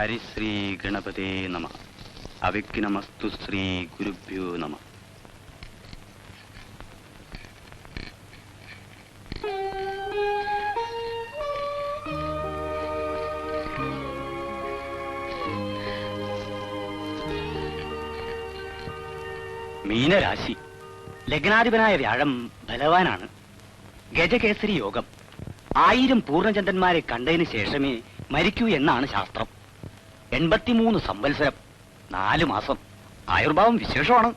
ഹരിശ്രീ ഗണപതേ നമഃ. അവിഘ്നമസ്തു ശ്രീ ഗുരുഭ്യോ നമഃ. മീനരാശി, ലഗ്നാധിപനായ വ്യാഴം ബലവാനാണ്. ഗജകേസരി യോഗം. 1000 പൂർണ്ണചന്ദ്രന്മാരെ കണ്ടതിന് ശേഷമേ മരിക്കൂ എന്നാണ് ശാസ്ത്രം. 83 സംവത്സരം, 4 മാസം. ആയുർഭാവം വിശേഷമാണ്.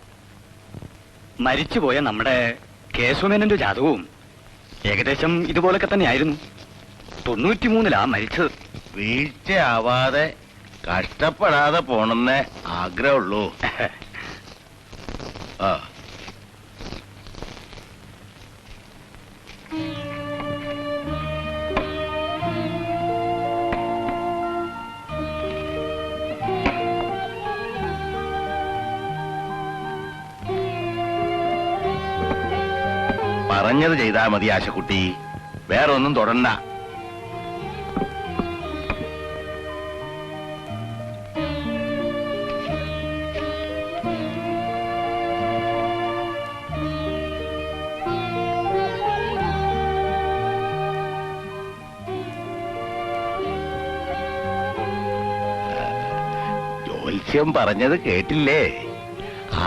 മരിച്ചുപോയ നമ്മുടെ കേശവമേനന്റെ ജാതകവും ഏകദേശം ഇതുപോലൊക്കെ തന്നെയായിരുന്നു. 93-ലാ മരിച്ചത്. വീഴ്ചയാവാതെ കഷ്ടപ്പെടാതെ പോണെന്നേ ആഗ്രഹമുള്ളൂ. ആ പറഞ്ഞത് ചെയ്താ മതി ആശക്കുട്ടി, വേറൊന്നും തുടണ്ട. ജ്യോത്സ്യം പറഞ്ഞത് കേട്ടില്ലേ?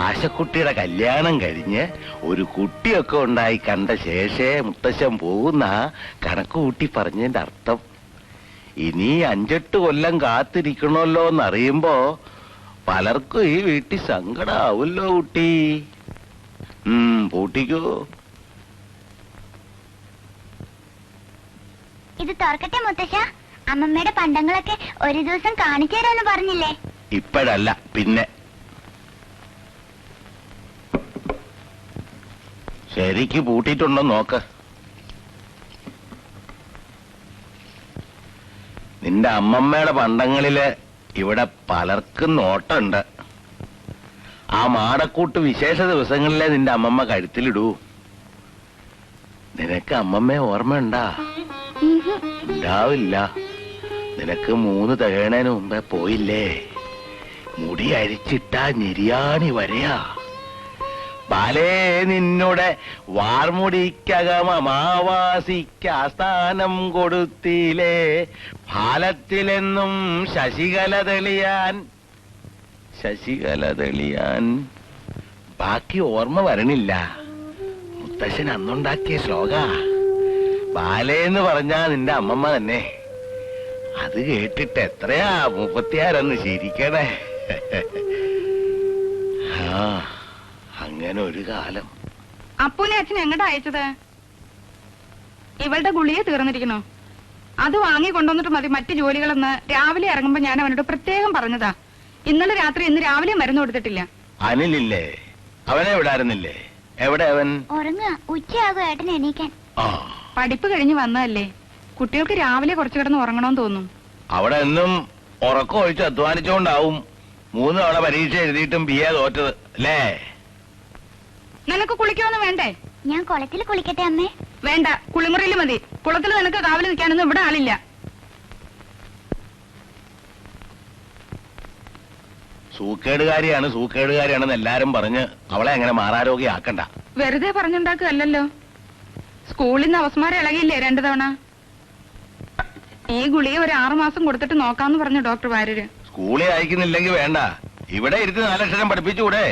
ആശക്കുട്ടിയുടെ കല്യാണം കഴിഞ്ഞ് ഒരു കുട്ടിയൊക്കെ ഉണ്ടായി കണ്ട ശേഷേ മുത്തശ്ശൻ പോകുന്ന കണക്ക് കൂട്ടി പറഞ്ഞതിന്റെ അർത്ഥം. ഇനി 5-8 കൊല്ലം കാത്തിരിക്കണമല്ലോ എന്നറിയുമ്പോ പലർക്കും ഈ വീട്ടിൽ സങ്കടാവൂല്ലോ കുട്ടി. പൂട്ടിക്കോ. ഇത് തുറക്കട്ടെ മുത്തശ്ശ? അമ്മമ്മയുടെ പണ്ടങ്ങളൊക്കെ ഒരു ദിവസം കാണിച്ചു തരാന്ന് പറഞ്ഞില്ലേ? ഇപ്പോഴല്ല, പിന്നെ. ശരിക്ക് പൂട്ടിയിട്ടുണ്ടോ നോക്ക്. നിന്റെ അമ്മമ്മയുടെ പണ്ടങ്ങളില് ഇവിടെ പലർക്കും നോട്ടുണ്ട്. ആ മാടക്കൂട്ട് വിശേഷ ദിവസങ്ങളിലെ നിന്റെ അമ്മമ്മ കഴുത്തിലിടൂ. നിനക്ക് അമ്മമ്മയെ ഓർമ്മയുണ്ടാ? ഉണ്ടാവില്ല. നിനക്ക് 3 തികയണേന് മുമ്പേ പോയില്ലേ? മുടി അരിച്ചിട്ടാ ഞെരിയാണി വരെയാ. ബാലേ നിന്നുടെ വാർമുടിക്കകമാവാസിക്ക് ആസ്ഥാനം കൊടുത്തില്ലേ? ഫാലത്തിലെന്നും ശശികല തെളിയാൻ. ബാക്കി ഓർമ്മ വരണില്ല. മുത്തശ്ശൻ അന്നുണ്ടാക്കിയ ശ്ലോക. ബാലേന്ന് പറഞ്ഞാ നിന്റെ അമ്മമ്മ തന്നെ. അത് കേട്ടിട്ട് എത്രയാ 36 ശരിക്കണേ. അങ്ങനെ ഒരു കാലം. അപ്പൂനെ അച്ഛൻ എങ്ങോട്ടാ അയച്ചത്? ഇവളുടെ ഗുളിയെ തീർന്നിരിക്കണോ? അത് വാങ്ങി കൊണ്ടുവന്നിട്ട് മതി മറ്റു ജോലികളെന്ന് രാവിലെ ഇറങ്ങുമ്പോ ഞാൻ അവനോട് പ്രത്യേകം പറഞ്ഞതാ. ഇന്നലെ രാത്രി ഇന്ന് രാവിലെ മരുന്ന് കൊടുത്തിട്ടില്ല. അനിലില്ലേ? അവനെ വിടാറുന്നില്ലേ? എവിടെ അവൻ? ഉറങ്ങുക. ഉച്ചയാകും ഏട്ടന് എണീക്കാൻ. പഠിപ്പ് കഴിഞ്ഞ് വന്നതല്ലേ, കുട്ടികൾക്ക് രാവിലെ കുറച്ചു കിടന്ന് ഉറങ്ങണമെന്ന് തോന്നും. അവിടെ എന്നും ഉറക്കം ഒഴിച്ച് അധ്വാനിച്ചോണ്ടാവും 3 തവണ പരീക്ഷ എഴുതിയിട്ടും BA തോറ്റത് അല്ലേ? നിനക്ക് കുളിക്കാനൊന്നും വേണ്ടേ? ഞാൻ കുളത്തിൽ കുളിക്കട്ടെ അമ്മേ? വേണ്ട, കുളിമുറിയിൽ മതി. കുളത്തിൽ നിനക്ക് കാവല് നിൽക്കാനൊന്നും ഇവിടെ ആളില്ല. സൂക്കേടുകാരിയാണെന്ന് എല്ലാരും പറഞ്ഞ് അവളെ അങ്ങനെ മാറാരോഗ്യാക്കണ്ട. വെറുതെ പറഞ്ഞുണ്ടാക്കുകയല്ലോ. സ്കൂളിൽ നിന്ന് അവസ്മാരം ഇളകിയില്ലേ 2 തവണ? ഈ ഗുളിയെ ഒരു 6 മാസം കൊടുത്തിട്ട് നോക്കാന്ന് പറഞ്ഞു ഡോക്ടർ വാര്യര്. സ്കൂളിൽ അയക്കുന്നില്ലെങ്കിൽ വേണ്ട, ഇവിടെ ഇരുത്തി 4 അക്ഷരം പഠിപ്പിച്ചുകൂടെ?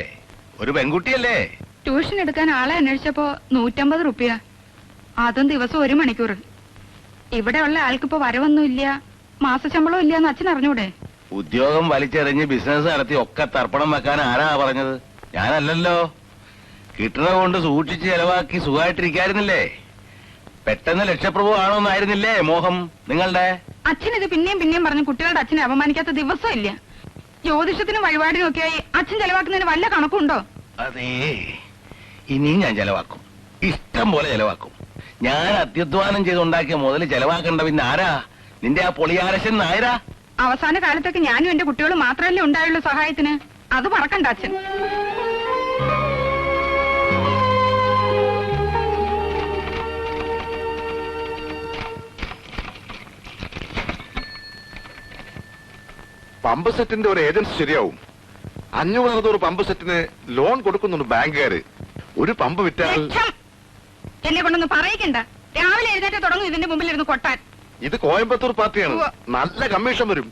ഒരു പെൺകുട്ടിയല്ലേ? ട്യൂഷൻ എടുക്കാൻ ആളെ അന്വേഷിച്ചപ്പോ 150 റുപ്യ, അതും ദിവസം 1 മണിക്കൂർ. ഇവിടെ ഉള്ള ആൾക്കിപ്പോ വരവൊന്നുമില്ല, മാസശമ്പളവും ഇല്ലാന്ന് അച്ഛൻ അറിഞ്ഞൂടെ? ഉദ്യോഗം വലിച്ചെറിഞ്ഞ് ബിസിനസ് നടത്തി ഒക്കെ തർപ്പണം വെക്കാൻ ആരാ പറഞ്ഞത്? ഞാനല്ലല്ലോ. കിട്ടണ കൊണ്ട് സൂക്ഷിച്ച് ചെലവാക്കി സുഖമായിട്ടിരിക്കായിരുന്നില്ലേ? പെട്ടെന്ന് ലക്ഷപ്രഭു ആണോന്നായിരുന്നില്ലേ മോഹം നിങ്ങളുടെ? അച്ഛൻ ഇത് പിന്നെയും പറഞ്ഞു കുട്ടികളുടെ അച്ഛനെ അപമാനിക്കാത്ത ദിവസം ഇല്ല. ജ്യോതിഷത്തിനും വഴിപാടിനും ഒക്കെയായി അച്ഛൻ ചെലവാക്കുന്നതിന് വല്ല കണക്കുണ്ടോ? അതേ, ഇനിയും ഞാൻ ചെലവാക്കും, ഇഷ്ടം പോലെ ചെലവാക്കും. ഞാൻ അത്യുദ്ധാനം ചെയ്തുണ്ടാക്കിയ മുതൽ ചെലവാക്കേണ്ട പിന്നെ ആരാ? നിന്റെ ആ പൊളിയാരശൻ നായരാ? അവസാന കാലത്തൊക്കെ ഞാനും എന്റെ കുട്ടികളും മാത്രമല്ലേ ഉണ്ടായുള്ളൂ സഹായത്തിന്. അത് മറക്കണ്ട അച്ഛൻ. പമ്പ് സെറ്റിന്റെ ഒരു ഏജൻസി ശരിയാവും. 500-600 പമ്പ് സെറ്റിന് ലോൺ കൊടുക്കുന്നുണ്ട് ബാങ്കുകാര്. ഒരു പമ്പ് വിറ്റാൽ ലക്ഷം. എന്നെ കൊണ്ടൊന്ന് പറയിക്കണ്ട. രാവിലെ എഴുന്നേറ്റ് തുടങ്ങും ഇതിന്റെ മുമ്പിൽ ഇരുന്ന് കൊട്ടാൻ. ഇത് കോയമ്പത്തൂർ പാർട്ടിയാണ്. ഉവ്വ. നല്ല കമ്മീഷൻ വരും.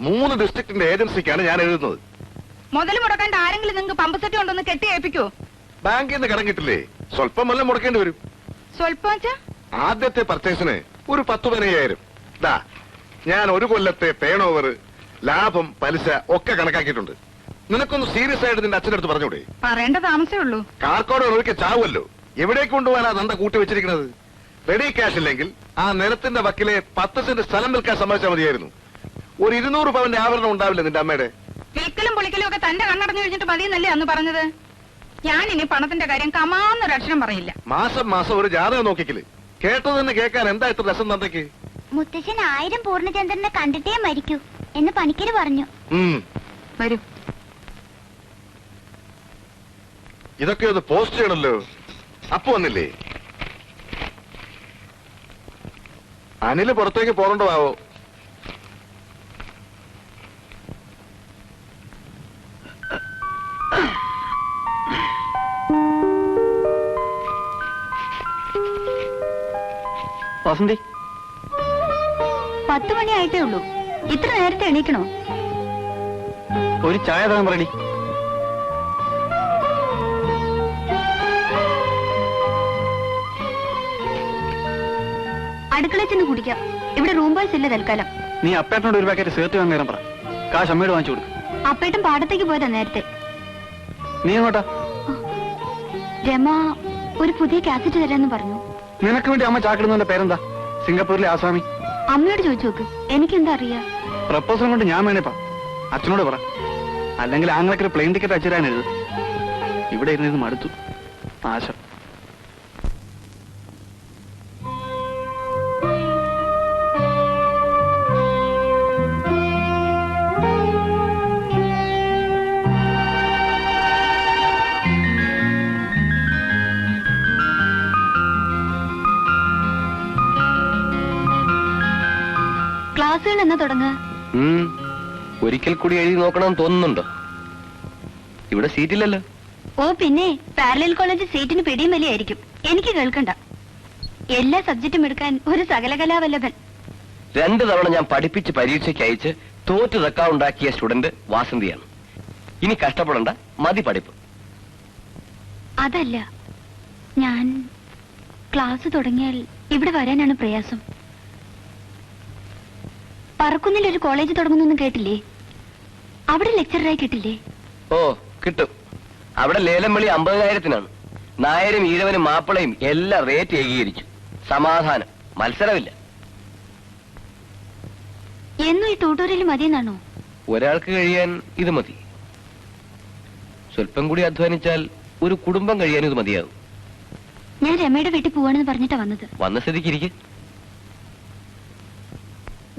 3 ഡിസ്ട്രിക്റ്റിന്റെ ഏജൻസിക്കാണ് ഞാൻ എഴുതുന്നത്. മുതൽ മുടക്കേണ്ട ആരെങ്കിലും നിങ്ങൾക്ക് പമ്പ് സെറ്റ് കൊണ്ടൊന്ന് കെട്ടി ഏൽപ്പിക്കോ? ബാങ്കിൽ നിന്ന് കടം കിട്ടില്ലേ? സ്വല്പം വല്ലതും മുടക്കേണ്ടി വരും. സ്വൽപ്പാച്ച ആദ്യത്തെ പർച്ചേസിന് ഒരു 10-15,000. ദാ ഞാൻ ഒരു കൊല്ലത്തെ ടേൺ ഓവർ, ലാഭം, പലിശ ഒക്കെ കണക്കാക്കിയിട്ടുണ്ട്. നിനക്കൊന്ന് സീരിയസ് ആയിട്ട് നിന്റെ അച്ഛൻ്റെ അടുത്ത് പറഞ്ഞൂടെ? പറയേണ്ട താമസേ ഉള്ളൂ. കാർക്കോട് ഒരിക്കൽ ചാവുമല്ലോ. എവിടേക്ക് കൊണ്ടുപോകാനാ നന്ദ കൂട്ടി വെച്ചിരിക്കുന്നത്? റെഡി ക്യാഷ് ഇല്ലെങ്കിൽ ആ നിലത്തിന്റെ വക്കിലെ 10 സെന്റ് സ്ഥലം വിൽക്കാൻ സമ്മതിച്ചാൽ മതിയായിരുന്നു. ഒരു 200 പവന്റെ ആഭരണം ഉണ്ടാവില്ല നിന്റെ അമ്മയുടെ? വിൽക്കലും പൊളിക്കലും ഒക്കെ തന്റെ കണ്ണടഞ്ഞു കഴിഞ്ഞിട്ട് മതിയെന്നല്ലേ അന്ന് പറഞ്ഞത്? ഞാൻ ഇനി പണത്തിന്റെ കാര്യം കമാന്നൊരു അക്ഷരം പറയില്ല. മാസം മാസം ഒരു ജാതകം നോക്കിക്കല്. കേട്ടത് തന്നെ കേൾക്കാൻ എന്താ ഇത്ര രസം നന്ദയ്ക്ക്? മുത്തശ്ശൻ 1000 പൂർണ്ണചന്ദ്രനെ കണ്ടിട്ടേ മരിക്കൂ എന്ന് പണിക്കര് പറഞ്ഞു. വരൂ. ഇതൊക്കെ ഒന്ന് പോസ്റ്റ് ചെയ്യണല്ലോ. അപ്പൊ വന്നില്ലേ? അനില് പുറത്തേക്ക് പോകണ്ടോ ആവോ? വസന്തി, 10 മണിയായിട്ടേ ഉള്ളൂ. ഇത്ര നേരത്തെ എണീക്കണോ? ഒരു ചായ താൻ റെഡി. അടുക്കളയിൽ ചെന്ന് കുടിക്കാം. ഇവിടെ റൂം ബോയ്സ് ഇല്ല തൽക്കാലം. നീ അപ്പേട്ടനോട് ഒരു പാക്കറ്റ് സേർത്ത് വാങ്ങാൻ പറ. കാശ് അമ്മയോട് വാങ്ങിച്ചു കൊടുക്കും. അപ്പേട്ടും പാടത്തേക്ക് പോയതാ നേരത്തെ. നീ എങ്ങോട്ടാ? രമ ഒരു പുതിയ കാസറ്റ് തരാന്ന് പറഞ്ഞു. നിനക്ക് വേണ്ടി അമ്മ ചാക്കിടുന്നതിന്റെ പേരെന്താ? സിംഗപ്പൂരിലെ ആസാമി. അമ്മയോട് ചോദിച്ചു നോക്ക്. എനിക്കെന്താ അറിയാ? പ്രപ്പോസൽ കൊണ്ട് ഞാൻ വേണേപ്പാ. അച്ഛനോട് പറ. അല്ലെങ്കിൽ ആങ്ങളൊക്കെ പ്ലെയിൻ ടിക്കറ്റ് അയച്ചുതരാൻ എഴുത്. ഇവിടെ ഇരുന്നിരുന്ന് മടുത്തു. ആശ. ക്ലാസ്സുകൾ എന്നാ തുടങ്ങുക? ഒരിക്കൽ കൂടി എഴുതി നോക്കണമെന്ന് തോന്നുന്നുണ്ടോ? ഇവിടെ സീറ്റില്ലല്ലോ. ഓ പിന്നെ പാരലൽ കോളേജ് സീറ്റിന് പിടിയും വലിയായിരിക്കും. എനിക്ക് കേൾക്കണ്ട. എല്ലാ സബ്ജക്റ്റും എടുക്കാൻ ഒരു സകലകലാവല്ലഭൻ. 2 തവണ ഞാൻ പഠിപ്പിച്ച് പരീക്ഷയ്ക്ക് അയച്ച് തോറ്റ് റെക്കോർഡ് ഉണ്ടാക്കിയ സ്റ്റുഡന്റ് വാസന്തിയാണ്. ഇനി കഷ്ടപ്പെടണ്ട, മതി പഠിപ്പ്. അതല്ല, ഞാൻ ക്ലാസ് തുടങ്ങിയാൽ ഇവിടെ വരാനാണ് പ്രയാസം. പറക്കുന്നിൽ ഒരു കോളേജ് തുടങ്ങുന്നൊന്നും കേട്ടില്ലേ? അവിടെ ലെക്ചറായി കിട്ടില്ലേ? ഓ കിട്ടും. അവിടെ ലേലം വിളി 50,000-നാണ്. നായരും ഈഴവനും മാപ്പിളയും എല്ലാം റേറ്റ് ഏകീകരിച്ചു. സമാധാനം, മത്സരമില്ല. എന്നും ഈ ട്യൂട്ടോറിയൽ മതിയെന്നാണോ? ഒരാൾക്ക് കഴിയാൻ ഇത് മതി. സ്വല്പം കൂടി അധ്വാനിച്ചാൽ ഒരു കുടുംബം കഴിയാൻ ഇത് മതിയാകും. ഞാൻ രമയുടെ വീട്ടിൽ പോവാണെന്ന് പറഞ്ഞിട്ടാ വന്നത്. വന്ന സ്ഥിതിക്ക് ഇരിക്കെ.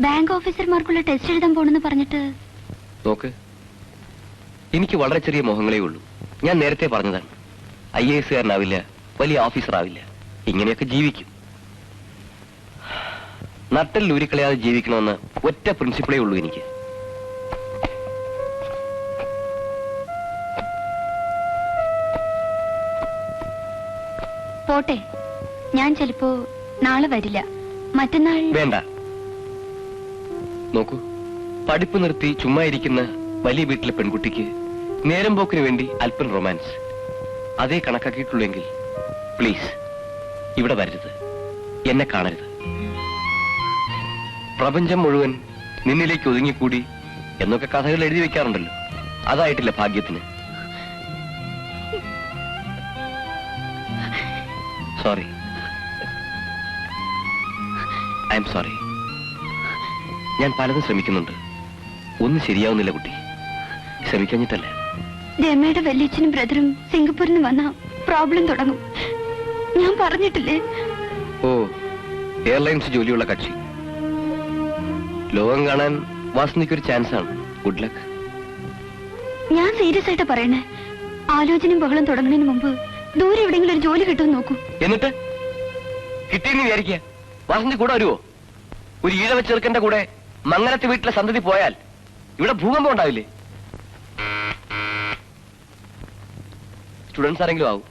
ബാങ്ക് ഓഫീസർമാർക്കുള്ള ടെസ്റ്റ് എഴുതാൻ പോണെന്ന് പറഞ്ഞിട്ട്. നോക്ക്, എനിക്ക് വളരെ ചെറിയ മോഹങ്ങളേ ഉള്ളൂ. ഞാൻ നേരത്തെ പറഞ്ഞതാണ്. IAS കാരനാവില്ല, വലിയ ഓഫീസർ ആവില്ല. ഇങ്ങനെയൊക്കെ ജീവിക്കും. നട്ടൽ ഊരിക്കളയാതെ ജീവിക്കണമെന്ന് ഒറ്റ പ്രിൻസിപ്പിളേ ഉള്ളൂ എനിക്ക്. പോട്ടെ, ഞാൻ ചിലപ്പോ നാളെ വരില്ല. മറ്റന്നാൾ. വേണ്ട. നോക്കൂ, പഠിപ്പ് നിർത്തി ചുമ്മാ ഇരിക്കുന്ന വലിയ വീട്ടിലെ പെൺകുട്ടിക്ക് നേരം പോക്കിന് വേണ്ടി അല്പം റൊമാൻസ് അതേ കണക്കാക്കിയിട്ടുള്ളെങ്കിൽ പ്ലീസ് ഇവിടെ വരരുത്, എന്നെ കാണരുത്. പ്രപഞ്ചം മുഴുവൻ നിന്നിലേക്ക് ഒതുങ്ങിക്കൂടി എന്നൊക്കെ കഥകൾ എഴുതി വെക്കാറുണ്ടല്ലോ, അതായിട്ടില്ല ഭാഗ്യത്തിന്. Sorry, I am sorry. ഞാൻ പലതും ശ്രമിക്കുന്നുണ്ട്, ഒന്നും ശരിയാവുന്നില്ല കുട്ടി. ശ്രമിക്കഞ്ഞിട്ടല്ല. രമയുടെ വല്യച്ഛനും ബ്രദറും സിംഗപ്പൂരിൽ നിന്ന് വന്ന പ്രോബ്ലം തുടങ്ങും. ഞാൻ പറഞ്ഞിട്ടില്ലേ? ഓ, എയർലൈൻസ് ജോലിയുള്ള കക്ഷി. ലോകം കാണാൻ വാസനിക്കൊരു ചാൻസാണ്. Good luck. ഞാൻ സീരിയസ് ആയിട്ടാ പറയണേ. ആലോചനയും ബഹളം തുടങ്ങുന്നതിന് മുമ്പ് ദൂരെ എവിടെയെങ്കിലും ഒരു ജോലി കിട്ടുമെന്ന് നോക്കൂ. എന്നിട്ട് കിട്ടിയെന്ന് വിചാരിക്കുക. വാസന്തി കൂടെ വരുവോ? ഒരു ഈഴവ ചെറുക്കന്റെ കൂടെ മംഗലത്ത് വീട്ടിലെ സന്തതി പോയാൽ ഇവിടെ ഭൂകമ്പം ഉണ്ടാവില്ലേ? സ്റ്റുഡൻസ് ആരെങ്കിലും ആവും.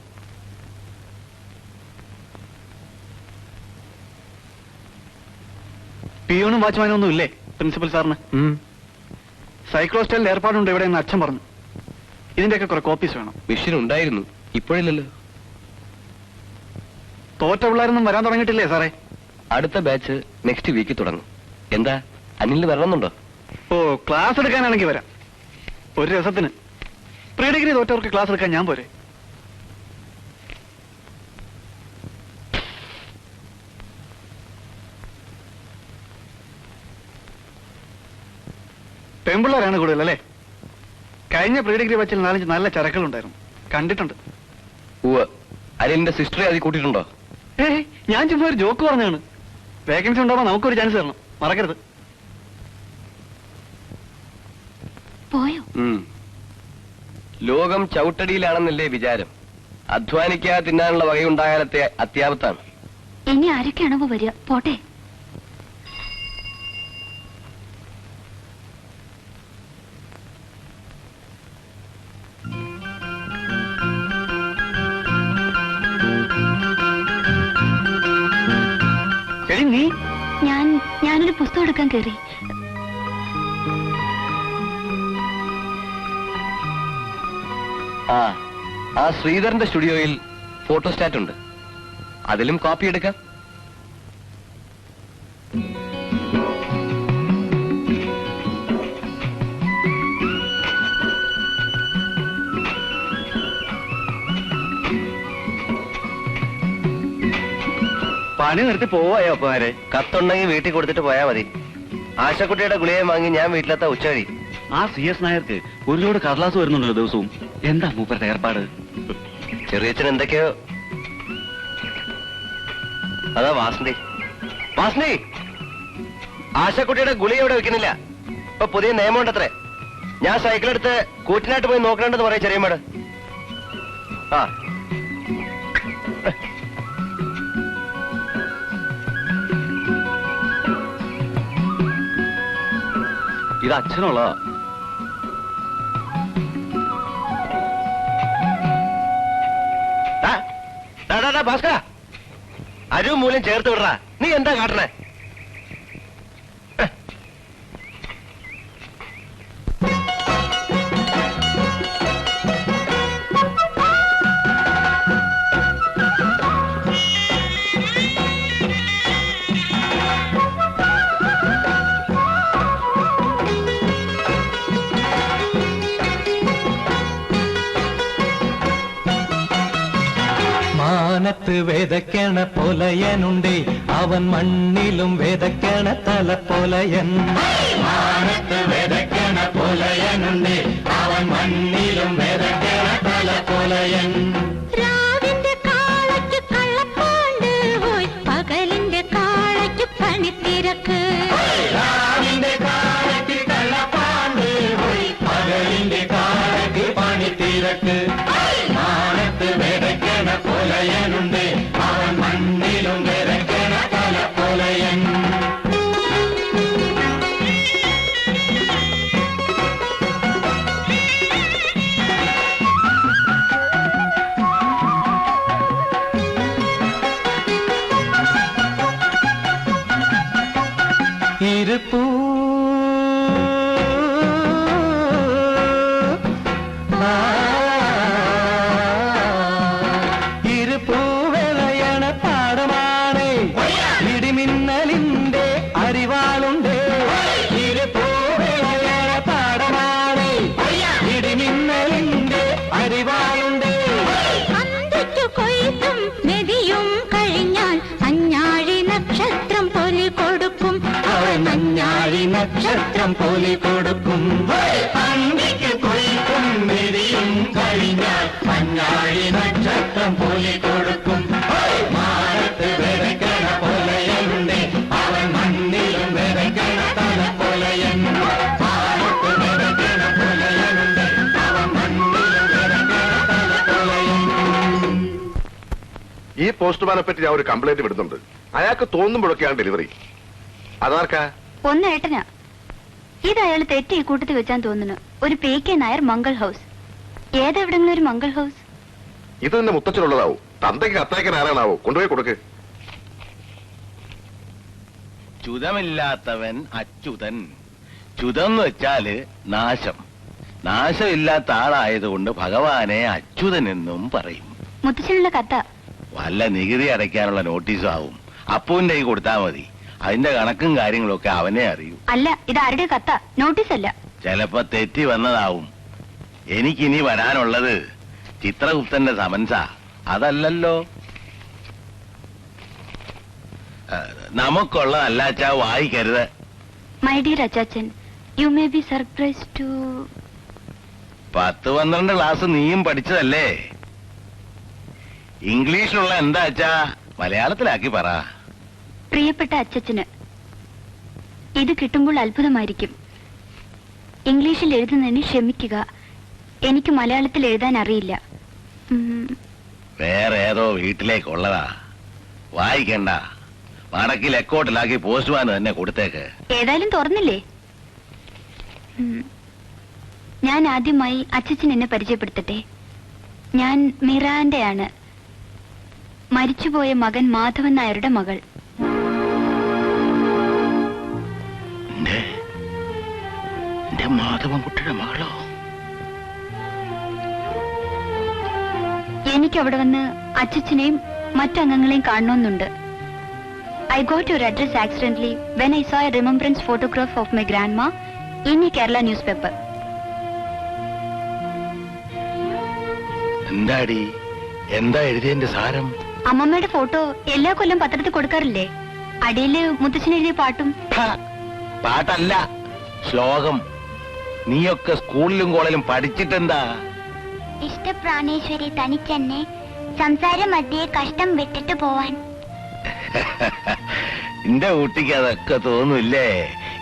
പിയൂണും വാച്ച്മാനും ഒന്നും ഇല്ലേ പ്രിൻസിപ്പൽ സാറിന്? സൈക്ലോസ്റ്റൈലിൽ ഏർപ്പാടുണ്ട് ഇവിടെ എന്ന് അച്ഛൻ പറഞ്ഞു. ഇതിന്റെയൊക്കെ കുറെ കോപ്പീസ് വേണം. മെഷീൻ ഉണ്ടായിരുന്നു, ഇപ്പോഴില്ലല്ലോ. തോറ്റ പിള്ളേരൊന്നും വരാൻ തുടങ്ങിയിട്ടില്ലേ സാറേ? അടുത്ത ബാച്ച് നെക്സ്റ്റ് വീക്ക് തുടങ്ങും. എന്താ അനിലിന് വരണമെന്നുണ്ടോ? ഓ, ക്ലാസ് എടുക്കാനാണെങ്കിൽ വരാം. ഒരു രസത്തിന്. പ്രീ ഡിഗ്രി തോറ്റവർക്ക് ക്ലാസ് എടുക്കാൻ ഞാൻ പോരെ? പെമ്പിള്ളേരാണ് കൂടുതൽ അല്ലേ? കഴിഞ്ഞ പ്രീ ഡിഗ്രി വെച്ചിൽ 4-5 നല്ല ചരക്കുകളുണ്ടായിരുന്നു, കണ്ടിട്ടുണ്ട്. അനിലിന്റെ സിസ്റ്ററെ അതിൽ കൂട്ടിയിട്ടുണ്ടോ? ഞാൻ ചുമ്മാ ഒരു ജോക്ക് പറഞ്ഞാണ്. വേക്കൻസി ഉണ്ടാവുമ്പോ നമുക്കൊരു ചാൻസ് തരണം, മറക്കരുത്. പോയോ? ലോകം ചവിട്ടടിയിലാണെന്നല്ലേ വിചാരം? അധ്വാനിക്കാതെ തിന്നാനുള്ള വകയുണ്ടാകാലത്തെ അത്യാപത്താണ്. ഇനി ആരൊക്കെയാണോ വരിക? പോട്ടെ. നീ? ഞാനൊരു പുസ്തകം എടുക്കാൻ കയറി. ആ ശ്രീധരന്റെ സ്റ്റുഡിയോയിൽ ഫോട്ടോസ്റ്റാറ്റ് ഉണ്ട്, അതിലും കോപ്പി എടുക്കാം. പണി നിർത്തി പോവായോ അപ്പമാരെ? കത്തുണ്ടെങ്കിൽ വീട്ടിൽ കൊടുത്തിട്ട് പോയാ മതി. ആശക്കുട്ടിയുടെ ഗുളികയും വാങ്ങി ഞാൻ വീട്ടിലെത്താ ഉച്ചവഴി. ആ CS നായർക്ക് ഒരു ലോഡ് കടലാസ് വരുന്നുണ്ടല്ലോ ദിവസവും. എന്താ മൂപ്പരുടെ ഏർപ്പാട്? ചെറിയച്ഛൻ എന്തൊക്കെയോ. അതാ വാസന്തി. വാസന്തി, ആശക്കുട്ടിയുടെ ഗുളിക ഇവിടെ വെക്കുന്നില്ല. ഇപ്പൊ പുതിയ നിയമമുണ്ടത്രേ. ഞാൻ സൈക്കിളെടുത്ത് കൂറ്റിനായിട്ട് പോയി നോക്കണമെന്ന് പറയാം ചെറിയമ്മേട്. ആ ഇത് അച്ഛനുള്ളതാ. ഭാസ്കര, അരുവും മൂലം ചേർത്ത് വിടറാ. നീ എന്താ കാട്ടണേ? മാനത്ത് വേദക്കണ പൊലയനുണ്ടേ, അവൻ മണ്ണിലും വേദക്കണ തല പൊലയൻ. മാനത്ത് വേദക്കണ പൊലയനുണ്ടേ, അവൻ മണ്ണിലും വേദക്കണ തല പൊലയൻ. രാവിന്റെ കാളയ്ക്ക് കള്ളപ്പാണ്ട് പോയി, പകലിന്റെ കാളയ്ക്ക് പണിത്തിരക്ക്. രാവിന്റെ കാലയ്ക്ക് കള്ളപ്പാണ്ട് പോയി, പകലിന്റെ കാലയ്ക്ക് പണിത്തിരക്ക്. മാനത്ത് വേദക്കണ പൊലയനുണ്ട്, അവൻ മണ്ണിലും വേദക്കണ തല പൊലയൻ. ഇരുപ്പൂ ഇരുപ്പൂവിളയണ പാടമാണേ, ഇടിമിന്നലിന്റെ അരിവാളുണ്ട്. ഇരുപ്പൂവിളയണ പാടമാണേ, ഇടിമിന്നലിന്റെ അരിവാളുണ്ട്. അന്തിക്കു കൊയ്ത്തും മെതിയും കഴിഞ്ഞാൽ അഞ്ഞാഴി നക്ഷത്രം പൊലി കൊടുക്കും. അവൻ മഞ്ഞാഴി നക്ഷത്രം പോലെ കൊടുക്കും. അന്തിക്ക് കൊയ്ത്തും മെതിയും കഴിഞ്ഞാൽ മഞ്ഞാഴി നക്ഷത്രം പോലെ കൊടുക്കും. മാനത്ത് വിതയ്ക്കണ പൊലയനുണ്ട്, അവൻ മണ്ണിലും വിതയ്ക്കണ തല പൊലയൻ. മാനത്ത് വിതയ്ക്കണ പൊലയനുണ്ട്, അവൻ മണ്ണിലും വിതയ്ക്കണ തല പൊലയൻ. ഈ പോസ്റ്റ്മാനെ പറ്റി ഞാൻ ഒരു കംപ്ലൈന്റ് വിടുന്നുണ്ട്. അയാൾക്ക് തോന്നുമ്പോഴൊക്കെയാണ് ഡെലിവറി. അതാർക്കാ? ഒന്ന് ഏട്ടനാ. ഇത് അയാൾ തെറ്റി ഈ കൂട്ടത്തിൽ വെച്ചാൻ തോന്നുന്നു. ഒരു PK നായർ മംഗൾ ഹൗസ്. ഏതെവിടെങ്കിലും ഒരു മംഗൾ ഹൗസ്? ഇത് തന്നെ മുത്തച്ഛനുള്ളതാവും. തന്തയ്ക്ക് കത്തയക്കാൻ ആരാണാവോ? കൊണ്ടുപോയി കൊടുക്ക്. ചുതമില്ലാത്തവൻ അച്യുതൻ. ചുതം എന്ന് വെച്ചാല് നാശം. നാശമില്ലാത്ത ആളായതുകൊണ്ട് ഭഗവാനെ അച്യുതൻ എന്നും പറയും. മുത്തച്ഛനുള്ള കത്ത. വല്ല നികുതി അടയ്ക്കാനുള്ള നോട്ടീസും ആവും. അപ്പുവിന്റെ കൈ കൊടുത്താ മതി. അതിന്റെ കണക്കും കാര്യങ്ങളും ഒക്കെ അവനെ അറിയൂ. അല്ല, ഇത് ആരുടെ കത്ത? നോട്ടീസ് അല്ല. ചിലപ്പോ തെറ്റി വന്നതാവും. എനിക്കിനി വരാനുള്ളത് ചിത്രഗുപ്തന്റെ സമൻസാ. അതല്ലല്ലോ. നമുക്കുള്ളതല്ലാച്ചാ വായിക്കരുത്. My dear achachan, you may be surprise too. 10-12 class നീയും പഠിച്ചതല്ലേ? ഇംഗ്ലീഷിലുള്ള എന്താച്ചാ മലയാളത്തിലാക്കി പറ. പ്രിയപ്പെട്ട അച്ചച്ചന്, ഇത് കിട്ടുമ്പോൾ അത്ഭുതമായിരിക്കും. ഇംഗ്ലീഷിൽ എഴുതുന്നതിന് ക്ഷമിക്കുക. എനിക്ക് മലയാളത്തിൽ എഴുതാൻ അറിയില്ല. വേറെ ഏതോ വീട്ടിലേക്കുള്ളതാ. വായിക്കണ്ട. മടക്കി ലെക്കോട്ടിലാക്കി പോസ്റ്റ്മാൻ തന്നെ കൊടുത്തേക്ക്. ഏതായാലും തുറന്നില്ലേ? ഞാൻ ആദ്യമായി അച്ചച്ചൻ എന്നെ പരിചയപ്പെടുത്തട്ടെ. ഞാൻ മിറാൻഡയാണ്, മരിച്ചുപോയ മകൻ മാധവൻ നായരുടെ മകൾ. മാധവൻകുട്ടിയുടെ മകളോ? എനിക്ക് അവിടെ വന്ന് അച്ചച്ചനെയും മറ്റംഗങ്ങളെയും കാണണമെന്നുണ്ട്. I got your address accidentally when I saw a remembrance photograph of my grandma in a Kerala newspaper. എന്താടി, എന്താ എഴുതിയതിന്റെ സാരം? അമ്മമ്മയുടെ ഫോട്ടോ എല്ലാ കൊല്ലം പത്രത്തിൽ കൊടുക്കാറില്ലേ? അടിയില് മുത്തച്ഛൻ എഴുതിയ പാട്ടും. പാട്ടല്ല, ശ്ലോകം. നീയൊക്കെ സ്കൂളിലും കോളേജിലും പഠിച്ചിട്ടെന്താ? ഇഷ്ടപ്രാണേശ്വരി തനിച്ചെന്നെ സംസാര മധ്യേ കഷ്ടം വിട്ടിട്ട് പോവാൻ. എന്റെ കുട്ടിക്ക് അതൊക്കെ തോന്നില്ലേ?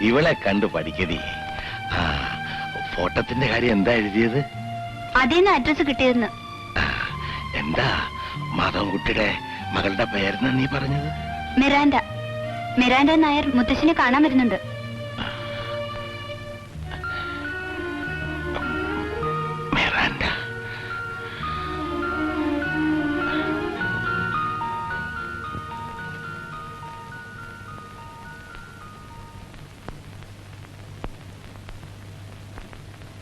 ഇവളെ കണ്ടു പഠിക്കടി. ഫോട്ടത്തിന്റെ കാര്യം എന്താ എഴുതിയത്? അതേന്ന് അഡ്രസ് കിട്ടിയെന്ന്. എന്താ മാധവൻകുട്ടിയുടെ മകളുടെ പേരെന്ന് നീ പറഞ്ഞത്? മിറാൻഡ. മിറാൻഡ നായർ മുത്തശ്ശനെ കാണാൻ വരുന്നുണ്ട്. മിറാൻഡ.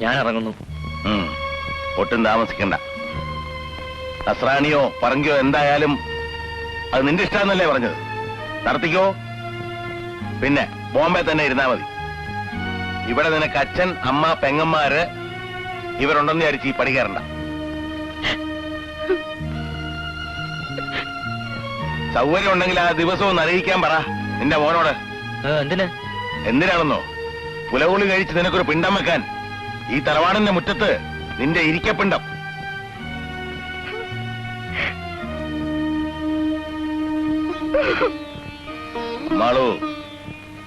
ഞാൻ ഇറങ്ങുന്നു. ഒട്ടും താമസിക്കണ്ട. നസ്രാണിയോ പറങ്കിയോ എന്തായാലും അത് നിന്റെ ഇഷ്ടാന്നല്ലേ പറഞ്ഞത്? നടത്തിക്കോ. പിന്നെ ബോംബെ തന്നെ ഇരുന്നാ മതി. ഇവിടെ നിനക്ക് അച്ഛൻ, അമ്മ, പെങ്ങന്മാര് ഇവരുണ്ടെന്ന് വിചാരിച്ച് ഈ പണി കയറണ്ട. സൗകര്യം ഉണ്ടെങ്കിൽ ആ ദിവസവും ഒന്ന് അറിയിക്കാൻ പറ നിന്റെ മോനോട്. എന്തിനാണെന്നോ? പുലകുളി കഴിച്ച് നിനക്കൊരു പിണ്ടം വെക്കാൻ ഈ തറവാടിന്റെ മുറ്റത്ത് നിന്റെ ഇരിക്കപ്പിണ്ടം. മാളു,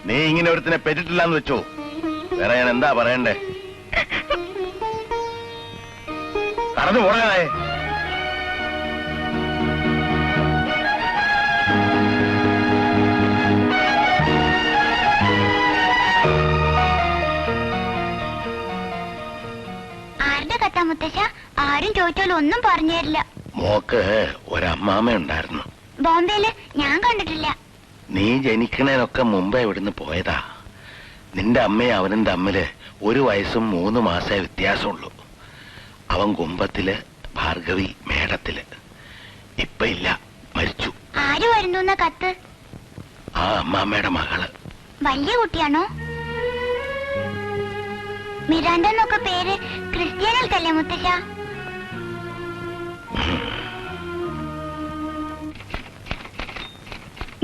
നീ ഇങ്ങനെ ഒരുത്തിനെ പെറ്റിട്ടില്ലാന്ന് വെച്ചോ. വേറെ ഞാൻ എന്താ പറയണ്ടേ? കടന്നു പോടാനായേ. ആരുടെ കഥ മുത്തശ്ശ? ആരും ചോദിച്ചാലും ഒന്നും പറഞ്ഞു തരില്ല. മോക്ക് ഒരമ്മാമ ഉണ്ടായിരുന്നു. ബോംബെയില് ഞാൻ കണ്ടിട്ടില്ല. നീ ജനിക്കണേനൊക്കെ മുമ്പേ ഇവിടുന്ന് പോയതാ. നിന്റെ അമ്മയും അവനും തമ്മില് 1 വയസ്സും 3 മാസേ വ്യത്യാസമുള്ളൂ. അവൻ കുമ്പത്തില്, ഭാർഗവി മേടത്തില്. ഇപ്പൊ ഇല്ല, മരിച്ചു. ആര് വരുന്നു കത്ത്? ആ അമ്മാമ്മയുടെ മകള്. വലിയ കുട്ടിയാണോ? മിറാൻഡ എന്നൊക്കെ പേര് ക്രിസ്ത്യാനികൾക്കല്ലേ മുത്തശ്ശ?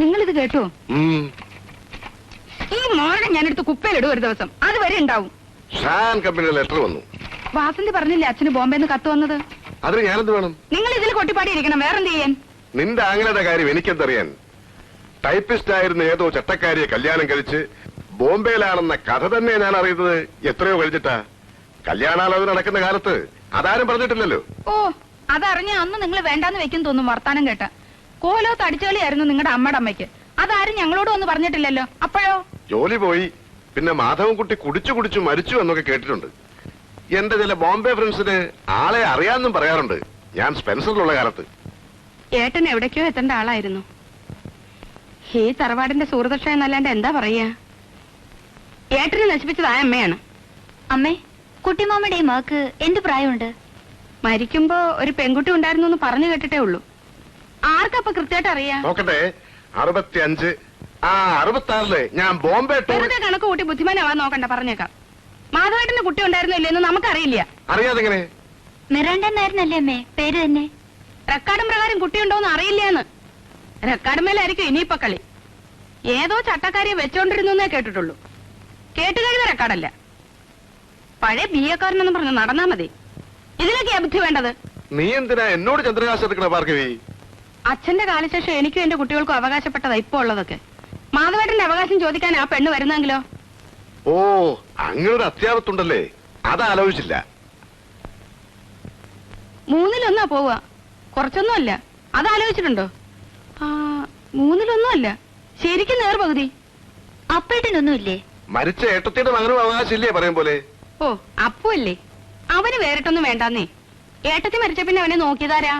നിങ്ങളിത് കേട്ടോ? ഈ മോനെ ഞാനെടുത്ത് കുപ്പയിലിടും ഒരു ദിവസം. അതുവരെ ഉണ്ടാവും. ഷാൻ കമ്പനിയുടെ ലെറ്റർ വന്നു. വാസന്തി പറഞ്ഞില്ലേ അച്ഛന് ബോംബെന്ന് കത്ത് വന്നത്? അതിന് ഞാനെന്ത് വേണം? നിങ്ങൾ ഇതിൽ കൊട്ടിപ്പാടിയിരിക്കണം. വേറെന്ത് ചെയ്യാൻ? നിന്റെ ആങ്ങളുടെ കാര്യം എനിക്കെന്തറിയാൻ? ടൈപ്പിസ്റ്റ് ആയിരുന്ന ഏതോ ചട്ടക്കാരിയെ കല്യാണം കഴിച്ച് ബോംബെയിലാണെന്ന കഥ തന്നെ ഞാൻ അറിയുന്നത് എത്രയോ കഴിഞ്ഞിട്ടാ. കല്യാണാലോചന നടക്കുന്ന കാലത്ത് അതാരും പറഞ്ഞിട്ടില്ലല്ലോ. ഓ, അതറിഞ്ഞ അന്ന് നിങ്ങൾ വേണ്ടാന്ന് വെക്കും തോന്നും വർത്താനം കേട്ട. കോലോ തടിച്ചുകളിയായിരുന്നു നിങ്ങളുടെ അമ്മയുടെ അമ്മയ്ക്ക്. അതാരും ഞങ്ങളോട് ഒന്ന് പറഞ്ഞിട്ടില്ലല്ലോ. അപ്പോഴോ? ജോലി പോയി, പിന്നെ മാധവൻകുട്ടി കുടിച്ചു കുടിച്ചു മരിച്ചു എന്നൊക്കെ കേട്ടിട്ടുണ്ട്. എന്റെ ചില ബോംബെ ഫ്രണ്ട്സിന് ആളെ അറിയാമെന്നും പറയാറുണ്ട്, ഞാൻ സ്പെൻസറിലുള്ള കാലത്ത്. ഏട്ടൻ എവിടേക്കോ എത്തേണ്ട ആളായിരുന്നു. ഈ തറവാടിന്റെ സുഹൃതക്ഷ എന്നല്ലാണ്ട് എന്താ പറയാ. ഏട്ടനെ നശിപ്പിച്ചത് ആ അമ്മയാണ്. അമ്മേ, കുട്ടിമാമയുടെ ഈ മകക്ക് എന്ത് പ്രായമുണ്ട്? മരിക്കുമ്പോ ഒരു പെൺകുട്ടി ഉണ്ടായിരുന്നു എന്ന് പറഞ്ഞു കേട്ടിട്ടേ ഉള്ളൂ. ആർക്കപ്പൊ കൃത്യമായിട്ട് അറിയാ? നോക്കട്ടെ, 65. 66 ഞാൻ ബോംബെ ടൂർ. വെറുതെ കണക്ക് കൂട്ടി ബുദ്ധിമാനാവാൻ നോക്കണ്ട, പറഞ്ഞേക്കാം. മാധവേട്ടന്റെ കുട്ടി ഉണ്ടായിരുന്നോ ഇല്ലെന്ന് നമുക്കറിയില്ല. അറിയാതെങ്ങനെ? മിറാണ്ട എന്നായിരുന്നല്ലേ അമ്മേ പേര് തന്നെ? റെക്കാർഡും പ്രകാരം കുട്ടിയുണ്ടോന്ന് അറിയില്ലാന്ന്. റെക്കാർഡ് മേലായിരിക്കും ഇനിയിപ്പൊ കളി. ഏതോ ചട്ടക്കാരിയെ വെച്ചോണ്ടിരുന്നേ കേട്ടിട്ടുള്ളൂ. കേട്ടുകഴിഞ്ഞ റെക്കാർഡല്ല. പഴയ ബിഎക്കാരനെന്ന് പറഞ്ഞ് നടന്നാ മതി. ഇതിനൊക്കെയാ ബുദ്ധി വേണ്ടത്. നീ എന്തിനാ എന്നോട് ചന്ദ്രകാശം എടുക്കണ ഭാർഗവി? അച്ഛന്റെ കാലശേഷം എനിക്കും എന്റെ കുട്ടികൾക്കും അവകാശപ്പെട്ടതാ ഇപ്പൊ ഉള്ളതൊക്കെ. മാധവേട്ടന്റെ അവകാശം ചോദിക്കാൻ ആ പെണ്ണ് വരുന്നെങ്കിലോ? ഓ, അങ്ങനൊരു അത്യാവത്തുണ്ടല്ലേ, അതാലോചിച്ചില്ല. 3-1 പോവുക, കുറച്ചൊന്നും അല്ല. അതാലോചിച്ചിട്ടുണ്ടോ? 3-1 അല്ല, ശരിക്കും നേർപകുതി. അപ്പേട്ടനൊന്നുമില്ലേ? മരിച്ച ഏട്ടത്തിയുടെ മകനും അവകാശമില്ലേ പറയും പോലെ? ഓ, അപ്പുവല്ലേ, അവന് വേറിട്ടൊന്നും വേണ്ടാന്നേ. ഏട്ടത്തി മരിച്ച പിന്നെ അവനെ നോക്കിയതാരാ?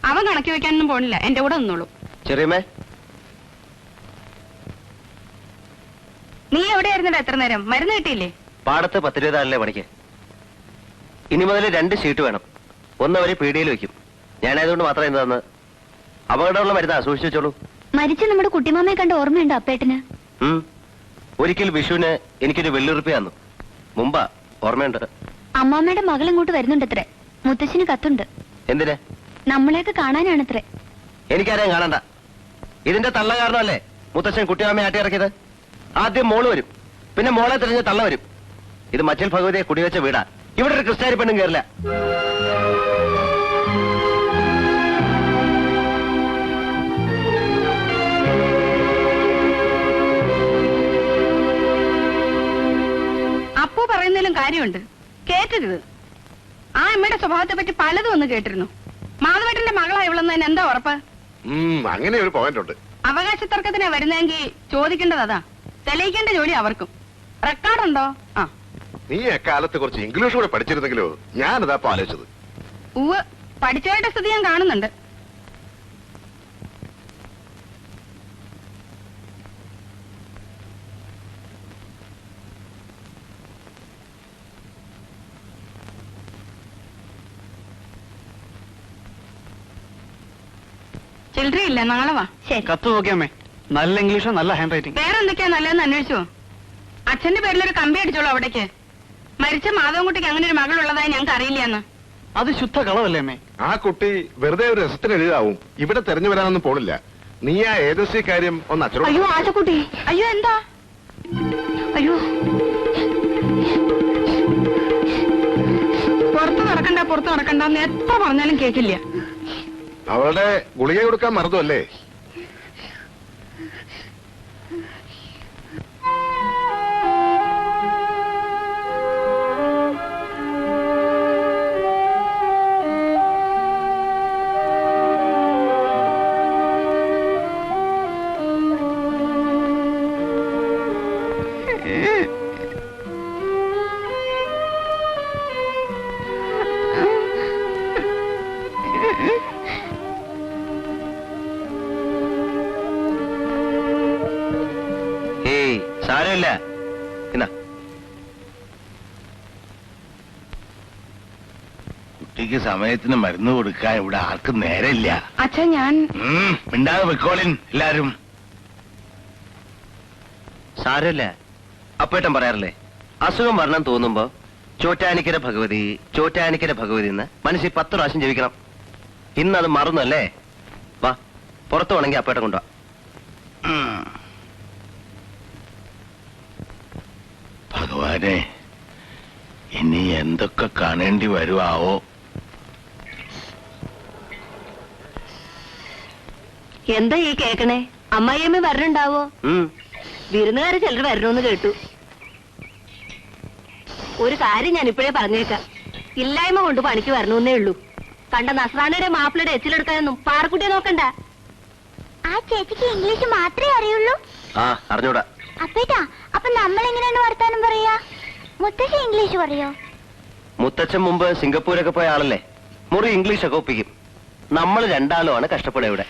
അവൻ കണക്കി വെക്കാനൊന്നും പോണില്ല, എന്റെ കൂടെ നിന്നോളൂ. ചെറിയമ്മേ, നീ എവിടെയായിരുന്നടാ എത്ര നേരം? മരുന്ന് കിട്ടിയില്ലേ? പാടത്ത് 10 രൂപ പണിക്ക്. ഇനി മുതൽ 2 ഷീറ്റ് വേണം. ഒന്ന് അവര് പീടികയിൽ വെക്കും. ഞാനായതുകൊണ്ട് മാത്രം എന്താന്ന്. അപകടമുള്ള മരുന്നാ, സൂക്ഷിച്ചു വെച്ചോളൂ. മരിച്ച നമ്മുടെ കുട്ടിമാമയെ കണ്ട ഓർമ്മയുണ്ടോ അപ്പേട്ടന്? ഒരിക്കൽ വിഷുവിന് എനിക്കൊരു വെള്ളുറുപ്പി തന്നു. മുമ്പാ, ഓർമ്മയുണ്ട്. അമ്മാമ്മയുടെ മകൾ ഇങ്ങോട്ട് വരുന്നുണ്ടത്രേ. മുത്തശ്ശിന് കത്തുണ്ട്. എന്തിന്? നമ്മളെയൊക്കെ കാണാനാണത്രേ. എനിക്കാരെയും കാണണ്ട. ഇതിന്റെ തള്ള കാരണമല്ലേ മുത്തച്ഛൻ കുട്ടിയമ്മയെ ആട്ടി ഇറക്കിയത്. ആദ്യം മോള് വരും, പിന്നെ മോളെ തിരിഞ്ഞ് തള്ള വരും. ഇത് മച്ചിൽ ഭഗവതിയെ കുടിവെച്ച വീടാ. ഇവിടെ ഒരു ക്രിസ്ത്യാനി പെണ്ണും കയറില്ല. അപ്പു പറയുന്നതിലും കാര്യമുണ്ട്, കേട്ടരുത്. ആ അമ്മയുടെ സ്വഭാവത്തെ പറ്റി പലതും ഒന്ന് കേട്ടിരുന്നു. മാധവേട്ടന്റെ മകളാ ഇവളെന്ന് തന്നെ എന്താ ഉറപ്പ്? അങ്ങനെ ഒരു പോയിന്റ് ഉണ്ട്. അവകാശ തർക്കത്തിനാ വരുന്നെങ്കിൽ ചോദിക്കേണ്ടത് അതാ. തെളിയിക്കേണ്ട ജോലി അവർക്കും. റെക്കോർഡുണ്ടോ? നീ എക്കാലത്ത് കുറച്ച് ഇംഗ്ലീഷ് കൂടെ പഠിച്ചിരുന്നെങ്കിലോ, ഞാനതാ ആലോചിച്ചത്. ഉവ്, പഠിച്ചവരുടെ സ്ഥിതി ഞാൻ കാണുന്നുണ്ട്. ചില്ലറയില്ല, നാളെ വാ. ശരി. കത്ത് നോക്കിയമ്മേ, നല്ല ഇംഗ്ലീഷോ നല്ല ഹാൻഡ് റൈറ്റിംഗ്. വേറെന്തൊക്കെയാ നല്ലതെന്ന് അന്വേഷിച്ചോ? അച്ഛന്റെ പേരിലൊരു കമ്പി അടിച്ചോളൂ അവിടേക്ക്. മരിച്ച മാധവൻകുട്ടിക്ക് അങ്ങനെ ഒരു മകളുള്ളതായി ഞങ്ങൾക്ക് അറിയില്ലെന്ന്. അത് ശുദ്ധ കളവല്ലേ അമ്മേ? ആ കുട്ടി വെറുതെ ഒരു രസത്തിന് എഴുതാവും, ഇവിടെ തെരഞ്ഞു വരാനൊന്നും പോണില്ല. നീ ആ ഏജൻസി കാര്യം ഒന്ന് അച്ഛനോട്. അയ്യോ ആശക്കുട്ടി, അയ്യോ എന്താ? അയ്യോ പുറത്ത് നടക്കണ്ടെന്ന് എത്ര പറഞ്ഞാലും കേക്കില്ല. അവളുടെ ഗുളിക കൊടുക്കാൻ മറന്നു അല്ലേ? സാരമില്ല. എന്നാ കുട്ടിക്ക് സമയത്തിന് മരുന്ന് കൊടുക്കാൻ ഇവിടെ ആർക്കും നേരമില്ല. അച്ഛൻ ഞാൻ മിണ്ടാതെ വെക്കോളിൻ എല്ലാരും. സാരമില്ല. അപ്പേട്ടൻ പറയാറില്ലേ, അസുഖം വരണം തോന്നുമ്പോ ചോറ്റാനിക്കര ഭഗവതി ചോറ്റാനിക്കര ഭഗവതി എന്ന് മനസ്സിൽ 10 പ്രാവശ്യം ജപിക്കണം. ഇന്നത് മറന്നല്ലേ? വാ, പുറത്തു വേണമെങ്കിൽ അപ്പേട്ടൻ കൊണ്ടുവാ. ഭഗവാനെ, ഇനി എന്തൊക്കെ കാണേണ്ടി വരുവാവോ? എന്താ ഈ കേക്കണേ? അമ്മായിയമ്മ വരണുണ്ടാവോ? വിരുന്നുകാര് ചിലർ വരണമെന്ന് കേട്ടു. ഒരു കാര്യം ഞാൻ ഇപ്പോഴേ പറഞ്ഞേക്കാം, ഇല്ലായ്മ കൊണ്ട് പണിക്ക് വരണമെന്നേ ഉള്ളൂ. കണ്ട നസ്രാണിയുടെ മാപ്പിളയുടെ എച്ചിലെടുക്കാനൊന്നും പാറക്കുട്ടിയെ നോക്കണ്ട. ആ ചേച്ചിക്ക് ഇംഗ്ലീഷ് മാത്രമേ അറിയുള്ളൂ. അറിഞ്ഞൂടാ. അപ്പേട്ടാ, അപ്പൊ നമ്മൾ എങ്ങനെയാണ് വർത്താനം പറയാ? മുത്തശ്ശി ഇംഗ്ലീഷ് പറയോ? മുത്തച്ഛൻ മുമ്പ് സിംഗപ്പൂരൊക്കെ പോയ ആളല്ലേ, മുറി ഇംഗ്ലീഷൊക്കെ ഒപ്പിക്കും. നമ്മൾ രണ്ടാളുമാണ് കഷ്ടപ്പെടുക ഇവിടെ.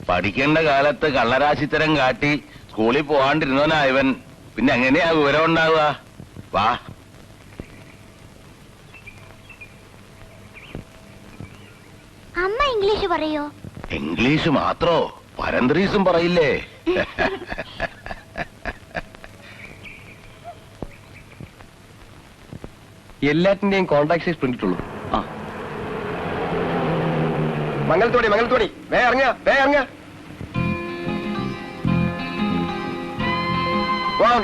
പഠിക്കേണ്ട കാലത്ത് കള്ളരാശിത്തരം കാട്ടി സ്കൂളിൽ പോകാണ്ടിരുന്നവനാ ഇവൻ. പിന്നെ എങ്ങനെയാ വിവരം ഉണ്ടാവുക? വാ. അമ്മ ഇംഗ്ലീഷ് പറയോ? ഇംഗ്ലീഷ് മാത്രോ, പരന്ത്രീസും പറയില്ലേ? എല്ലാറ്റിന്റെയും കോൺടാക്ട് സൈസ് പ്രിന്റിട്ടുള്ളൂ. ആ, മംഗലത്തോടി മംഗലത്തോടി, വേ ഇറങ്ങ, വേ ഇറങ്ങ.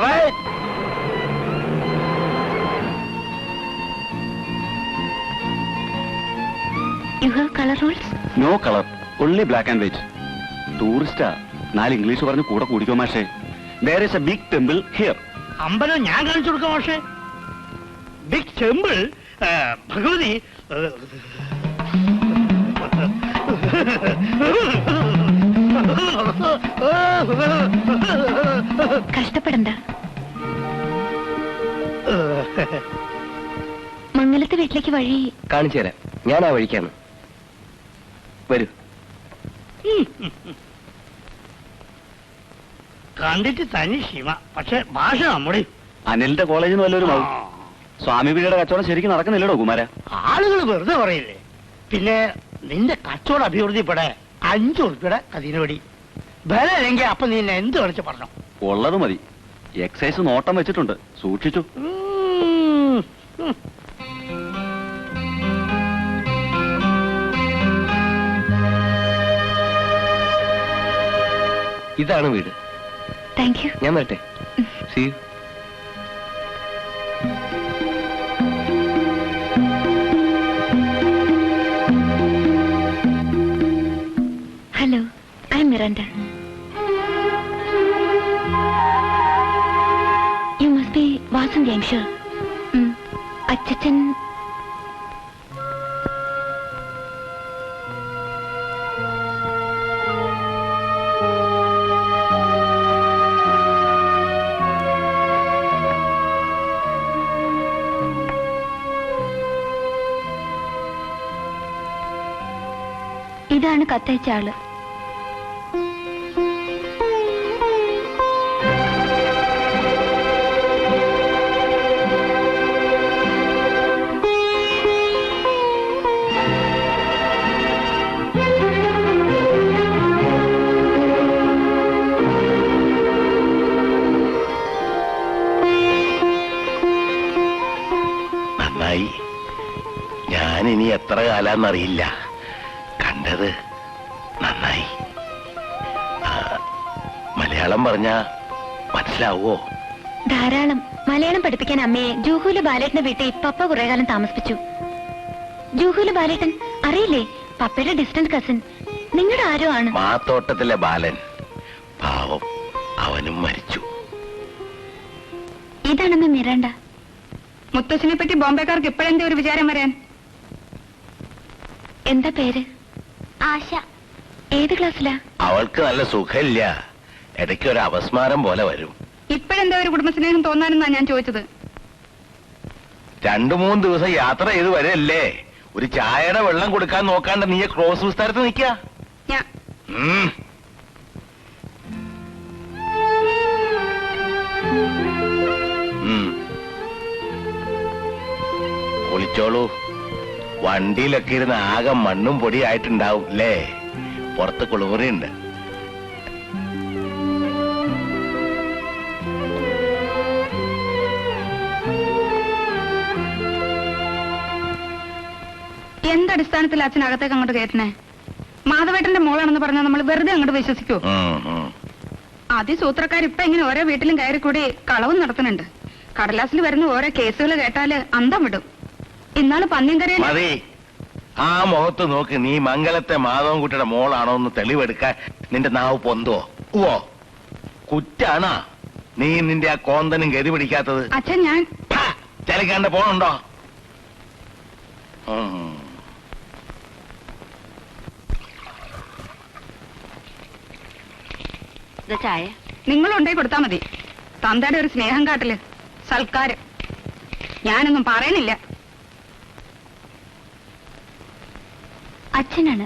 Right. You have color rules? No colour, only black and white. ടൂറിസ്റ്റാ, 4 ഇംഗ്ലീഷ് പറഞ്ഞ് കൂടെ കൂടിക്കോ മാഷേ. There is a big temple here. അമ്പലം ഞാൻ കാണിച്ചു കൊടുക്കാം പക്ഷേ. Big temple, Bhagavathi. കഷ്ടപ്പെടണ്ട. മംഗലത്തെ വീട്ടിലേക്ക് വഴി കാണിച്ചു തരാം, ഞാൻ ആ വഴിക്കാണ്. വരൂ. കണ്ടിട്ട് തനി ശിവ, പക്ഷെ ഭാഷ നമ്മുടെ. അനിലിന്റെ കോളേജിൽ നിന്ന് വല്ലവരും ആവും. സ്വാമി വീടിയുടെ കച്ചവടം ശരിക്കും നടക്കുന്നില്ലടോ കുമാര. ആളുകൾ വെറുതെ പറയില്ലേ. പിന്നെ നിന്റെ കച്ചവടം അഭിവൃദ്ധിപ്പെടെ 5 ഉറുപ്പിയുടെ കതിനോടി വില അല്ലെങ്കിൽ അപ്പൊ നിന്നെ എന്ത് കളിച്ച് പറഞ്ഞോ? ഉള്ളത് മതി. എക്സൈസ് നോട്ടം വെച്ചിട്ടുണ്ട്, സൂക്ഷിച്ചു. ഇതാണ് വീട്. Thank you. ഞാൻ വരട്ടെ. See you. Hello, I M Miranda. You must be Vasanthi, I am sure. അച്ഛൻ ഇതാണ് കത്തയച്ച ആള്. നന്നായി. ഞാൻ ഇനി എത്ര കാലാന്നറിയില്ല. കണ്ടത് നന്നായി. മലയാളം പറഞ്ഞ മനസ്സിലാവോ? ധാരാളം. മലയാളം പഠിപ്പിക്കാൻ അമ്മയെ ജൂഹുല് ബാലേട്ടനെ വീട്ടിൽ പപ്പ കുറെ കാലം താമസിപ്പിച്ചു. ജൂഹുല് ബാലേട്ടൻ അറിയില്ലേ? പപ്പയുടെ ഡിസ്റ്റന്റ് കസിൻ. നിങ്ങളുടെ ആരോ ആണ്. മാത്തോട്ടത്തിലെ ബാലൻ. പാവം, അവനും മരിച്ചു. ഇതാണമ്മ മിറാണ്ട. മുത്തശ്ശിനെ പറ്റി ബോംബെക്കാർക്ക് ഇപ്പോഴെന്തേ ഒരു വിചാരം വരാൻ? എന്താ പേര്? ആശ. ഏത് ക്ലാസ്സിലാ? അവൾക്ക് നല്ല സുഖമില്ല. ഇടയ്ക്ക് ഒരു അപസ്മാരം പോലെ വരും. ഇപ്പോഴെന്താ ഒരു കുടുംബസ്നേഹം തോന്നാനെന്നാ ഞാൻ ചോദിച്ചത്. 2-3 ദിവസം യാത്ര ചെയ്ത് വരല്ലേ. ഒരു ചായയുടെ വെള്ളം കൊടുക്കാൻ നോക്കാണ്ട് നീ ക്രോസ് വിസ്താരത്ത് നിൽക്ക. ഞാൻ ഒളിച്ചോളൂ. വണ്ടിയിലൊക്കെ ഇരുന്ന് ആകെ മണ്ണും പൊടിയായിട്ടുണ്ടാവും അല്ലേ? പുറത്ത് കുളിമുറിയുണ്ട്. എന്തടിസ്ഥാനത്തിൽ അച്ഛൻ അകത്തേക്ക് അങ്ങോട്ട് കയറ്റണേ? മാധവേട്ടന്റെ മോളാണെന്ന് പറഞ്ഞാൽ നമ്മൾ വെറുതെ അങ്ങോട്ട് വിശ്വസിക്കോ? അതിസൂത്രക്കാരിപ്പൊ ഇങ്ങനെ ഓരോ വീട്ടിലും കയറി കൂടി കളവും നടത്തുന്നുണ്ട്. കടലാസിൽ വരുന്ന ഓരോ കേസുകൾ കേട്ടാല് അന്തം വിടും. ഇന്നാള് പന്നിയങ്കരയിൽ മതി. ആ മുഖത്ത് നോക്ക്. നീ മംഗലത്തെ മാധവൻകുട്ടിയുടെ മോളാണോ എന്ന് തെളിവെടുക്കാൻ നിന്റെ നാവ് പൊന്തോ? ഓ, കുറ്റാണാ നീ നിന്റെ ആ കോന്തനും ഗതി പിടിക്കാത്തത്? അച്ഛൻ ഞാൻ ചലിക്കാണ്ട് പോണുണ്ടോ? ചായ നിങ്ങൾ ഉണ്ടായി കൊടുത്താ മതി. തന്തയുടെ ഒരു സ്നേഹം കാട്ടില് സൽക്കാരം. ഞാനൊന്നും പറയണില്ല. അച്ഛനാണ്.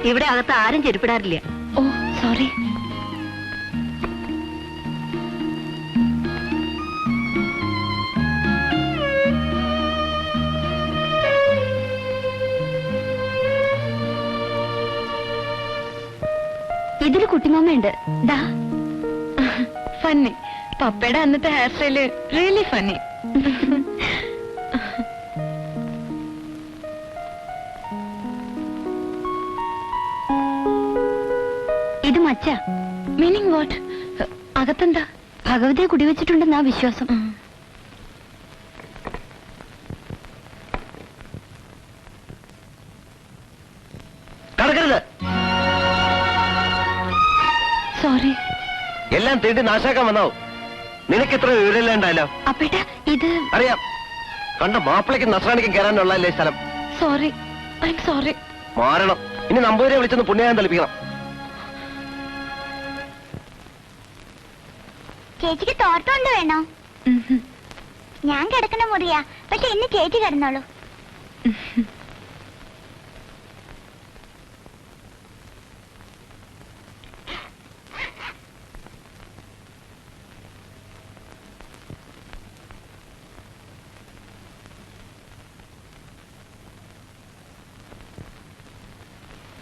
ഇവിടെ അകത്ത് ആരും ചെരുപ്പിടാറില്ല. ഓ സോറി. ഇതില് കുട്ടിമാമയുണ്ട്. ദാ ഫന്നി. പപ്പയുടെ അന്നത്തെ ഹെയർ സ്റ്റൈല് റിയലി ഫന്നി. ഇത് മച്ച. Meaning what? അകത്തെന്താ? ഭഗവതിയെ കുടിവെച്ചിട്ടുണ്ടെന്നാ വിശ്വാസം. കടക്കരുത്. സോറി. എല്ലാം തീണ്ടി നാശാക്കാൻ വന്നാവും. നിനക്ക് ഇത്ര വിവരമില്ലാണ്ടായല്ലോ. അപ്പേട്ട ഇത് അറിയാം. കണ്ട മാപ്പിളയ്ക്കും നസ്രാണിക്കും കയറാനുള്ളല്ലേ സ്ഥലം. സോറി. I am sorry. മാറണം. ഇനി നമ്പൂതിരെ വിളിച്ചൊന്ന് പുണ്യായം തെളിപ്പിക്കണം. ചേച്ചിക്ക് തോർത്തുകൊണ്ട് വേണോ? ഞാൻ കിടക്കണ മുറിയാ, പക്ഷെ ഇന്ന് ചേച്ചി കിടന്നോളൂ.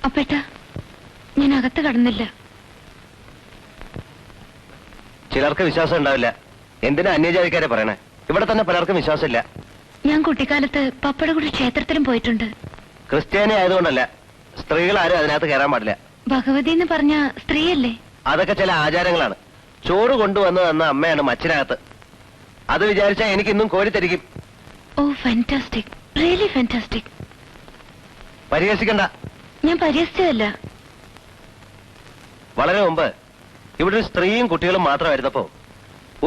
അപ്പേട്ട ഞാൻ അകത്ത് കടന്നില്ല. ചിലർക്ക് വിശ്വാസം ഉണ്ടാവില്ല. എന്തിനാ അന്യജാതിക്കാരെ പറയണേ? ഇവിടെ തന്നെ പലർക്കും വിശ്വാസമില്ല. ഞാൻ കുട്ടിക്കാലത്ത് പപ്പയുടെ കൂടെ ക്ഷേത്രത്തിലും പോയിട്ടുണ്ട്. ക്രിസ്ത്യാനി ആയതുകൊണ്ടല്ല, സ്ത്രീകളാരും അതിനകത്ത് കയറാൻ പാടില്ല. ഭഗവതി എന്ന് പറഞ്ഞ സ്ത്രീയല്ലേ? അതൊക്കെ ചില ആചാരങ്ങളാണ്. ചോറ് കൊണ്ടുവന്ന് തന്ന അമ്മയാണ് മച്ചിനകത്ത്. അത് വിചാരിച്ചാ എനിക്കിന്നും കോരിത്തരിക്കും. ഓ ഫാന്റാസ്റ്റിക്, റിയലി ഫാന്റാസ്റ്റിക്. പരിഹസിക്കണ്ട. ഞാൻ പരിഹസിച്ചതല്ല. വളരെ മുമ്പ് ഇവിടെ ഒരു സ്ത്രീയും കുട്ടികളും മാത്രമായിരുന്നപ്പോ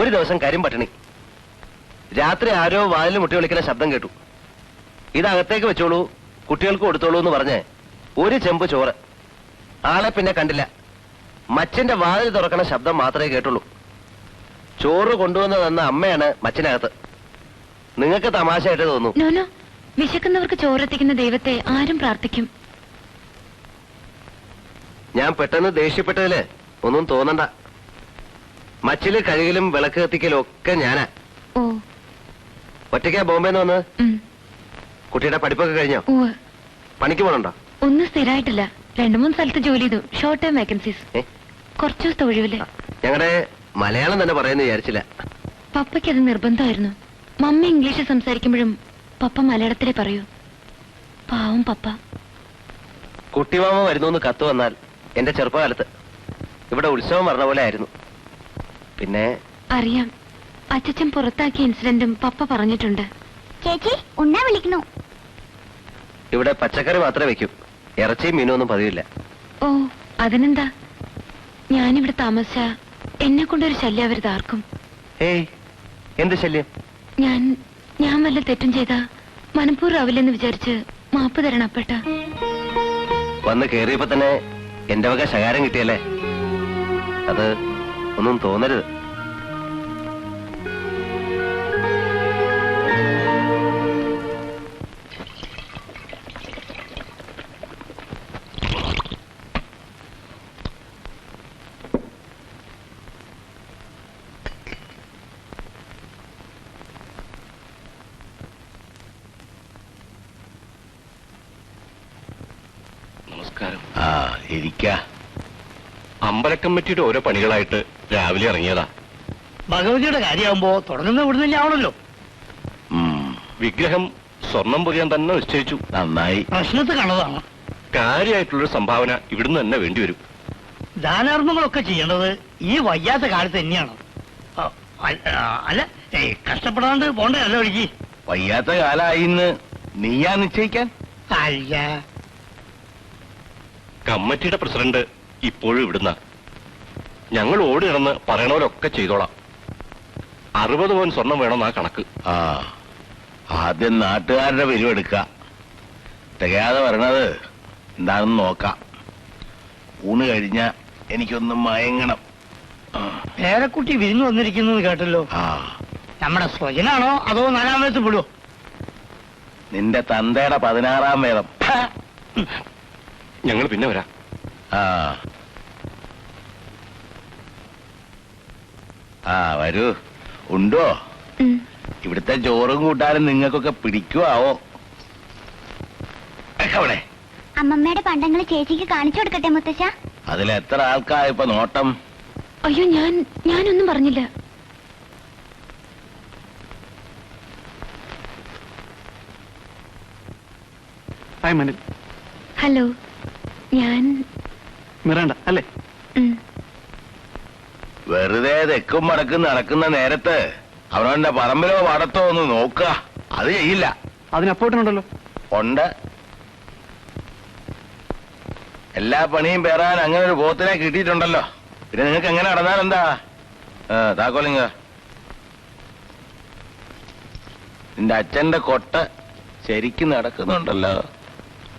ഒരു ദിവസം കരിമ്പട്ടിണി. രാത്രി ആരോ വാതിൽ മുട്ടി വിളിക്കുന്ന ശബ്ദം കേട്ടു. ഇതകത്തേക്ക് വെച്ചോളൂ, കുട്ടികൾക്ക് കൊടുത്തോളൂ എന്ന് പറഞ്ഞ് ഒരു ചെമ്പ് ചോറ്. ആളെ പിന്നെ കണ്ടില്ല. മച്ചിന്റെ വാതിൽ തുറക്കണ ശബ്ദം മാത്രമേ കേട്ടുള്ളൂ. ചോറ് കൊണ്ടുവന്ന് തന്ന അമ്മയാണ് മച്ചിനകത്ത്. നിങ്ങൾക്ക് തമാശയായിട്ട് തോന്നും. നോനോ, വിശക്കുന്നവർക്ക് ചോറെത്തിക്കുന്ന ദൈവത്തെ ആരും പ്രാർത്ഥിക്കും. ഞാൻ പെട്ടെന്ന് ദേഷ്യപ്പെട്ടതില് ഒന്നും തോന്നണ്ട. മച്ചില് കഴുകലും വിളക്ക് കത്തിക്കലും ഒക്കെ ഞാനാ. ഓ. ഒറ്റയ്ക്കാ ബോംബെന്ന് വന്ന്? കുട്ടിയുടെ പഠിപ്പൊക്കെ കഴിഞ്ഞോ? പണിക്ക് പോണുണ്ടോ? ഒന്നും സ്ഥിരമായിട്ടില്ല. 2-3 സ്ഥലത്ത് ജോലി ചെയ്തു. Short time vacancies. കുറച്ചു ദിവസത്തെ ഒഴിവില്. ഞങ്ങളുടെ മലയാളം തന്നെ പറയുന്നു വിചാരിച്ചില്ല. പപ്പയ്ക്ക് അത് നിർബന്ധമായിരുന്നു. മമ്മി ഇംഗ്ലീഷ് സംസാരിക്കുമ്പോഴും പപ്പ മലയാളത്തിലേ പറയൂ. പാവം പപ്പ. കുട്ടിമാമ വരുന്നു കത്ത് വന്നാൽ എന്റെ ചെറുപ്പകാലത്ത് ഇവിടെ ഉത്സവം പറഞ്ഞ പോലെ ആയിരുന്നു. പിന്നെ അറിയാം, അച്ഛൻ പുറത്താക്കിയ ഇൻസിഡന്റും പപ്പ പറഞ്ഞിട്ടുണ്ട്. ചേച്ചി ഉണ്ണാ വിളിക്കണു. ഇവിടെ പച്ചക്കറി മാത്രമേ വെക്കൂ. ഇറച്ചിയും മീനും ഒന്നും പതിവില്ല. ഓ അതിനെന്താ? ഞാനിവിടെ താമസിച്ച എന്നെ കൊണ്ടൊരു ശല്യം അവരുത് ആർക്കും. ഏയ്, എന്ത് ശല്യം? ഞാൻ വല്ല തെറ്റും ചെയ്താ മനഃപൂർവ്വമില്ലെന്ന് വിചാരിച്ച് മാപ്പ് തരണം അപ്പേട്ട. വന്ന് കേറിയപ്പോ തന്നെ എന്റെ വക ശകാരം കിട്ടിയല്ലേ? അത് ഒന്നും തോന്നരുത്. നമസ്കാരം. ഇരിക്കാ. അമ്പല കമ്മിറ്റിയുടെ ഓരോ പണികളായിട്ട് രാവിലെ ഇറങ്ങിയതാ. ഭഗവതിയുടെ കാര്യമാകുമ്പോ തുടങ്ങുന്ന ഇവിടുന്ന് ആവണല്ലോ. വിഗ്രഹം സ്വർണം പൊതിയാൻ തന്നെ നിശ്ചയിച്ചു. നന്നായി. പ്രശ്നത്ത് കണ്ടതാണ്. കാര്യമായിട്ടുള്ളൊരു സംഭാവന ഇവിടുന്ന് തന്നെ വേണ്ടിവരും. ദാനാർമ്മങ്ങളൊക്കെ ചെയ്യേണ്ടത് ഈ വയ്യാത്ത കാലത്ത് തന്നെയാണ്. അല്ല, കഷ്ടപ്പെടാണ്ട് പോണ്ടല്ലോ ഒഴുകി. വയ്യാത്ത കാലായിന്ന് നീയാ നിശ്ചയിക്കാൻ? അല്ല, കമ്മിറ്റിയുടെ പ്രസിഡന്റ് ഇപ്പോഴും ഇവിടുന്ന. ഞങ്ങൾ ഓടി നടന്ന് പറയണവരൊക്കെ ചെയ്തോളാം. 60 പവൻ സ്വർണം വേണമെന്നാ കണക്ക്. ആദ്യം നാട്ടുകാരുടെ പിരിവെടുക്ക. തികയാതെ വരണത് എന്താണെന്ന് നോക്കാം. ഊണ് കഴിഞ്ഞ എനിക്കൊന്നും മയങ്ങണം. പേരക്കുട്ടി വിരുന്ന് വന്നിരിക്കുന്നത് കേട്ടല്ലോ. ആ, നമ്മുടെ സ്വജനാണോ അതോ 4-ാം വയസ്സ് വിടുവോ? നിന്റെ തന്തയുടെ 16-ാം വേദം. ഞങ്ങൾ പിന്നെ വരാം. ആ ആ വരൂ. ഉണ്ടോ? ഇവിടുത്തെ ചോറും കൂട്ടാനും നിങ്ങൾക്കൊക്കെ പിടിക്കുവോ? അവിടെ അമ്മമ്മയുടെ പണ്ടങ്ങൾ ചേച്ചിക്ക് കാണിച്ചു കൊടുക്കട്ടെ മുത്തശ്ശ. അതിലെത്ര ആൾക്കാരിപ്പൊ നോട്ടം? അയ്യോ, ഞാനൊന്നും പറഞ്ഞില്ല. ഹായ് മനിൽ. ഹലോ, ഞാൻ മിറണ്ട അല്ലേ? വെറുതെ തെക്കും മടക്കും നടക്കുന്ന നേരത്ത് അവനവന്റെ പറമ്പിലോ പാടത്തോ ഒന്ന് നോക്കുക. അത് ചെയ്യില്ല. അതിനപ്പോട്ടുണ്ടല്ലോ. ഉണ്ട്. എല്ലാ പണിയും പേറാൻ അങ്ങനെ ഒരു പോത്തിനെ കിട്ടിയിട്ടുണ്ടല്ലോ. പിന്നെ നിങ്ങൾക്ക് എങ്ങനെ നടന്നാൽ എന്താ? താക്കോലിങ്ങ. നിന്റെ അച്ഛന്റെ കൊട്ട ശരിക്കും നടക്കുന്നുണ്ടല്ലോ.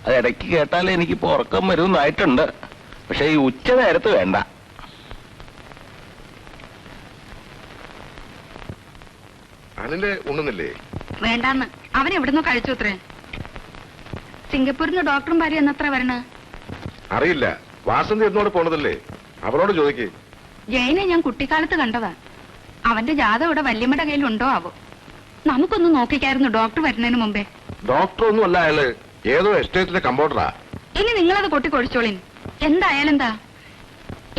അത് ഇടയ്ക്ക് കേട്ടാലേ എനിക്കിപ്പോ ഉറക്കം വരുമെന്നായിട്ടുണ്ട്. പക്ഷെ ഈ ഉച്ച നേരത്ത് വേണ്ട. അനില് ഉണ്ണുന്നില്ലേ? വേണ്ടാന്ന് അവൻ എവിടുന്ന് കഴിച്ചു അത്രേ. സിംഗപ്പൂരിന്ന് ഡോക്ടറും ഭാര്യ എന്നത്ര വരണ അറിയില്ല. വാസന്തി എന്നോട് പോണതല്ലേ, അവളോട് ചോദിക്കേ. ജയനെ ഞാൻ കുട്ടിക്കാലത്ത് കണ്ടതാ. അവന്റെ ജാതകം ഇവിടെ വല്യമ്മയുടെ കയ്യിൽ ഉണ്ടോ ആവോ? നമുക്കൊന്ന് നോക്കിക്കായിരുന്നു ഡോക്ടർ വരുന്നതിന് മുമ്പേ. ഡോക്ടർ ഒന്നും അല്ല അയാള്, ഏതോ എസ്റ്റേറ്റിലെ കമ്പൗണ്ടറാ. ഇനി നിങ്ങളത് കൊട്ടിക്കൊഴിച്ചോളിൻ. എന്തായാലും എന്താ,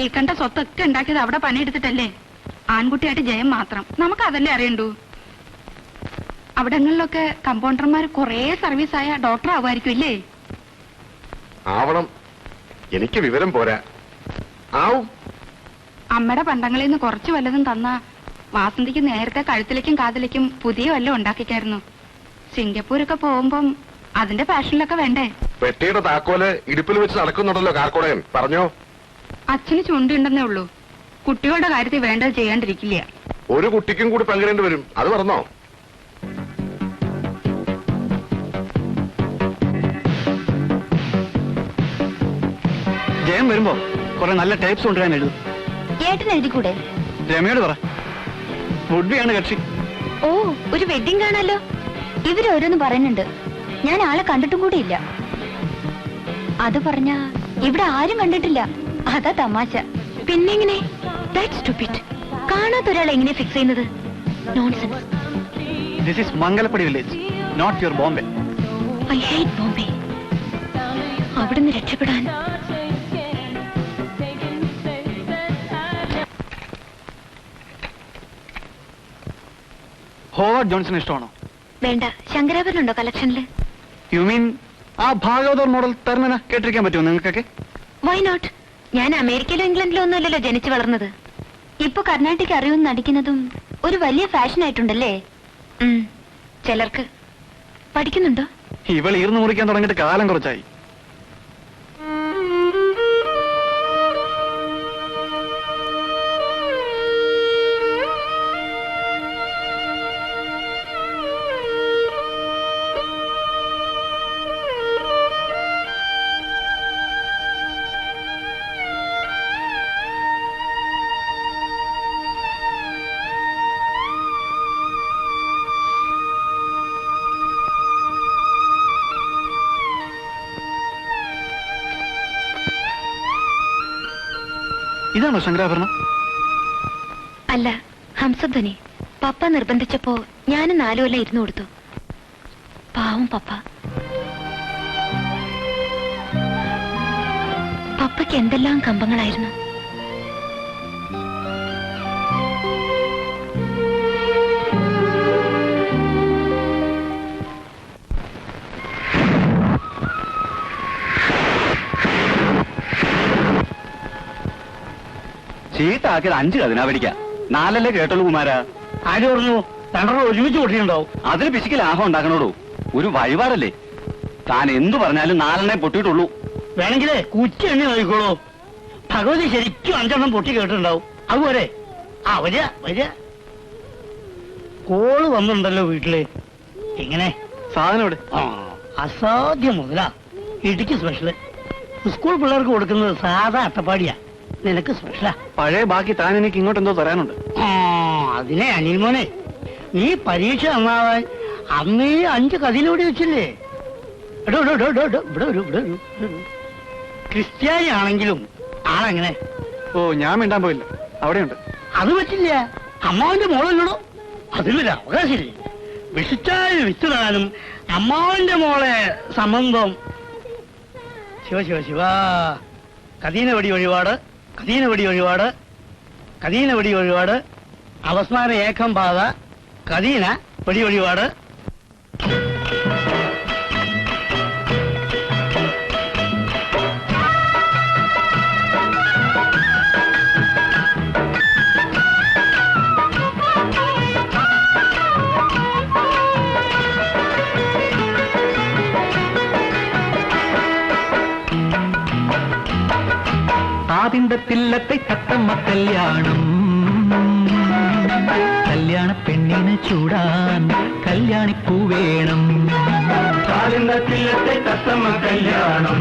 ഈ കണ്ട സ്വത്തൊക്കെ ഉണ്ടാക്കിയത് അവിടെ പണിയെടുത്തിട്ടല്ലേ. ആൺകുട്ടിയായിട്ട് ജയം മാത്രം. നമുക്ക് അതല്ലേ അറിയണ്ടു. അവിടങ്ങളിലൊക്കെ കമ്പൗണ്ടർമാർ കൊറേ സർവീസായ ഡോക്ടർ ആവുമായിരിക്കും ഇല്ലേ? ആവണം. എനിക്ക് വിവരം പോരാ. ആവും. അമ്മയുടെ പണ്ടങ്ങളിൽ നിന്ന് കുറച്ച് വല്ലതും തന്ന വാസന്തിക്ക് നേരത്തെ കഴുത്തിലേക്കും കാതിലേക്കും പുതിയ വല്ലതും ഉണ്ടാക്കിക്കായിരുന്നു. സിംഗപ്പൂരൊക്കെ പോകുമ്പം അതിന്റെ പാഷനിലൊക്കെ വേണ്ടേ? പെട്ടിയുടെ താക്കോല് ഇടുപ്പിൽ വെച്ച് നടക്കുന്നുണ്ടല്ലോ കാർക്കോടയൻ. പറഞ്ഞോ? അച്ഛന് ചുണ്ടിണ്ടെന്നേ ഉള്ളൂ. കുട്ടികളുടെ കാര്യത്തിൽ വേണ്ടത് ചെയ്യാണ്ടിരിക്കില്ല. ഒരു കുട്ടിക്കും കൂടി പങ്കിടേണ്ടി വരും. അത് പറഞ്ഞോ? ജയം വരുമ്പോ കുറെ നല്ല ടൈപ്സ് കൊണ്ടുവരാൻ എഴുതും. ഏട്ടൻ എഴുതിക്കൂടെ? രമയോട് പറ. വുഡ്ബിയാണ് കക്ഷി. ഓ, ഒരു വെഡിങ് കാണാലോ. ഇവരോരോന്ന് പറയുന്നുണ്ട്. ഞാൻ ആളെ കണ്ടിട്ടും കൂടി ഇല്ല. അത് പറഞ്ഞ ഇവിടെ ആരും കണ്ടിട്ടില്ല. അതാ തമാശ. പിന്നെങ്ങനെ? കാണാത്ത ഒരാളെ എങ്ങനെ ഫിക്സ് ചെയ്യുന്നത്? Nonsense. This is Mangalappadi village, not your Bombay. I hate Bombay. അവിടുന്ന് രക്ഷപ്പെടാൻ ഹോവാർഡ് ജോൺസൺ ഇഷ്ടമാണോ? വേണ്ട. ശങ്കരാഭരണുണ്ടോ കളക്ഷനില്? യു മീൻ ആ ഭാഗവതർ മോഡൽ തെർമന കേട്ടിരിക്കാൻ പറ്റുമോ നിങ്ങൾക്കൊക്കെ? Why not? ഞാൻ അമേരിക്കയിലോ ഇംഗ്ലണ്ടിലോ ഒന്നുമല്ലല്ലോ ജനിച്ചു വളർന്നത്. ഇപ്പൊ കർണാട്ടിക് അറിയുമെന്ന് നടിക്കുന്നതും ഒരു വലിയ ഫാഷൻ ആയിട്ടുണ്ടല്ലേ. ചിലർക്ക്. പഠിക്കുന്നുണ്ടോ? ഇവൾ ഈർന്നു മുറിക്കാൻ തുടങ്ങിയിട്ട് കാലം കുറച്ചായി. ഇതാണോ ശങ്കരാഭരണം? അല്ല, ഹംസധ്വനി. പപ്പ നിർബന്ധിച്ചപ്പോ ഞാനും 4 കൊല്ലം ഇരുന്നു കൊടുത്തു. പാവം പപ്പ. പപ്പയ്ക്ക് എന്തെല്ലാം കമ്പങ്ങളായിരുന്നു. ചീട്ടാക്കിയത് 5 കതിനാ പഠിക്കാം. 4 കേട്ടുള്ളൂ കുമാരാ. ആര് പറഞ്ഞു? 2 ഒരുമിച്ച് പൊട്ടിയിട്ടുണ്ടാവും. അതിന് പിശിക്ക് ലാഭം ഉണ്ടാക്കണോടൂ. ഒരു വഴിപാടല്ലേ. താൻ എന്തു പറഞ്ഞാലും 4 പൊട്ടിയിട്ടുള്ളൂ. വേണമെങ്കിലേ കുച്ച എണ്ണി നോക്കിക്കോളൂ. ഭഗവതി ശരിക്കും 5 പൊട്ടി കേട്ടിട്ടുണ്ടാവും. അതുപോലെ വരിക വരിക. കോള് വന്നിട്ടുണ്ടല്ലോ വീട്ടില്. എങ്ങനെ സാധനം ഇവിടെ. അസാധ്യം മുതലാ. ഇടുക്കി സ്പെഷ്യല്. സ്കൂൾ പിള്ളേർക്ക് കൊടുക്കുന്നത് സാധാ അട്ടപ്പാടിയാ. നിനക്ക് സ്പെഷ്യലാ. പഴയ ബാക്കി താൻ എനിക്ക് ഇങ്ങോട്ട് എന്തോ തരാനുണ്ട്. ആ അതിനെ അനിൽ മോനെ, നീ പരീക്ഷ നന്നാവാൻ അന്നേ 5 കഥയിലൂടെ വെച്ചില്ലേ? എടോ എടോ എടോ എടോ, ഇവിടെ വരൂ, ഇവിടെ വരൂ, ഇവിടെ വരൂ. ക്രിസ്ത്യാനി ആണെങ്കിലും ആളെങ്ങനെ? ഓ ഞാൻ മിണ്ടാൻ പോയില്ല, അവിടെയുണ്ട്. അത് പറ്റില്ല, അമ്മാവന്റെ മോളല്ലോ, അതിലൊരു അവകാശമില്ലേ? വിഷിച്ചാൽ വിത്തുടാനും അമ്മാവന്റെ മോളെ സംബന്ധം. ശിവ ശിവ ശിവ. കദീന വെടി വഴിപാട്, കദീന വെടി വഴിപാട്, കദീന വെടി വഴിപാട്, അവസാന ഏകം പാത, കദീന വെടി വഴിപാട്. ആദിന്തത്തില്ലത്തെ തത്തമ്മ കല്യാണം, കല്യാണ പെണ്ണിന് ചൂടാൻ കല്യാണിപ്പൂ വേണം. ആദിന്തത്തില്ലത്തെ തത്തമ്മ കല്യാണം,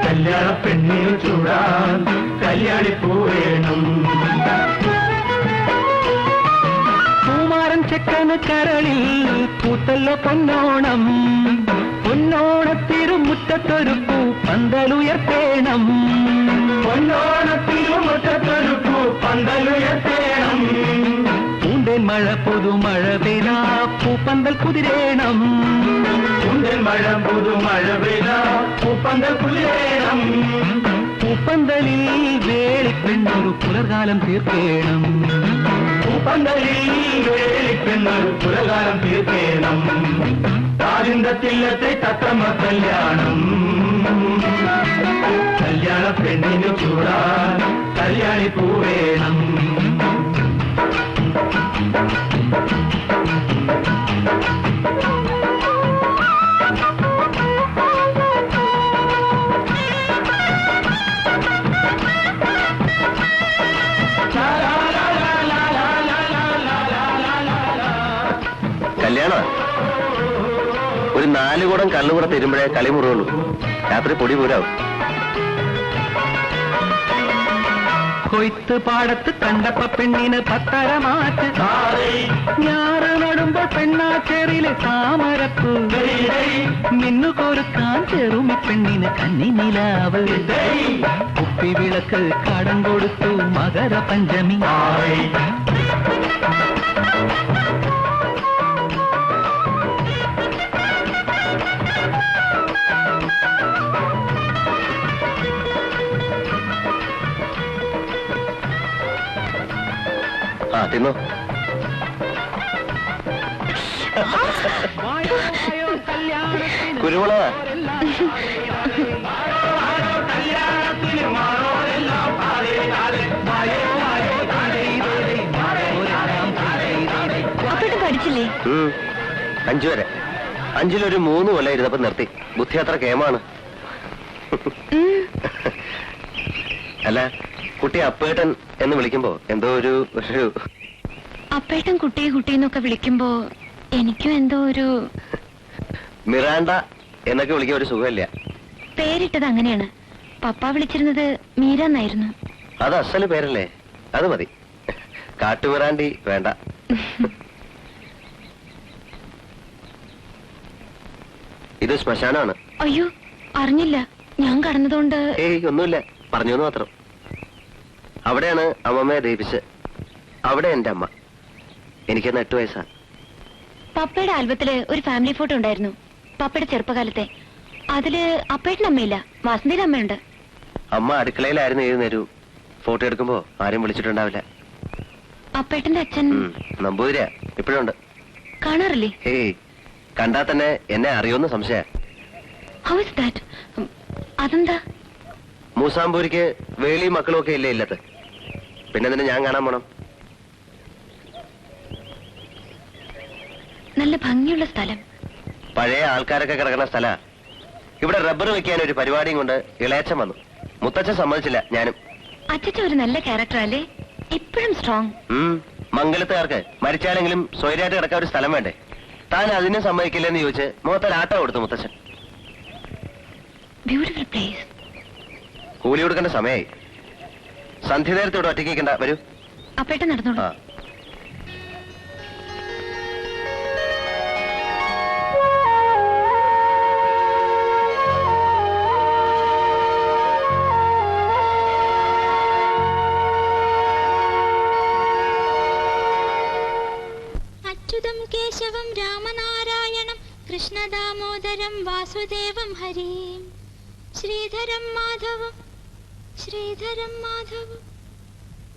കല്യാണ പെണ്ണിന് ചൂടാൻ കല്യാണിപ്പൂ വേണം. പൂമാരൻ ചെക്കന് കരളിൽ പൂത്തല്ലോ പൊന്നോണം, പൊന്നോണത്തിരുമുറ്റത്തൊരു പൂ പന്തലുയർത്തേണം. പൊന്നോണത്തിരുമുറ്റത്തൊരു പൂ പന്തലുയർത്തേണം. പൂന്തേൻ മഴ പുതുമഴ പെയ്താ പൂപ്പന്തൽ കുതിരേണം. പൂന്തേൻ മഴ പുതുമഴ പെയ്താ പൂപ്പന്തൽ കുതിരേണം. പൂപ്പന്തലിൽ വേളിപ്പെണ്ണൊരു പുലർകാലം തീർക്കേണം. പൂപ്പന്തലിൽ വേളിപ്പെണ്ണൊരു പുലർകാലം തീർക്കേണം. ആദിന്തത്തില്ലത്തെ തത്തമ്മ കല്യാണം, കല്യാണ പെണ്ണിന് ചൂടാൻ കല്യാണിപ്പൂ വേണം. കല്യാണ ഒരു 4 കുടം കള്ളുകൂടെ തരുമ്പോഴേ കളിമുറുള്ളൂ. രാത്രി പൊടി പോരാവും. കൊയ്ത്ത് പാടത്ത് കണ്ടപ്പ പെണ്ണിന് 10 മാറ്റ്, ഞാറ് നടുമ്പോൾ പെണ്ണാച്ചേറിലെ താമരപ്പൂ, മിന്നു കോരുക്കാൻ ചെറുമി പെണ്ണിന് കന്നിനിലാവ്, കുപ്പി വിളക്ക് കടം കൊടുത്തു മകര പഞ്ചമി. ആ തിന്നോ. കുരുമുളക പഠിച്ചില്ലേ? 5 വരെ. 5-ലൊരു 3 കൊല്ലം ഇരുന്നപ്പോ നിർത്തി. ബുദ്ധി അത്ര കേമാണ്. അല്ല, കുട്ടി അപ്പേട്ടൻ എന്ന് വിളിക്കുമ്പോ എന്തോ ഒരു അപ്പേട്ടൻ കുട്ടിയെ കുട്ടിയെന്നൊക്കെ വിളിക്കുമ്പോ എനിക്കും എന്തോ ഒരു മിറാണ്ട എന്നൊക്കെ വിളിക്കാൻ ഒരു സുഖമില്ല. പേരിട്ടത് അങ്ങനെയാണ്. പപ്പ വിളിച്ചിരുന്നത് മീര എന്നായിരുന്നു. അത് അസല് പേരല്ലേ, അത് മതി. കാട്ടുമിറാണ്ടി വേണ്ട. ഇത് ശ്മശാനാണ്. അയ്യോ അറിഞ്ഞില്ല, ഞാൻ കടന്നതുകൊണ്ട്. ഏയ് ഒന്നുമില്ല, പറഞ്ഞു എന്ന് മാത്രം. അവിടെയാണ് അമ്മമ്മയെ ദയിപ്പിച്ച്. അവിടെ എന്റെ അമ്മ. എനിക്കൊന്ന് 8 വയസ്സാ. പപ്പയുടെ ആൽബത്തില് ഒരു ഫാമിലി ഫോട്ടോ ഉണ്ടായിരുന്നു, പപ്പയുടെ ചെറുപ്പകാലത്തെ. അതില് അപ്പേട്ടൻ അമ്മയില്ല, വാസന്തിയുടെ അമ്മയുണ്ട്. അമ്മ അടുക്കളയിലായിരുന്നു ഏത് നേരവും. ഫോട്ടോ എടുക്കുമ്പോ ആരും വിളിച്ചിട്ടുണ്ടാവില്ല. അപ്പേട്ടന്റെ അച്ഛൻ നമ്പൂതിരിയാ, ഇപ്പോഴുണ്ട്. കാണാറില്ലേ? ഏയ് കണ്ടാ തന്നെ എന്നെ അറിയോന്ന് സംശയ. How is that? അതെന്താ? മൂസാമ്പൂരിക്ക് വേളിയും മക്കളും ഒക്കെ ഇല്ലേ ഇല്ലത്ത്, പിന്നെ തന്നെ ഞാൻ കാണാൻ പോണം. നല്ല ഭംഗിയുള്ള സ്ഥലം. പഴയ ആൾക്കാരൊക്കെ കിടക്കുന്ന സ്ഥല. ഇവിടെ റബ്ബർ വെക്കാൻ ഒരു പരിപാടിയും കൊണ്ട് ഇളയച്ചൻ വന്നു. മുത്തച്ഛൻ സമ്മതിച്ചില്ല, ഞാനും. അച്ഛൻ ഒരു നല്ല ക്യാരക്ടർ അല്ലേ, ഇപ്പോഴും സ്ട്രോങ്. മംഗലത്തുകാർക്ക് മരിച്ചാലെങ്കിലും സ്വൈര്യമായിട്ട് കിടക്കാൻ ഒരു സ്ഥലം വേണ്ടേ? താൻ അതിനും സമ്മതിക്കില്ലെന്ന് ചോദിച്ച് മുഖത്തൊരു ആട്ടം കൊടുത്തു മുത്തച്ഛൻ. Beautiful place. കൂലി കൊടുക്കേണ്ട സമയമായി. സന്ധ്യ നേരത്തെ ഇവിടെ ഒറ്റയ്ക്ക് നിൽക്കണ്ട, വരൂ. അപ്പേട്ടൻ നടന്നോളൂ. ആ അച്യുതം കേശവം രാമനാരായണം കൃഷ്ണദാമോദരം വാസുദേവം ഹരിം ശ്രീധരം മാധവം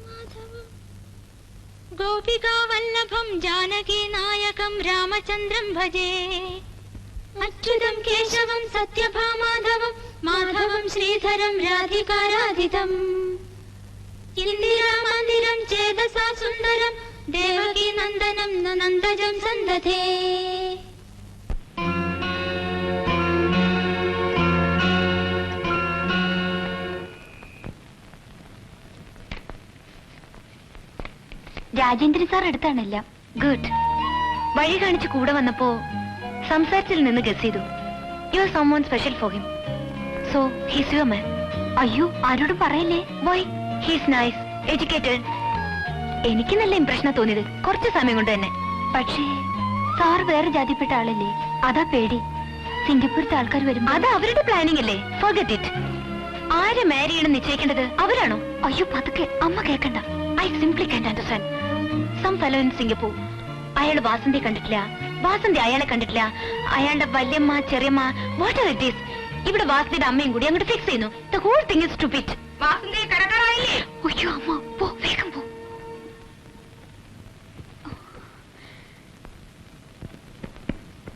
മാധവം ഗോപികാവല്ലഭം ജാനകീനായകം രാമചന്ദ്രം ഭജേ അച്യുതം കേശവം സത്യഭാമാധവം മാധവം ശ്രീധരം രാധികാരാധിതം ഇന്ദിരാമന്ദിരം ചേതസാ സുന്ദരം ദേവകീ നന്ദനം നന്ദജം സന്തതേ. രാജേന്ദ്രൻ സാർ അടുത്താണല്ല. ഗുഡ്. വഴി കാണിച്ച് കൂടെ വന്നപ്പോ സംസാരത്തിൽ നിന്ന് ഗസ് ചെയ്തു. You are someone special for him. So he's your man. അയ്യോ, ആരോടും പറയല്ലേ. വൈ? He's nice, educated. എനിക്ക് നല്ല ഇംപ്രഷനാ തോന്നിയത് കുറച്ച് സമയം കൊണ്ട് തന്നെ. പക്ഷേ സാർ വേറെ ജാതിപ്പെട്ട ആളല്ലേ, അതാ പേടി. സിംഗപ്പൂരത്തെ ആൾക്കാർ വരും. അത് അവരുടെ പ്ലാനിങ് അല്ലേ. Forget it. ആരെ മാരി ചെയ്യണം നിശ്ചയിക്കേണ്ടത് അവരാണോ? അയ്യോ പതുക്കെ, അമ്മ കേൾക്കണ്ട. I simply can't understand. Some fellow in Singapore. അയാൾ വാസന്തി കണ്ടിട്ടില്ല, വാസന്തി അയാളെ കണ്ടിട്ടില്ല. അയാളുടെ വല്യമ്മ ചെറിയമ്മ വാട്ട് ഇറ്റ് ഈസ്. ഇവിടെ വാസന്തിയുടെ അമ്മയും കൂടി അങ്ങോട്ട് ഫിക്സ് ചെയ്യുന്നു. The whole thing is stupid. Vasanthi കിടക്കാറായില്ലേ? അയ്യോ അമ്മ, പോ വേഗം പോ.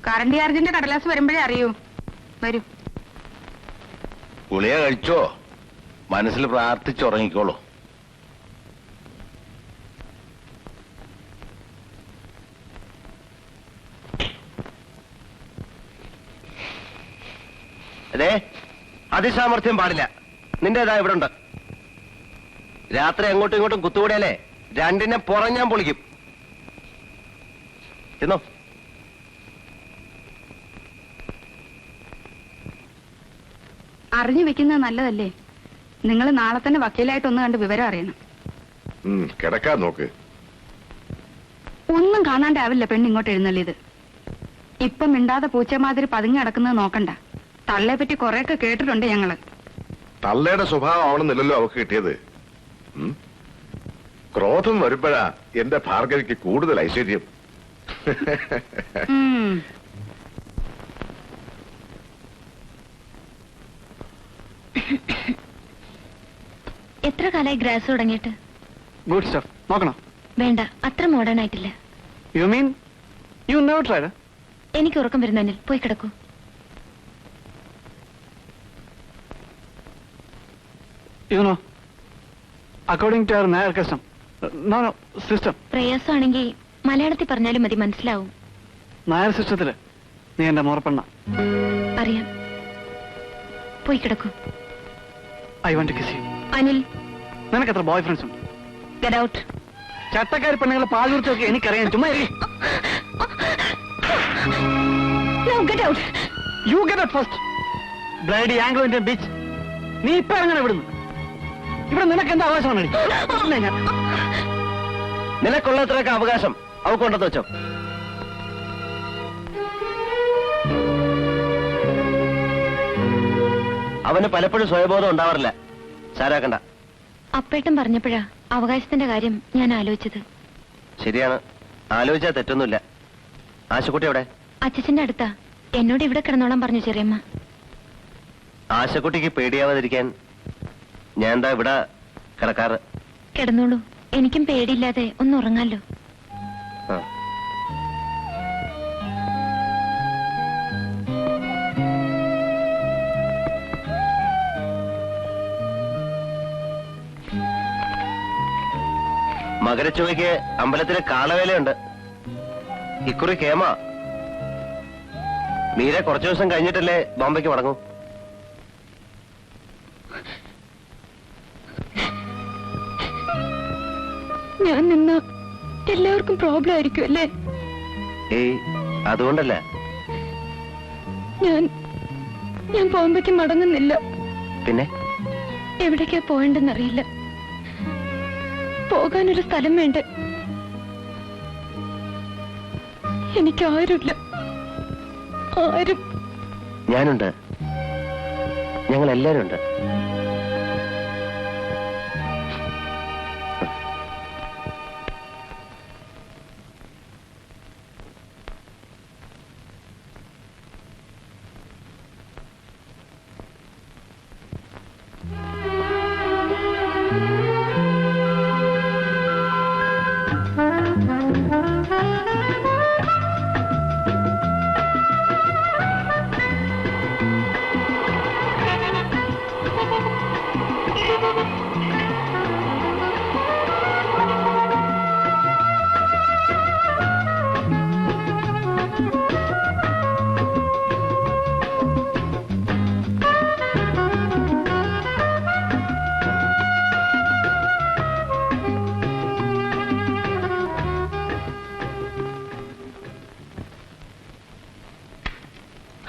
കറണ്ട് ചാർജിന്റെ കടലാസ് വരുമ്പോഴേ അറിയൂ. വരൂ. ഗുളിക കഴിച്ചോ? മനസ്സിൽ പ്രാർത്ഥിച്ചുറങ്ങിക്കോളൂ. അതെ, അതിസാമർഥ്യം പാടില്ല. നിന്റേതാ ഇവിടെ ഉണ്ട്. രാത്രി അങ്ങോട്ടും ഇങ്ങോട്ടും കുത്തുകൂടിയാലേ രണ്ടിനെ പുറം ഞാൻ പൊളിക്കും. ചെന്നോ. അറിഞ്ഞു വെക്കുന്നത് നല്ലതല്ലേ. നിങ്ങൾ നാളെ തന്നെ വക്കീലായിട്ട് ഒന്ന് കണ്ട് വിവരം അറിയണം. കിടക്കാൻ നോക്ക്. ഒന്നും കാണാണ്ടാവില്ല പെണ്ണ് ഇങ്ങോട്ട് എഴുന്നള്ളിയത്. ഇപ്പം മിണ്ടാതെ പൂച്ചമാതിരി പതുങ്ങി കിടക്കുന്നത് നോക്കണ്ട. തള്ളയെ പറ്റി കൊറേയൊക്കെ കേട്ടിട്ടുണ്ട് ഞങ്ങള്. തള്ളയുടെ സ്വഭാവം ആവണമെന്നില്ലല്ലോ അവക്ക് കിട്ടിയത്. ക്രോധം വരുമ്പോഴാ എന്റെ ഭാർഗവിക്ക് കൂടുതൽ ഐശ്വര്യം. എത്ര കാലമായി ഗ്രാസ് തുടങ്ങിയിട്ട്? Good stuff. നോക്കണോ? വേണ്ട, അത്ര മോഡേൺ ആയിട്ടില്ല. You mean you never tried? എനിക്ക് ഉറക്കം വരുന്നതിൽ പോയി കിടക്കൂ. You know, according to our Nair custom, no, system. പ്രയാസമാണെങ്കിൽ മലയാളത്തിൽ പറഞ്ഞാലും മതി, മനസ്സിലാവും. നായർ സിസ്റ്റത്തില് നീ എന്റെ മോറപ്പെണ്ണ. അറിയാം. പോയി കിടക്കൂ. I want to kiss you. Anil, നിനക്ക് എത്ര ബോയ് ഫ്രണ്ട്സ് ഉണ്ട്? Get out. ചട്ടക്കാരി പെണ്ണുങ്ങളെ പാൽ കുറിച്ചൊക്കെ എനിക്കറിയാം. ചുമ്മാ get out. You get out first. Bloody Anglo Indian bitch. നീ ഇപ്പൊ ഇറങ്ങണം ഇവിടുന്ന്. ഇവിടെ നിനക്ക് എന്താ അവകാശമാണ്? നിനക്കുള്ളത്രയൊക്കെ അവകാശം അവക്കൊണ്ടെന്ന് വെച്ചോ. അവന് പലപ്പോഴും സ്വയബോധം ഉണ്ടാവാറില്ല. സാരാക്കണ്ട. അപ്പേട്ടൻ പറഞ്ഞപ്പോഴാ അവകാശത്തിന്റെ കാര്യം ഞാൻ ആലോചിച്ചത്. ശരിയാണ്, ആലോചിച്ചാൽ തെറ്റൊന്നുമില്ല. ആശക്കുട്ടി എവിടെ? അച്ഛന്റെ അടുത്താ. എന്നോട് ഇവിടെ കിടന്നോളാൻ പറഞ്ഞു ചെറിയമ്മ. ആശക്കുട്ടിക്ക് പേടിയാവാതിരിക്കാൻ ഞാൻ എന്താ ഇവിടെ കിടക്കാറ്. കിടന്നോളൂ, എനിക്കും പേടിയില്ലാതെ ഒന്ന് ഉറങ്ങാലോ. ആ. മകരച്ചുവയ്ക്ക് അമ്പലത്തിലെ കാളവേലയുണ്ട്. ഇക്കുറി കേമ. മീര കുറച്ചു ദിവസം കഴിഞ്ഞിട്ടല്ലേ ബോംബെക്ക് മടങ്ങൂ. ഞാൻ നിന്ന എല്ലാവർക്കും പ്രോബ്ലം ആയിരിക്കും അല്ലേ? ഏയ്, അതുകൊണ്ടല്ല. ഞാൻ ബോംബെക്ക് മടങ്ങുന്നില്ല. പിന്നെ എവിടേക്കാ പോകണ്ടെന്നറിയില്ല. പോകാനൊരു സ്ഥലം വേണ്ട. എനിക്ക് ആരുമില്ല. ആരും. ഞാനുണ്ട്. ഞങ്ങൾ എല്ലാരും ഉണ്ട്.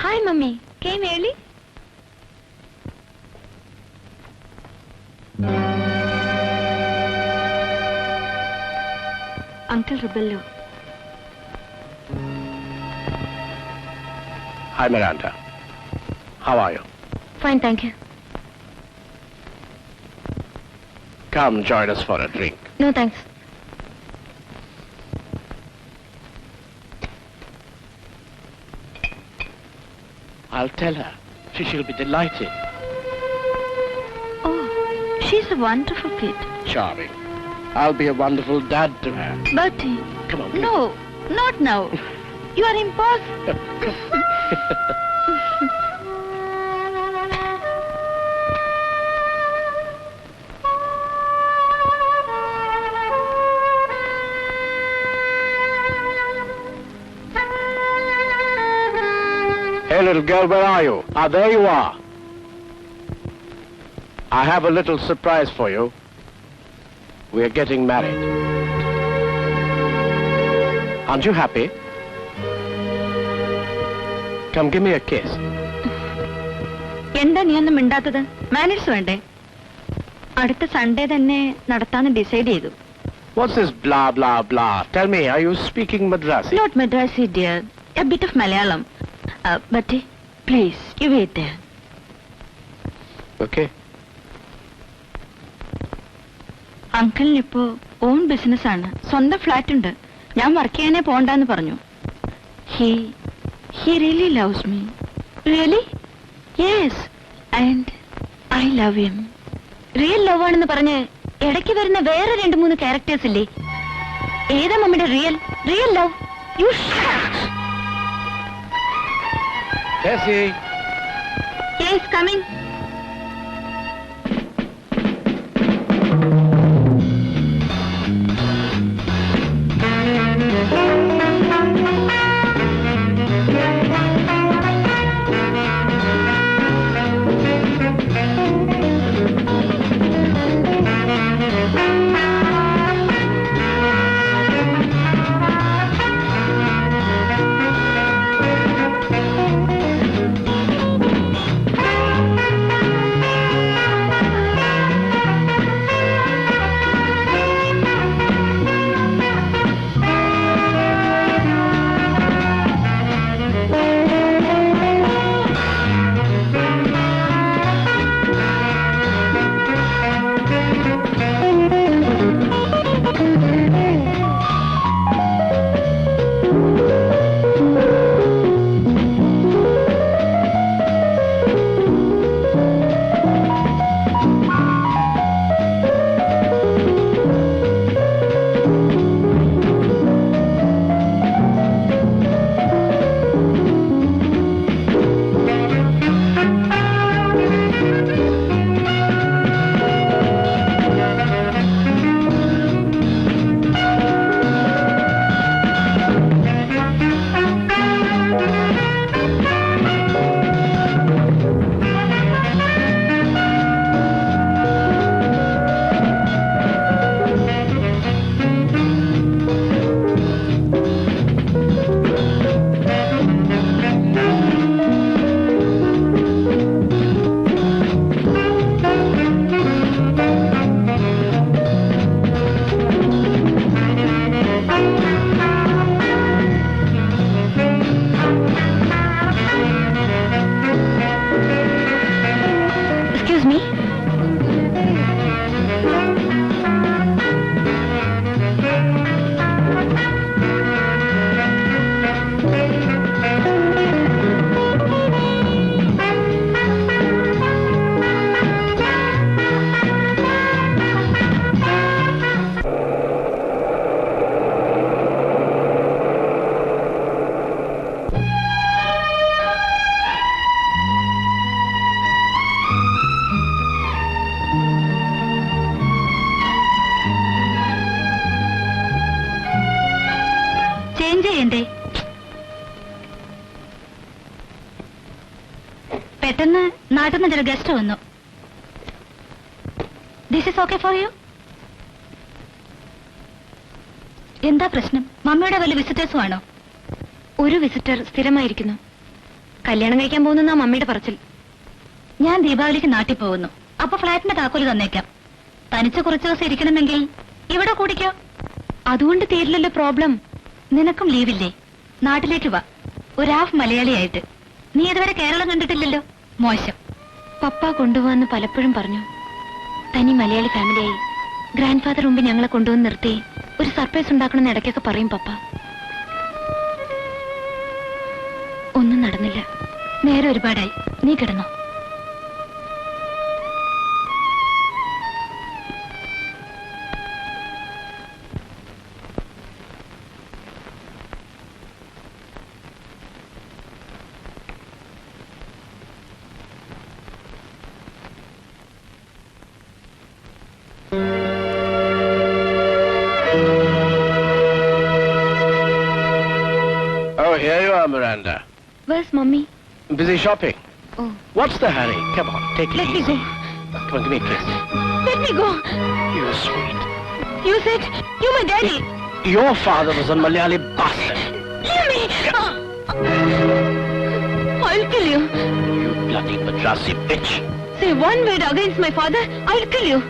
Hi, Mummy. Came early? Uncle Rubello. Hi, Miranda. How are you? Fine, thank you. Come join us for a drink. No, thanks. I'll tell her. She'll be delighted. Oh, she's a wonderful kid. Charming. I'll be a wonderful dad to her. But Come on. no, not now. You are impossible. Hey, little girl, where are you? Ah, there you are. I have a little surprise for you. We're getting married. Aren't you happy? Come, give me a kiss. എന്താ നീ ഒന്നും മിണ്ടാത്തത്? Manners വേണ്ടേ? അടുത്ത Sunday തന്നെ നടത്താന്ന് decide ചെയ്തു. What's this blah, blah, blah? Tell me, are you speaking Madrasi? Not Madrasi, dear. A bit of Malayalam. But please, you wait there. Okay. അങ്കിളിനിപ്പോ own business ആണ്. സ്വന്തം ഫ്ലാറ്റ് ഉണ്ട്. ഞാൻ വർക്ക് ചെയ്യാനേ പോണ്ടെന്ന് പറഞ്ഞു. He really loves me. Really? Yes. And I love him. Real love ആണെന്ന് പറഞ്ഞ് ഇടയ്ക്ക് വരുന്ന വേറെ 2-3 ക്യാരക്ടേഴ്സ് ഇല്ലേ? ഏതാ മമ്മിയുടെ real love? You Tessie. Yes, coming. പെട്ടെന്ന് നാട്ടിൽ നിന്ന് ചില ഗസ്റ്റ് വന്നു. This is okay for you? എന്താ പ്രശ്നം? മമ്മിയുടെ വല്ല വിസിറ്റേഴ്സും ആണോ? ഒരു വിസിറ്റർ സ്ഥിരമായിരിക്കുന്നു. കല്യാണം കഴിക്കാൻ പോകുന്ന മമ്മിയുടെ പറച്ചിൽ. ഞാൻ ദീപാവലിക്ക് നാട്ടിൽ പോകുന്നു. അപ്പൊ ഫ്ലാറ്റിന്റെ താക്കോല് തന്നേക്കാം. തനിച്ച് കുറച്ച് ദിവസം ഇരിക്കണമെങ്കിൽ ഇവിടെ കൂടിക്കോ. അതുകൊണ്ട് തീരില്ലല്ലോ പ്രോബ്ലം. നിനക്കും ലീവില്ലേ? നാട്ടിലേക്ക് വാ, ഒരു ഹാഫ് മലയാളിയായിട്ട്. നീ ഇതുവരെ കേരളം കണ്ടിട്ടില്ലല്ലോ. മോശം. പപ്പ കൊണ്ടുപോവാന്ന് പലപ്പോഴും പറഞ്ഞു. തനി മലയാളി ഫാമിലിയായി ഗ്രാൻഡ് ഫാദർ മുമ്പ് ഞങ്ങളെ കൊണ്ടുവന്ന് നിർത്തി ഒരു സർപ്രൈസ് ഉണ്ടാക്കണമെന്ന് ഇടയ്ക്കൊക്കെ പറയും പപ്പ. ഒന്നും നടന്നില്ല. നേരെ ഒരുപാടായി. നീ കിടന്നോ. Oh, here you are, Miranda. Where's mommy? Busy shopping. Oh. What's the hurry? Come on, take it Let me easy. go. Come on, give me a kiss. Let me go. You're sweet. You said you my daddy. Your father was a Malayali bastard. Leave me. I'll kill you. You bloody Madrasi bitch. Say one word against my father, I'll kill you.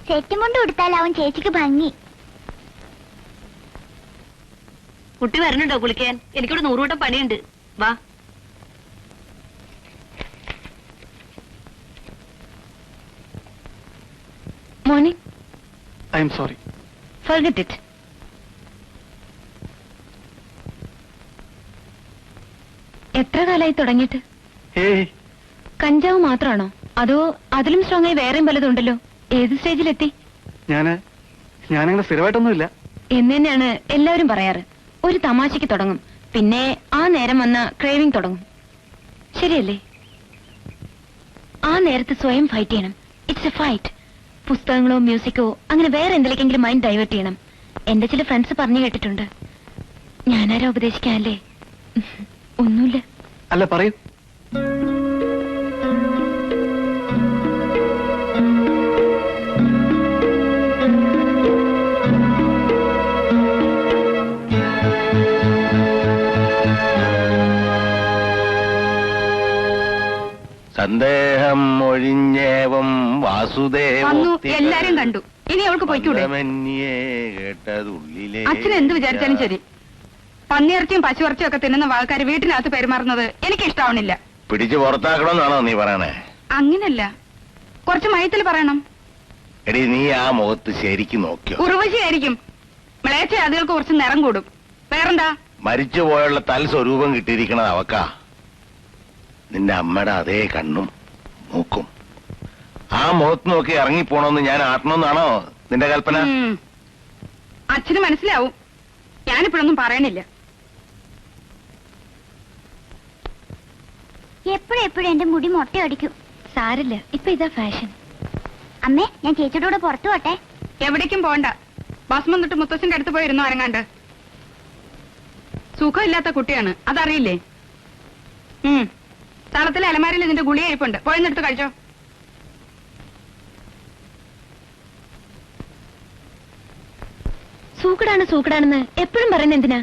സെറ്റും കൊണ്ട് കൊടുത്താലാവും ചേച്ചിക്ക് ഭംഗി. കുട്ടി വരണുണ്ടോ കുളിക്കാൻ? എനിക്കിവിടെ 100 വട്ടം പണിയുണ്ട്. വാ. Morning. I am sorry. Forget it. എത്ര കാലായി തുടങ്ങിയിട്ട്? ഏയ്, കഞ്ചാവ് മാത്രമാണോ അതോ അതിലും സ്ട്രോങ് ആയി വേറെയും പലതും ഉണ്ടല്ലോ? ഏത് സ്റ്റേജിലെത്തി? ഞാനങ്ങനെ സ്ഥിരമായിട്ടൊന്നുമില്ല. എന്ന് തന്നെയാണ് എല്ലാവരും പറയാറ്. ഒരു തമാശയ്ക്ക് തുടങ്ങും, പിന്നെ ആ നേരം വന്ന ക്രേവിംഗ് തുടങ്ങും. ശരിയല്ലേ? ആ നേരത്ത് സ്വയം ഫൈറ്റ് ചെയ്യണം. It's a fight. പുസ്തകങ്ങളോ മ്യൂസിക്കോ അങ്ങനെ വേറെ എന്തിലേക്കെങ്കിലും മൈൻഡ് ഡൈവേർട്ട് ചെയ്യണം. എന്റെ ചില ഫ്രണ്ട്സ് പറഞ്ഞു കേട്ടിട്ടുണ്ട്. ഞാനാരാ ഉപദേശിക്കാനല്ലേ? ഒന്നുമില്ല. അല്ല, പറയൂ. സന്ദേഹം ഒഴിഞ്ഞേവം വന്നു, എല്ലാരും കണ്ടു. ഇനി അവൾക്ക് പൊയ്ക്കൂടെ? കേട്ടതുള്ളിലെ അച്ഛൻ എന്ത് വിചാരിച്ചാലും ശരി, പന്നിയിറച്ചിയും പശുയിറച്ചിയും ഒക്കെ തിന്നുന്ന ആൾക്കാർ വീട്ടിനകത്ത് പെരുമാറുന്നത് എനിക്ക് ഇഷ്ടാവണില്ല. പിടിച്ചു പുറത്താക്കണമെന്നാണോ നീ പറയണേ? അങ്ങനല്ല, കുറച്ച് മയത്തിൽ പറയണം. എടി, നീ ആ മുഖത്ത് ശരിക്കും നോക്കിയോ? ഉർവശിയായിരിക്കും. മിളയച്ച അതുകൾക്ക് കുറച്ച് നിറം കൂടും. വേറെന്താ? മരിച്ചുപോയുള്ള തൽ സ്വരൂപം കിട്ടിയിരിക്കണത് അവക്കാ. നിന്റെ അമ്മയുടെ അതേ കണ്ണും മൂക്കും. ആ മുഖത്ത് നോക്കി ഇറങ്ങിപ്പോണോന്ന് ഞാൻ ആട്ടണമെന്നാണോ നിന്റെ കൽപ്പന? അച്ഛന് മനസ്സിലാവും. ഞാനിപ്പോഴൊന്നും പറയണില്ല. എപ്പോഴെപ്പോഴും എന്റെ മുടി മൊട്ടയടിക്കും. സാരില്ല, ഇപ്പൊ ഇതാ ഫാഷൻ. അമ്മേ, ഞാൻ ചേച്ചിയുടെ കൂടെ പുറത്തു പോട്ടെ. എവിടേക്കും പോണ്ട. ബസ് വന്നിട്ട് മുത്തച്ഛന്റെ അടുത്ത് പോയിരുന്നു അരങ്ങാണ്ട്. സുഖമില്ലാത്ത കുട്ടിയാണ്, അതറിയില്ലേ? തളത്തിലെ അലമാരിൽ ഇതിന്റെ ഗുളിക ഇരിപ്പുണ്ട്, പോയെന്നെടുത്ത് കഴിച്ചോ. സൂക്കടാണെന്ന് എപ്പോഴും പറയുന്ന എന്തിനാ?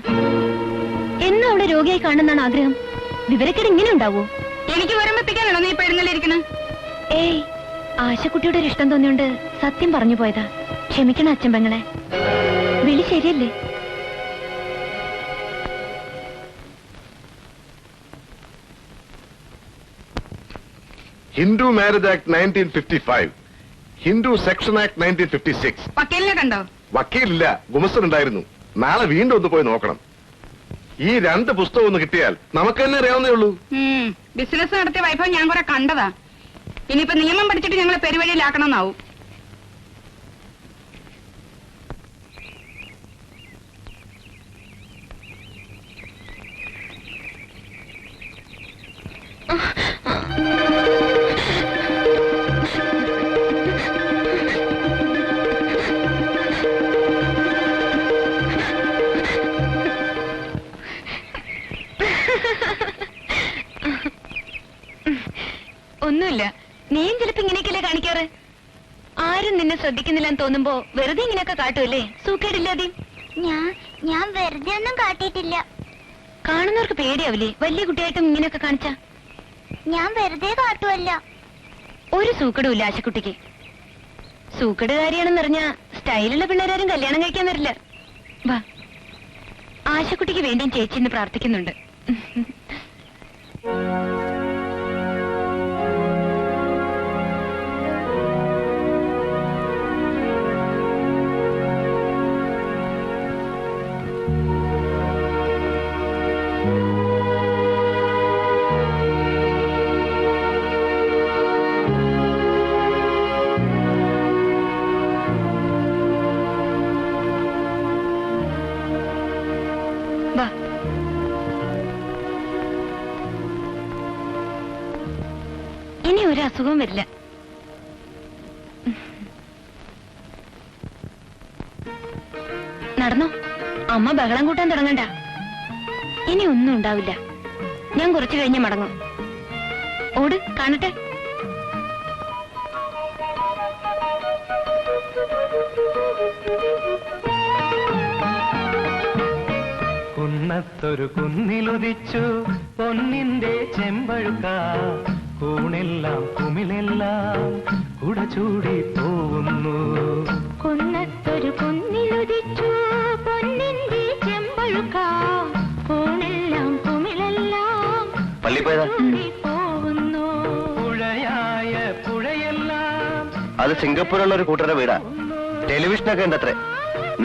എന്നും അവിടെ രോഗിയായി കാണുന്നതാണ് ആഗ്രഹം. വിവരക്കേട് ഇങ്ങനെ ഉണ്ടാവോ? എനിക്ക് വരം വെപ്പിക്കാനാണോ നീ ഇപ്പൊ എഴുന്നള്ളിരിക്കണ? ഏയ്, ആശക്കുട്ടിയുടെ ഒരു ഇഷ്ടം തോന്നിയോണ്ട് സത്യം പറഞ്ഞു പോയതാ. ക്ഷമിക്കണം അച്ഛൻ പെങ്ങളെ. വിളി ശരിയല്ലേ? Hindu marriage act 1955, Hindu section act 1956. വക്കീലിനെ കണ്ടോ? വക്കീലില്ല, ഗുമസ്തനുണ്ടായിരുന്നു. നാളെ വീണ്ടും ഒന്ന് പോയി നോക്കണം. ഈ 2 പുസ്തകം ഒന്ന് കിട്ടിയാൽ നമുക്ക് തന്നെ അറിയാവുന്നേ ഉള്ളൂ. ബിസിനസ് നടത്തിയ വൈഭവം ഞാൻ കുറെ കണ്ടതാ. ഇനിയിപ്പോ നിയമം പഠിച്ചിട്ട് ഞങ്ങളെ പെരുവഴിയിലാക്കണമെന്നാവും. ഒന്നുമില്ല, നീയും ചിലപ്പോ ഇങ്ങനെയൊക്കെയല്ലേ കാണിക്കാറ്. ആരും നിന്നെ ശ്രദ്ധിക്കുന്നില്ലെന്ന് തോന്നുമ്പോ വെറുതെ ഇങ്ങനെയൊക്കെ കാട്ടുമല്ലേ? സൂക്കേടില്ലാതെ. ഞാൻ വെറുതെ ഒന്നും കാട്ടിയിട്ടില്ല. കാണുന്നവർക്ക് പേടിയാവില്ലേ വലിയ കുട്ടിയായിട്ടും ഇങ്ങനെയൊക്കെ കാണിച്ച? ഞാൻ വെറുതെ കാട്ടുമല്ല. ഒരു സൂക്കടുമില്ല ആശക്കുട്ടിക്ക്. സൂക്കടുകാരിയാണെന്നറിഞ്ഞ സ്റ്റൈലുള്ള പിള്ളേരാരും കല്യാണം കഴിക്കാൻ വരില്ല. വാ, ആശക്കുട്ടിക്ക് വേണ്ടിയും ചേച്ചി ഇന്ന് പ്രാർത്ഥിക്കുന്നുണ്ട്. വാ, ഇനി ഒരു അസുഖവും വരില്ല. നടന്നോ, അമ്മ ബഹളം കൂട്ടാൻ തുടങ്ങണ്ട. ഇനി ഒന്നും ഉണ്ടാവില്ല. ഞാൻ കുറച്ചു കഴിഞ്ഞ് മടങ്ങും. ഓട്, കാണട്ടെ. കുന്നത്തൊരു കുന്നിലുദിച്ചു പൊന്നിന്റെ ചെമ്പഴുക്ക, കൂണെല്ലാം കുമിളെല്ലാം കുടചൂടി പോവുന്നു. കുന്നത്തൊരു കുന്നിലുദിച്ചു പൊന്നിന്റെ ചെമ്പഴുക്ക, കൂണെല്ലാം കുമിളെല്ലാം പള്ളി പോയതാ? പോവുന്നു. പുഴയായ പുഴയെല്ലാം. അത് സിംഗപ്പൂരുള്ള ഒരു കൂട്ടരുടെ വീടാ. ടെലിവിഷനൊക്കെ ഉണ്ട് അത്രേ.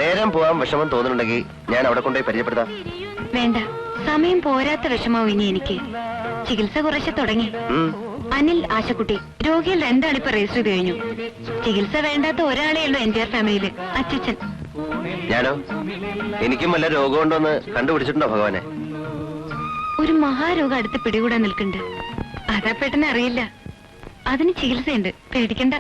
നേരം പോവാൻ വിഷമം തോന്നുന്നുണ്ടെങ്കിൽ ഞാൻ അവിടെ കൊണ്ടുപോയി പരിചയപ്പെടുത്താം. വേണ്ട, സമയം പോരാത്ത വിഷമാവും ഇനി എനിക്ക്. ചികിത്സ കുറച്ച് തുടങ്ങി. അനിൽ, ആശക്കുട്ടി, രോഗികൾ 2 ആളിപ്പോ രജിസ്റ്റർ ചെയ്ത് കഴിഞ്ഞു. ചികിത്സ വേണ്ടാത്ത ഒരാളേ ഉള്ളൂ എൻ്റെ ഫാമിലിയില്, അച്ഛൻ. ഞാനോ? എനിക്കും വല്ല രോഗമുണ്ടോന്ന് കണ്ടുപിടിച്ചിട്ടുണ്ടോ ഭഗവാനെ? ഒരു മഹാരോഗം അടുത്ത് പിടികൂടാൻ നിൽക്കുന്നുണ്ട്. അതാ പെട്ടെന്ന് അറിയില്ല. അതിന് ചികിത്സയുണ്ട്, പേടിക്കണ്ട.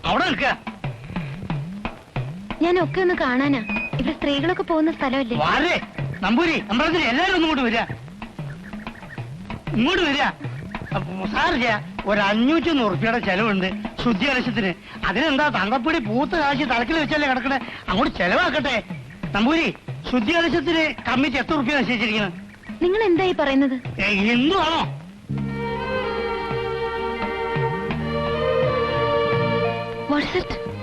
അവിടെ നിൽക്കുക. ഞാനൊക്കെ ഒന്ന് കാണാനാ. ഇവിടെ സ്ത്രീകളൊക്കെ പോകുന്ന സ്ഥലമല്ലേ? വാരേ നമ്പൂരി, അമ്പലത്തിൽ എല്ലാരും ഒന്നും ഇങ്ങോട്ട് വരിക. ഇങ്ങോട്ട് വരിക. സാറില്ല, ഒരു 500 ഉറുപ്പിയുടെ ചെലവുണ്ട് ശുദ്ധി കലശത്തിന്. അതിനെന്താ തങ്കപ്പൊടി പൂത്ത് കാശി തലക്കിൽ വെച്ചല്ലേ കിടക്കണേ? അങ്ങോട്ട് ചെലവാക്കട്ടെ. നമ്പൂരി, ശുദ്ധി കലശത്തിന് കമ്മിറ്റി എത്ര ഉറുപ്പിക നിശ്ചയിച്ചിരിക്കുന്നത്? നിങ്ങൾ എന്തായി പറയുന്നത്? ഹിന്ദുവാണോ?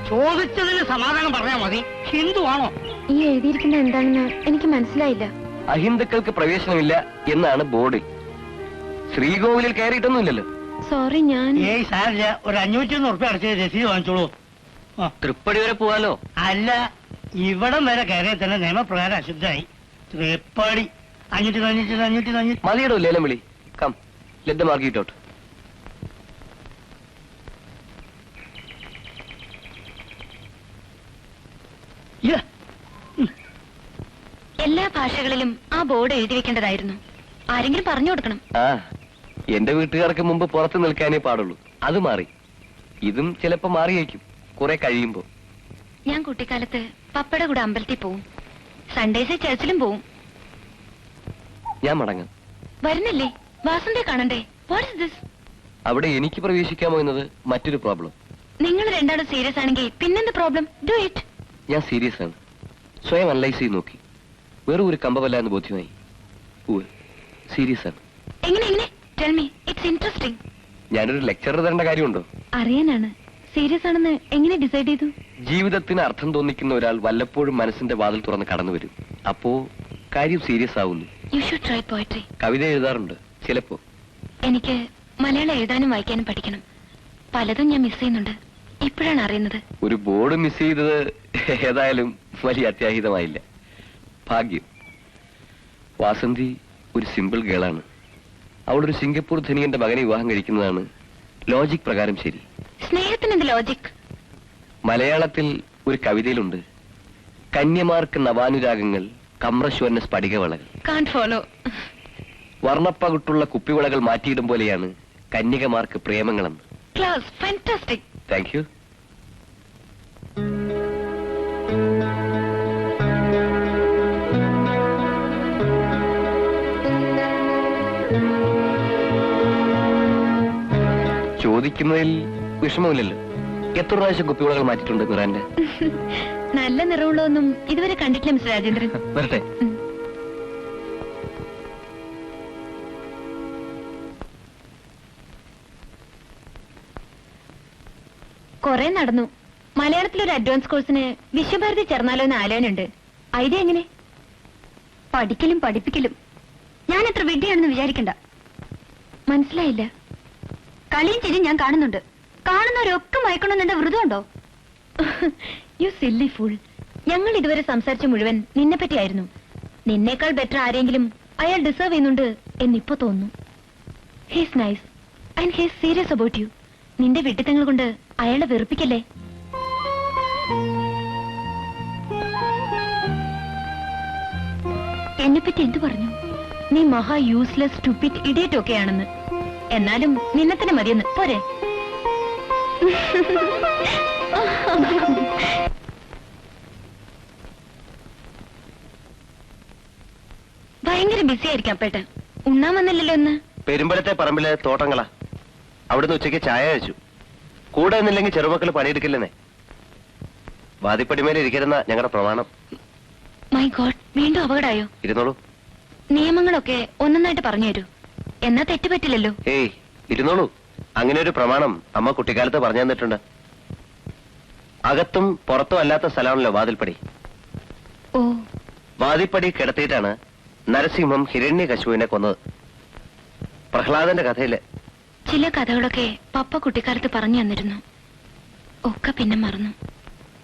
ചോദിച്ചതിന് സമാധാനം പറഞ്ഞാൽ മതി. ഹിന്ദുവാണോ? ഈ എഴുതിയിരിക്കുന്നത് എന്താണെന്ന് എനിക്ക് മനസ്സിലായില്ല. അഹിന്ദുക്കൾക്ക് പ്രവേശനമില്ല എന്നാണ് ബോർഡിൽ. ശ്രീകോവിലിൽ കയറിയിട്ടൊന്നുമില്ലല്ലോ. സോറി, ഞാൻ ഏയ് സാറില്ല, ഒരു 501 ഉറുപ്പിക അടച്ച് രസീത് വാങ്ങിച്ചോളൂ. തൃപ്പടി വരെ പോവാലോ? അല്ല, ഇവിടം വരെ കയറിയ തന്നെ നിയമപ്രകാരം അശുദ്ധായി. തൃപ്പടി 500. മതിയിടോ ലേലം വിളി. Come, let the market out. എല്ലാ ഭാഷകളിലും ആ ബോർഡ് എഴുതി വെക്കേണ്ടതായിരുന്നു. ആരെങ്കിലും പറഞ്ഞു കൊടുക്കണം. ആ, എന്റെ വീട്ടുകാർക്ക് മുമ്പ് പുറത്ത് നിൽക്കാനേ പാടുള്ളൂ. അത് മാറി. ഇതും ചിലപ്പോ മാറിയേക്കും കുറെ കഴിയുമ്പോ. ഞാൻ കുട്ടിക്കാലത്ത് പപ്പയുടെ കൂടെ അമ്പലത്തിൽ പോവും. സൺഡേസ് ചർച്ചിലും പോവും. ഞാൻ മടങ്ങാം. വരുന്നില്ലേ? വാസന്തയെ കാണണ്ടേ? What is this? അവിടെ എനിക്ക് പ്രവേശിക്കാമോ എന്നത് മറ്റൊരു പ്രോബ്ലം. നിങ്ങൾ രണ്ടാളും സീരിയസ് ആണെങ്കിൽ പിന്നെന്ത് പ്രോബ്ലം? Do it. ഞാൻ സീരിയസ് ആണ്. സ്വയം അനലൈസ് ചെയ്ത് നോക്കി. വെറും ഒരു കമ്പമല്ല എന്ന് ബോധ്യമായി. സീരിയസ് ആണ്. എങ്ങനെ? Tell me, it's interesting. ഞാനൊരു ലെക്ചർ തരേണ്ട കാര്യമുണ്ടോ? അറിയാനാണ്. സീരിയസ് ആണെന്ന് എങ്ങനെ ഡിസൈഡ് ചെയ്തു? ജീവിതത്തിന് അർത്ഥം തോന്നിക്കുന്ന ഒരാൾ വല്ലപ്പോഴും മനസ്സിന്റെ വാതിൽ തുറന്ന് കടന്നു വരും. അപ്പോ കാര്യം സീരിയസ് ആവുന്നു. You should try poetry. കവിത എഴുതാറുണ്ട് ചിലപ്പോ. എനിക്ക് മലയാളം എഴുതാനും വായിക്കാനും പഠിക്കണം. പലതും ഞാൻ മിസ് ചെയ്യുന്നുണ്ട്. ഇപ്പോഴാണ് അറിയുന്നത്. ഒരു ബോർഡ് മിസ് ചെയ്തത് ഏതായാലും വലിയ അത്യാഹിതമായില്ല. ഭാഗ്യം. വാസന്തി ഒരു സിമ്പിൾ ഗേളാണ്. അവളൊരു സിംഗപ്പൂർ ധനികന്റെ മകനെ വിവാഹം കഴിക്കുന്നതാണ് ലോജിക് പ്രകാരം ശരി. സ്നേഹത്തിന് എന്ത് ലോജിക്? മലയാളത്തിൽ ഒരു കവിതയിലുണ്ട്, കന്യമാർക്ക് നവാനുരാഗങ്ങൾ, കമ്രശ്വരന് സ്ഫടികവളകൾ. Can't follow. വർണ്ണപ്പകുട്ടുള്ള കുപ്പിവളകൾ മാറ്റിയിടും പോലെയാണ് കന്യകമാർക്ക് പ്രേമങ്ങളെന്ന്. Class fantastic. Thank you. ചോദിക്കുന്നതിൽ വിഷമമില്ലല്ലോ. എത്ര പ്രാവശ്യം കുപ്പിവളകൾ മാറ്റിയിട്ടുണ്ട് മിറാന്റെ? നല്ല നിറമുള്ളതൊന്നും ഇതുവരെ കണ്ടിട്ടില്ല മിസ്റ്റർ രാജേന്ദ്രൻ. വരട്ടെ. കൊറേ നടന്നു. മലയാളത്തിലൊരു അഡ്വാൻസ് കോഴ്സിന് വിശ്വഭാരതി ചേർന്നാലോ എന്ന് ആലോചനയുണ്ട്. ഐഡിയ എങ്ങനെ? പഠിക്കലും പഠിപ്പിക്കലും. ഞാൻ എത്ര വിഡ്ഢിയാണെന്ന് വിചാരിക്കണ്ട. മനസ്സിലായില്ല. കളിയും ചിരിയും ഞാൻ കാണുന്നുണ്ട്. കാണുന്നവരൊക്കെ മയക്കണമെന്ന് എന്റെ വ്രതമുണ്ടോ? U silly full. ഞങ്ങൾ ഇതുവരെ സംസാരിച്ച മുഴുവൻ നിന്നെ പറ്റിയായിരുന്നു. നിന്നേക്കാൾ ബെറ്റർ ആരെങ്കിലും അയാൾ ഡിസേർവ് ചെയ്യുന്നുണ്ട് എന്നിപ്പോ തോന്നുന്നു. He's nice and he's serious about you. നിന്റെ വിഡ്ഢിത്തങ്ങൾ കൊണ്ട് അയാളെ വെറുപ്പിക്കല്ലേ. എന്നെപ്പറ്റി എന്തു പറഞ്ഞു? നീ മഹാ യൂസ്ലെസ് സ്റ്റുപ്പിഡ് ഇഡിയറ്റ് ഒക്കെയാണെന്ന്. എന്നാലും നിന്നെ തന്നെ മതിയെന്ന് പോരെ? ഭയങ്കര ബിസി ആയിരിക്കാം പേട്ട. ഉണ്ണാൻ വന്നില്ലല്ലോ ഒന്ന്. പെരുമ്പലത്തെ പറമ്പിലെ തോട്ടങ്ങളാ. അവിടുന്ന് ഉച്ചയ്ക്ക് ചായ കഴിച്ചു. കൂടെ നിന്നില്ലെങ്കിൽ ചെറുമക്കള് പണിയെടുക്കില്ലെന്നേ. വാദിപ്പടിമേലെ ഇരിക്കരുന്ന ഞങ്ങളുടെ പ്രമാണം. മൈ ഗോഡ്, വീണ്ടും അപകടമായോ? ഇരുന്നോളൂ. നിയമങ്ങളൊക്കെ ഒന്നൊന്നായിട്ട് പറഞ്ഞു തരൂ. എന്നാ തെറ്റുപറ്റില്ലല്ലോ. ഏയ് ഇരുന്നോളൂ. അങ്ങനെ ഒരു പ്രമാണം അമ്മ കുട്ടിക്കാലത്ത് പറഞ്ഞു തന്നിട്ടുണ്ട്. അകത്തും പുറത്തും അല്ലാത്ത സ്ഥലമാണല്ലോ വാതിൽപ്പടി. ഓ. വാതിൽപ്പടി കിടത്തിയിട്ടാണ് നരസിംഹം ഹിരണ്യകശുവിനെ കൊന്നത്. പ്രഹ്ലാദന്റെ കഥയില്. ചില കഥകളൊക്കെ പപ്പ കുട്ടിക്കാലത്ത് പറഞ്ഞു തന്നിരുന്നു. ഒക്കെ പിന്നെ മറന്നു.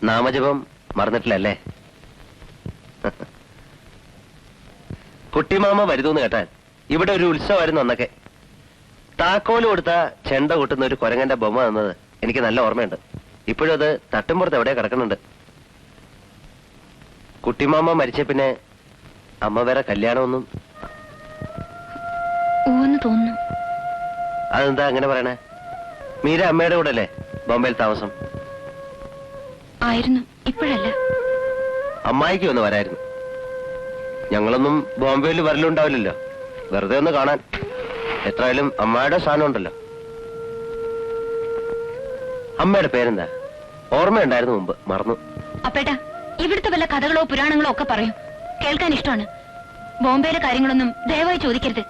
നാമജപം മറന്നിട്ടില്ലല്ലേ? കുട്ടിമാമ വരുതൂന്ന് കേട്ടാൽ ഇവിടെ ഒരു ഉത്സവമായിരുന്നു അന്നൊക്കെ. താക്കോല് കൊടുത്ത ചെണ്ട കൊട്ടുന്ന ഒരു കുരങ്ങന്റെ ബൊമ്മ തന്നത് എനിക്ക് നല്ല ഓർമ്മയുണ്ട്. ഇപ്പോഴും അത് തട്ടുംപുറത്ത് എവിടെ കിടക്കുന്നുണ്ട്. കുട്ടിമാമ മരിച്ച പിന്നെ അമ്മ വേറെ കല്യാണമൊന്നും. ഊന്ന് തോന്നുന്നു. അതെന്താ അങ്ങനെ പറയണേ? മീര അമ്മയുടെ കൂടെ അല്ലേ ബോംബെയിൽ താമസം? ആയിരുന്നു, ഇപ്പോഴല്ല. അമ്മായിക്ക് ഒന്ന് വരായിരുന്നു. ഞങ്ങളൊന്നും ബോംബെയിൽ വരലുണ്ടാവില്ലല്ലോ, വെറുതെ ഒന്ന് കാണാൻ. എത്രയായാലും അമ്മയുടെ സ്ഥാനം ഉണ്ടല്ലോ. അമ്മയുടെ പേരെന്താ? ഓർമ്മയുണ്ടായിരുന്നു മുമ്പ്, മറന്നു. അപ്പേട്ടാ, ഇവിടുത്തെ വല്ല കഥകളോ പുരാണങ്ങളോ ഒക്കെ പറയും, കേൾക്കാൻ ഇഷ്ടമാണ്. ബോംബെയിലെ കാര്യങ്ങളൊന്നും ദയവായി ചോദിക്കരുത്.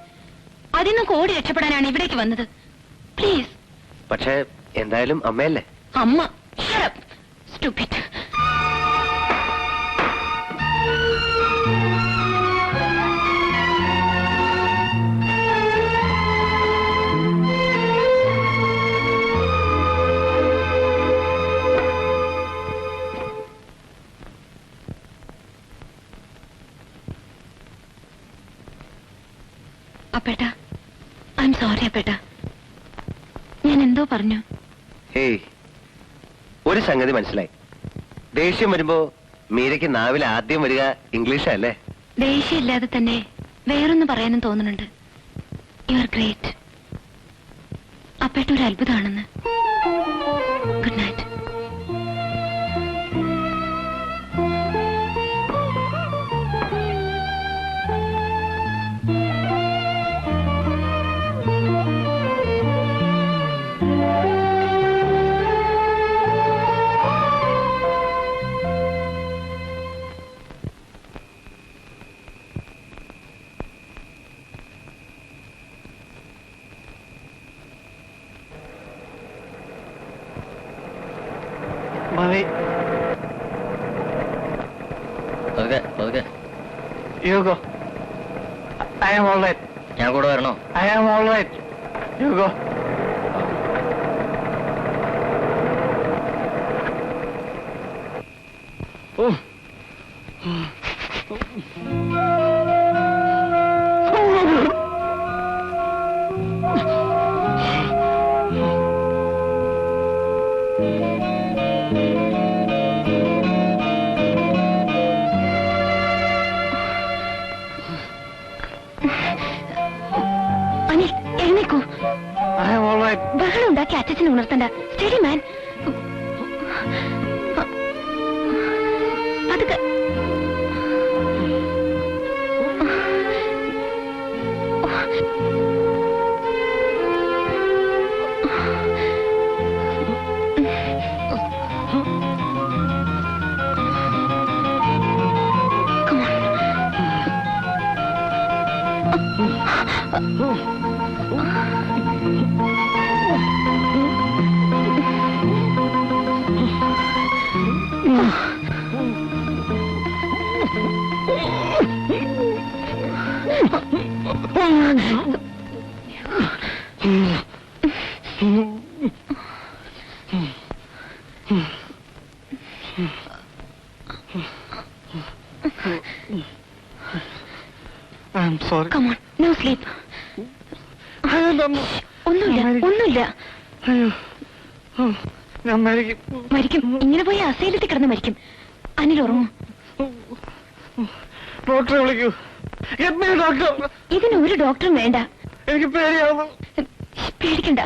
അതിൽ നിന്നൊക്കെ ഓടി രക്ഷപ്പെടാനാണ് ഇവിടേക്ക് വന്നത്. പ്ലീസ്. പക്ഷേ എന്തായാലും അമ്മയല്ലേ? അമ്മ. Shut up, stupid. അപ്പേട്ടാ, ഐ എം സോറി അപ്പേട്ടാ. ഞാൻ എന്തോ പറഞ്ഞു. ഹേയ്, ഒരു സംഗതി മനസ്സിലായി. ദേഷ്യം വരുമ്പോ മീരയ്ക്ക് നാവിൽ ആദ്യം വരിക ഇംഗ്ലീഷല്ലേ? ദേഷ്യമില്ലാതെ തന്നെ വേറൊന്ന് പറയാനും തോന്നുന്നുണ്ട്. You are great. അപ്പേട്ട ഒരു അത്ഭുതമാണെന്ന്. Good night. You go. I am all right. ഞാൻ കൂടെ വരണോ? I am all right. You go. Oh. Anil എഴുന്നേക്കൂ. I am all right. ബഹളം ഉണ്ടാക്കി അച്ഛനെ ഉണർത്തണ്ട. സ്റ്റഡി മാൻ. പതുക്കെ. I am sorry. Come on, no sleep. ഒന്നുമില്ല. ഒന്നുമില്ല. അയ്യോ, ഞാൻ മരിക്കും. മരിക്കും. ഇങ്ങനെ പോയി അസൈലത്തിൽ കിടന്ന് മരിക്കും. അനിൽ ഉറങ്ങും. ഡോക്ടറെ വിളിക്കൂ. ഡോക്ടർ. ഇതിന് ഒരു ഡോക്ടറും വേണ്ട. എനിക്ക് പേടിയാവുന്നു. പേടിക്കണ്ട.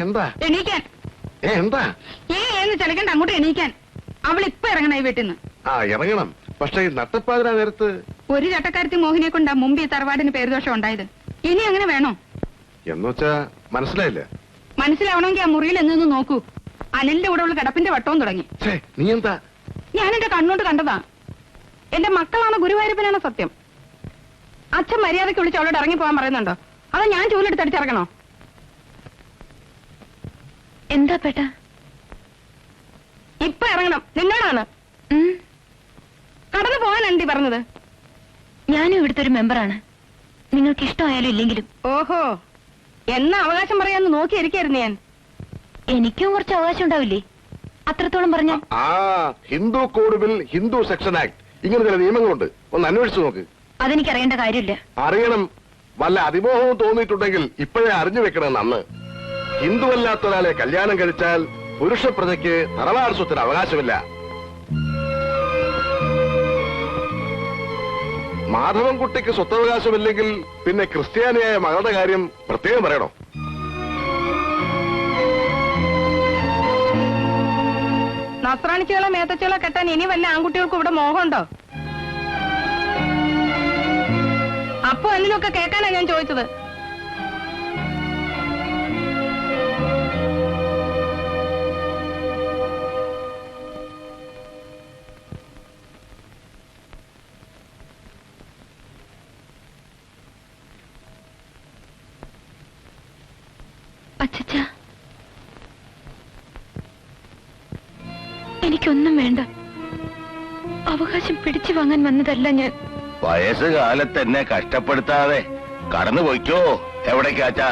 എന്താ എണീക്കാൻ. എന്താ എന്ന് ചിലക്കണ്ട, അങ്ങോട്ട് എണീക്കാൻ. അവൾ ഇപ്പൊ ഇറങ്ങണ ഈ വീട്ടിൽ നിന്ന്. ആ ഇറങ്ങണം. പക്ഷെ ഈ നട്ടപ്പാതിരാ നേരത്ത് ഒരു ചട്ടക്കാരത്തി മോഹിനിയെ കൊണ്ടാ മുമ്പ് ഈ തറവാടിന് പേരുദോഷം ഉണ്ടായത്. ഇനി അങ്ങനെ വേണോ? എന്നുവെച്ചാ മനസ്സിലായില്ല. മനസ്സിലാവണമെങ്കിൽ ആ മുറിയിൽ എന്നൊന്ന് നോക്കൂ. അനിലിന്റെ കൂടെ ഉള്ള കിടപ്പിന്റെ വട്ടവും തുടങ്ങി. നീ എന്താ? ഞാൻ എന്റെ കണ്ണോട്ട് കണ്ടതാ. എന്റെ മക്കളാണ് ഗുരുവായൂരപ്പനാണ് സത്യം. അച്ഛൻ മര്യാദയ്ക്ക് വിളിച്ച് അവളോട് ഇറങ്ങി പോകാൻ പറയുന്നുണ്ടോ? അതോ ഞാൻ ചൂലെടുത്ത് അടിച്ചിറങ്ങണോ? എന്താ പേട്ട? ഇപ്പൊ ഇറങ്ങണം. നിങ്ങളാണ് കടന്നു പോകാനാണ് പറഞ്ഞത്. ഞാനും ഇവിടുത്തെ ഒരു മെമ്പറാണ്. നിങ്ങൾക്ക് ഇഷ്ടമായാലും ഇല്ലെങ്കിലും. ഓഹോ, എന്നാ അവകാശം പറയാന്ന് നോക്കിയിരിക്കായിരുന്നു ഞാൻ. എനിക്കും കുറച്ച് അവകാശം ഉണ്ടാവില്ലേ? അത്രത്തോളം പറഞ്ഞ ആ Hindu code bill, Hindu section act, ഇങ്ങനെ ചില നിയമങ്ങളുണ്ട്. ഒന്ന് അന്വേഷിച്ചു നോക്ക്. അതെനിക്ക് അറിയേണ്ട കാര്യമില്ല. അറിയണം. വല്ല അതിമോഹവും തോന്നിയിട്ടുണ്ടെങ്കിൽ ഇപ്പോഴേ അറിഞ്ഞു വെക്കണം. അന്ന് ഹിന്ദുവല്ലാത്ത ഒരാളെ കല്യാണം കഴിച്ചാൽ പുരുഷ പ്രജയ്ക്ക് തറവാട് സ്വത്തിന് അവകാശമില്ല. മാധവൻകുട്ടിക്ക് സ്വത്തവകാശമില്ലെങ്കിൽ പിന്നെ ക്രിസ്ത്യാനിയായ മകളുടെ കാര്യം പ്രത്യേകം പറയണോ? നസ്രാണിച്ചുകളെ മേത്തച്ചുകളെ കെട്ടാൻ ഇനി വല്ല ആൺകുട്ടികൾക്കും ഇവിടെ മോഹമുണ്ടോ? അപ്പൊ എന്നിലൊക്കെ കേൾക്കാനാ ഞാൻ ചോദിച്ചത്. അച്ഛാ, എനിക്കൊന്നും വേണ്ട. അവകാശം പിടിച്ചു വാങ്ങാൻ വന്നതല്ല ഞാൻ. വയസ്സുകാലത്ത് എന്നെ കഷ്ടപ്പെടുത്താതെ കടന്നു പോയിക്കോ. എവിടേക്കാച്ചാ?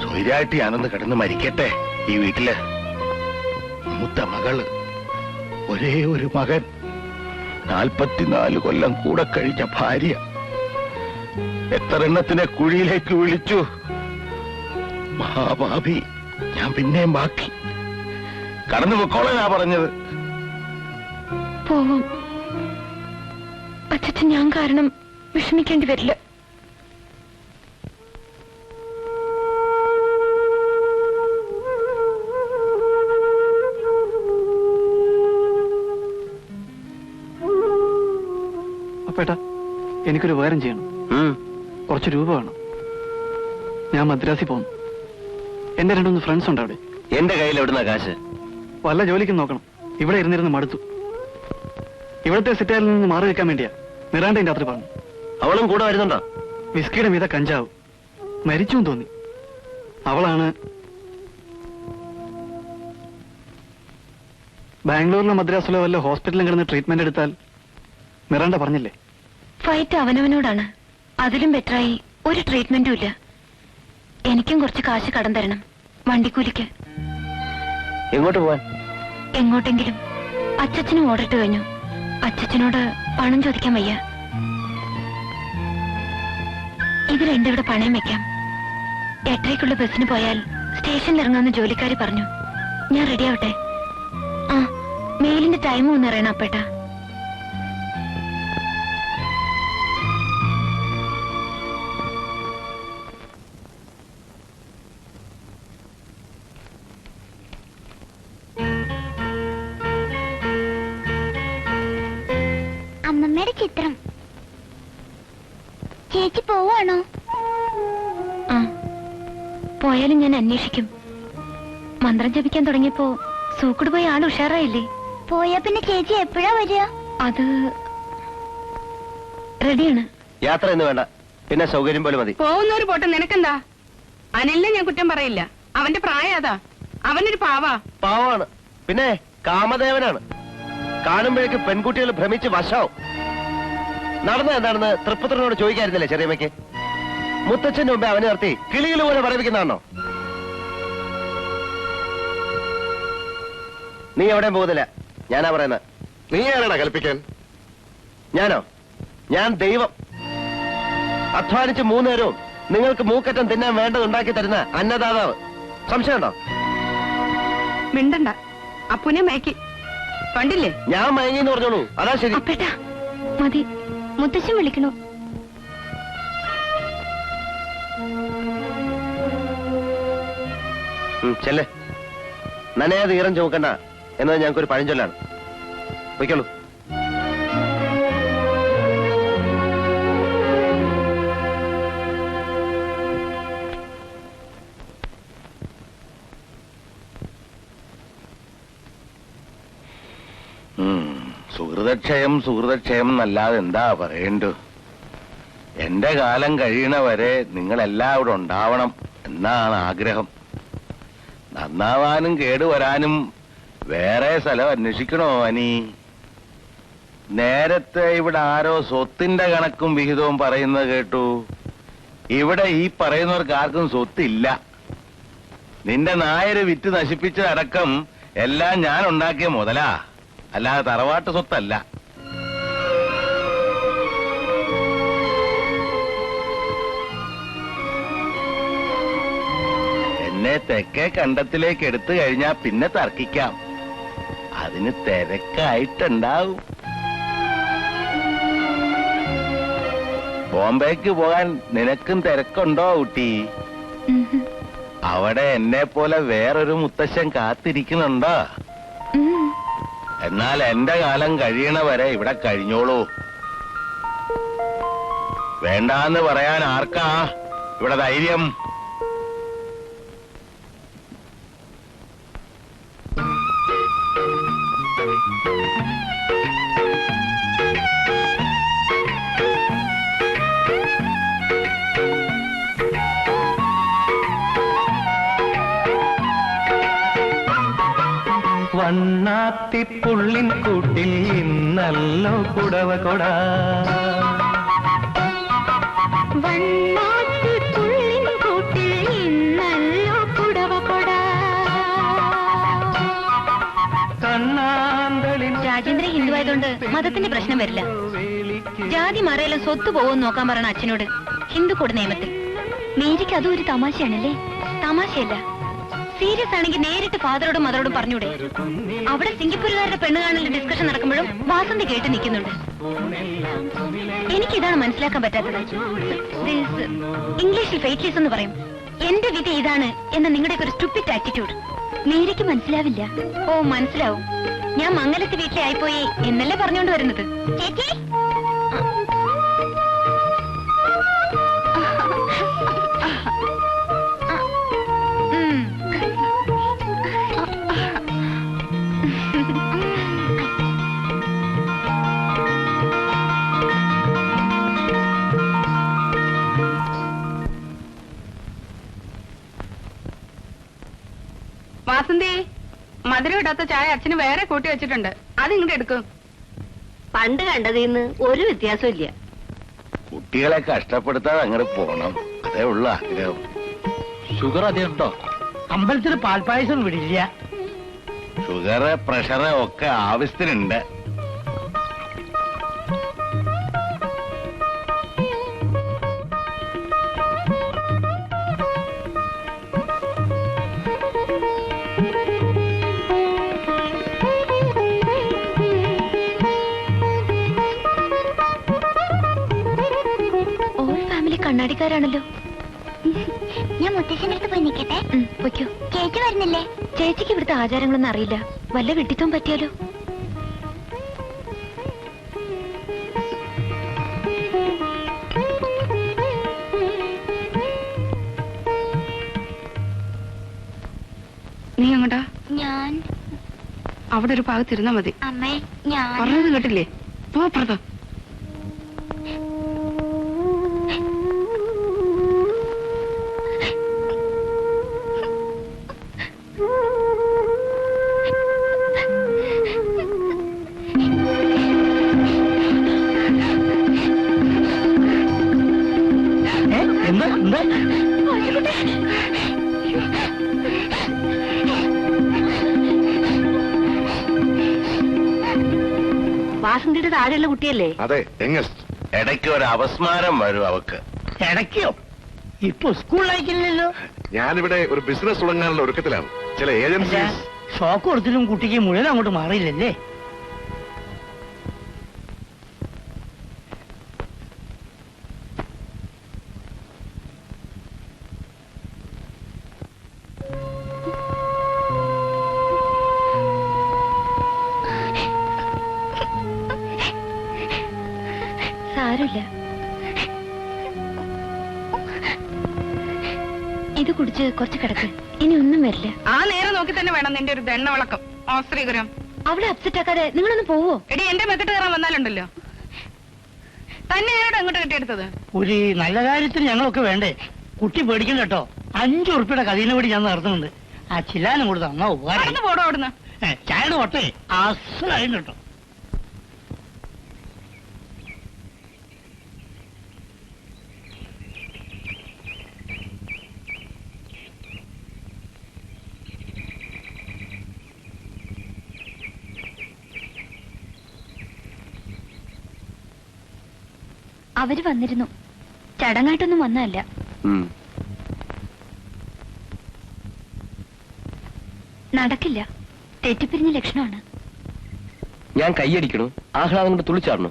സ്വൈരായിട്ട് ഞാനൊന്ന് കിടന്ന് മരിക്കട്ടെ ഈ വീട്ടില്. മൂത്ത മകള്, ഒരേ ഒരു മകൻ, 44 കൊല്ലം കൂടെ കഴിഞ്ഞ ഭാര്യ. എത്ര എണ്ണത്തിനെ കുഴിയിലേക്ക് വിളിച്ചു. മഹാഭാവി ഞാൻ പിന്നെയും ബാക്കി. കടന്നു പൊക്കോളാ പറഞ്ഞത്. പോവും. അച്ഛൻ ഞാൻ കാരണം വിഷമിക്കേണ്ടി വരില്ല. അപ്പേട്ടാ എനിക്കൊരു ഉപകാരം ചെയ്യണം. കുറച്ച് രൂപ വേണം. ഞാൻ മദ്രാസിൽ പോകുന്നു. എന്റെ 2-3 ഫ്രണ്ട്സ് ഉണ്ട് അവിടെ. എന്റെ കയ്യിൽ എവിടുന്ന കാശ്? വല്ല ജോലിക്കും നോക്കണം. ഇവിടെ ഇരുന്നിരുന്ന് മടുത്തു. ഇവിടുത്തെ സിറ്റാരിൽ നിന്ന് മാറി വെക്കാൻ വേണ്ടിയാ മിറാണ്ടയും രാത്രി പറഞ്ഞു. അവളും കൂടെ വരുന്നുണ്ടോ? വിസ്കിയുടെ മീത കഞ്ചാവ്. മരിച്ചു തോന്നി. അവളാണ് ബാംഗ്ലൂരിലോ മദ്രാസിലോ വല്ല ഹോസ്പിറ്റലിലും കിടന്ന് ട്രീറ്റ്മെന്റ് എടുത്താൽ മിറാണ്ട പറഞ്ഞില്ലേ? ഫൈറ്റ് അവനവനോടാണ്. അതിലും ബെറ്ററായി ഒരു ട്രീറ്റ്മെന്റും ഇല്ല. എനിക്കും കുറച്ച് കാശ് കടം തരണം, വണ്ടിക്കൂലിക്ക്. എങ്ങോട്ട് പോവാൻ? എങ്ങോട്ടെങ്കിലും. അച്ചച്ചനും ഓർഡർ ഇട്ട് കഴിഞ്ഞു. അച്ചച്ചനോട് പണം ചോദിക്കാൻ വയ്യ. ഇത് രണ്ടും ഇവിടെ പണയം വെക്കാം. 8:30-ക്കുള്ള ബസ്സിന് പോയാൽ സ്റ്റേഷനിൽ ഇറങ്ങാമെന്ന് ജോലിക്കാരി പറഞ്ഞു. ഞാൻ റെഡിയാവട്ടെ? ആ, മെയിലിന്റെ ടൈമും ഒന്ന് അറിയണം അപ്പേട്ടാ. അമ്മമ്മയുടെ ചിത്രം. ചേച്ചി പോവാണോ? ആ, പോയാലും ഞാൻ അന്വേഷിക്കും. മന്ത്രം ജപിക്കാൻ തുടങ്ങിയപ്പോ സൂക്കട് പോയി ആൾ ഉഷാറായില്ലേ? പോയാ പിന്നെ ചേച്ചി എപ്പോഴാ വരിക? അത് റെഡിയാണ്. യാത്ര എന്ന് വേണ്ട, പിന്നെ സൗകര്യം പോലെ മതി. പോകുന്നവര് പോട്ടെ, നിനക്കെന്താ? അനിലിനെ ഞാൻ കുറ്റം പറയില്ല. അവന്റെ പ്രായം അതാ. അവനൊരു പാവാ. പാവാണ്, പിന്നെ കാമദേവനാണ്. കാണുമ്പോഴേക്ക് പെൺകുട്ടികൾ ഭ്രമിച്ച് വശാവും. നടന്ന എന്താണെന്ന് തൃപ്പുത്രനോട് ചോദിക്കായിരുന്നില്ലേ ചെറിയമ്മയ്ക്ക്? മുത്തച്ഛന്റെ മുമ്പേ അവനെ നിർത്തി കിളികൾ പോലെ പറയിപ്പിക്കുന്നതാണോ? നീ എവിടെയും പോകുന്നില്ല, ഞാനാ പറയുന്നത്. നീ ആരാടാ കൽപ്പിക്കാൻ? ഞാനോ? ഞാൻ ദൈവം. അധ്വാനിച്ച് 3 നേരവും നിങ്ങൾക്ക് മൂക്കറ്റം തിന്നാൻ വേണ്ടത് ഉണ്ടാക്കി തരുന്ന അന്നദാതാവ്. സംശയമുണ്ടോ? മിണ്ടണ്ട. അപ്പുനെ മയക്കി കണ്ടില്ലേ? ഞാൻ മയങ്ങിന്ന് പറഞ്ഞോളൂ, അതാ ശരി. അപ്പേട്ടാ മതി, മുത്തശ്ശൻ വിളിക്കണു. ചെല്ലേ, നനയാതെ ഈറം ചുമക്കണ്ട എന്നത് ഞങ്ങൾക്കൊരു പഴഞ്ചൊല്ലാണ്. വയ്ക്കുള്ളൂ. സുഹൃതക്ഷയം എന്നല്ലാതെ എന്താ പറയണ്ടു. എന്റെ കാലം കഴിയണ വരെ നിങ്ങളെല്ലാവരും ഉണ്ടാവണം എന്നാണ് ആഗ്രഹം. നന്നാവാനും കേടുവരാനും വേറെ സ്ഥലം അന്വേഷിക്കണോ അനി? നേരത്തെ ഇവിടെ ആരോ സ്വത്തിന്റെ കണക്കും വിഹിതവും പറയുന്നത് കേട്ടു. ഇവിടെ ഈ പറയുന്നവർക്ക് ആർക്കും സ്വത്തില്ല. നിന്റെ നായര് വിറ്റ് നശിപ്പിച്ചതടക്കം എല്ലാം ഞാൻ ഉണ്ടാക്കിയ മുതലാ, അല്ലാതെ തറവാട്ട് സ്വത്തല്ല. എന്നെ തെക്കേ കണ്ടത്തിലേക്ക് എടുത്തു കഴിഞ്ഞാ പിന്നെ തർക്കിക്കാം. അതിന് തിരക്കായിട്ടുണ്ടാവും. ബോംബേക്ക് പോകാൻ നിനക്കും തിരക്കുണ്ടോ കുട്ടി? അവിടെ എന്നെ പോലെ വേറൊരു മുത്തശ്ശൻ കാത്തിരിക്കുന്നുണ്ടോ? എന്നാൽ എന്റെ കാലം കഴിയണ വരെ ഇവിടെ കഴിഞ്ഞോളൂ. വേണ്ടാന്ന് പറയാൻ ആർക്കാ ഇവിടെ ധൈര്യം? വണ്ണാത്തിപ്പുള്ളിൻ കൂട്ടിൽ ഇന്നല്ലോ കുടവ കൊട. വണ്ണാത്തിപ്പുള്ളിൻ കൂട്ടിൽ ഇന്നല്ലോ കുടവ കൊട. കണ്ണാന്തളിൻ രാജേന്ദ്ര ഹിന്ദു ആയതുകൊണ്ട് മതത്തിന്റെ പ്രശ്നം വരില്ല. ജാതി മറയെല്ലാം സ്വത്ത് പോകുമെന്ന് നോക്കാൻ പറയണ അച്ഛനോട് ഹിന്ദു കൂടെ നിയമത്തിൽ. മേരിക്ക് അതും ഒരു തമാശയാണല്ലേ? തമാശയല്ല, സീരിയസ് ആണെങ്കിൽ നേരിട്ട് ഫാദറോടും മദറോടും പറഞ്ഞൂടെ? അവിടെ സിംഗപ്പൂരുകാരുടെ പെണ്ണ് കാണലിന്റെ ഡിസ്കഷൻ നടക്കുമ്പോഴും വാസന്തി കേട്ട് നിൽക്കുന്നുണ്ട്. എനിക്കിതാണ് മനസ്സിലാക്കാൻ പറ്റാത്തത്. ഇംഗ്ലീഷിൽ ഫെയ്റ്റ്ലെസ് എന്ന് പറയും. എന്റെ വിധി ഇതാണ് എന്ന നിങ്ങളുടെ ഒരു സ്റ്റുപ്പിഡ് ആറ്റിറ്റ്യൂഡ് മേരിക്ക് മനസ്സിലാവില്ല. ഓ, മനസ്സിലാവും. ഞാൻ മംഗലത്ത് വീട്ടിലെ ആയിപ്പോയി എന്നല്ലേ പറഞ്ഞുകൊണ്ട് വരുന്നത്. ചേച്ചി വാസന്തി, മധുരം ഇടാത്ത ചായ അച്ഛന് വേറെ കൂട്ടി വെച്ചിട്ടുണ്ട്, അത് ഇങ്ങോട്ട് എടുക്കും. പണ്ട് കണ്ടതിന്ന് ഒരു വ്യത്യാസവും ഇല്ല. കുട്ടികളെ കഷ്ടപ്പെടുത്താതെ അങ്ങോട്ട് പോണം, അതേ ഉള്ള ആഗ്രഹം. ഷുഗർ അധികം ഉണ്ടോ? അമ്പലത്തിൽ പാൽപ്പായസം വിടില്ല. ഷുഗറ് പ്രഷറ് ഒക്കെ ആവശ്യത്തിനുണ്ട്. കണ്ണാടിക്കാരാണല്ലോ. ഞാൻ മുത്തശ്ശന്റെ അടുത്ത് പോയി നിൽക്കട്ടെ. പൊയ്ക്കോ. ചേച്ചി വരുന്നില്ലേ? ചേച്ചിക്ക് ഇവിടുത്തെ ആചാരങ്ങളൊന്നും അറിയില്ല. വല്ല വിട്ടിത്തം പറ്റിയാലോ? നീ അങ്ങോട്ടാ? ഞാൻ അവിടെ ഒരു ഭാഗത്തിരുന്നാ മതി. അമ്മേ, ഞാൻ പറഞ്ഞത് കേട്ടില്ലേ? പോ പുറത്ത്. എന്താ എന്താ വാസന്തിയുടെ താഴെയുള്ള കുട്ടിയല്ലേ? അതെ, യങ്ങസ്റ്റ്. ഇടയ്ക്ക് ഒരു അപസ്മാരം വരും അവക്ക്. ഇടയ്ക്കോ? ഇപ്പൊ സ്കൂളിലായിക്കില്ലല്ലോ. ഞാനിവിടെ ഒരു ബിസിനസ് തുടങ്ങാനുള്ള ഒരുക്കത്തിലാണ്. ചില ഏജൻസീസ് ഷോക്ക് കൊടുത്തിട്ടും കുട്ടിക്ക് മുഴുവൻ അങ്ങോട്ട് മാറിയില്ലല്ലേ? സാരമില്ല, ഇത് കുടിച്ച് കുറച്ച് കിടക്ക്, ഇനി ഒന്നും വരില്ല. ആ നേരം നോക്കി തന്നെ വേണം നിന്റെ ഒരു ദണ്ണ വിളക്കം. ഓസ്ത്രീകരം അവളെ അപ്സെറ്റ് ആക്കാതെ നിങ്ങളൊന്ന് പോവോ? എടി, എന്റെ മെക്കെട്ട് കയറാൻ വന്നാലുണ്ടല്ലോ. തന്നെ ആരോട് അങ്ങോട്ട് കെട്ടിയെടുത്തത്? ഒരു നല്ല കാര്യത്തിന് ഞങ്ങളൊക്കെ വേണ്ടേ? കുട്ടി പേടിക്കണ്ട കേട്ടോ. 5 ഉറുപ്പിയുടെ കഥയിനെ കൂടി ഞാൻ നടത്തുന്നുണ്ട്. ആ ചില്ലാനും കൂടി തന്നാ ഉപകാരം. നടന്നു പോടോ അവിടുന്ന്. ചായയുടെ ഒട്ടേ അസലായും കേട്ടോ. അവര് വന്നിരുന്നു, ചടങ്ങായിട്ടൊന്നും വന്നതല്ല. നടക്കില്ല, തെറ്റിപ്പിരിഞ്ഞ ലക്ഷണമാണ്. ഞാൻ കൈയടിക്കണു, ആഹ്ലാദം കൊണ്ട് തുള്ളിച്ചാടണു.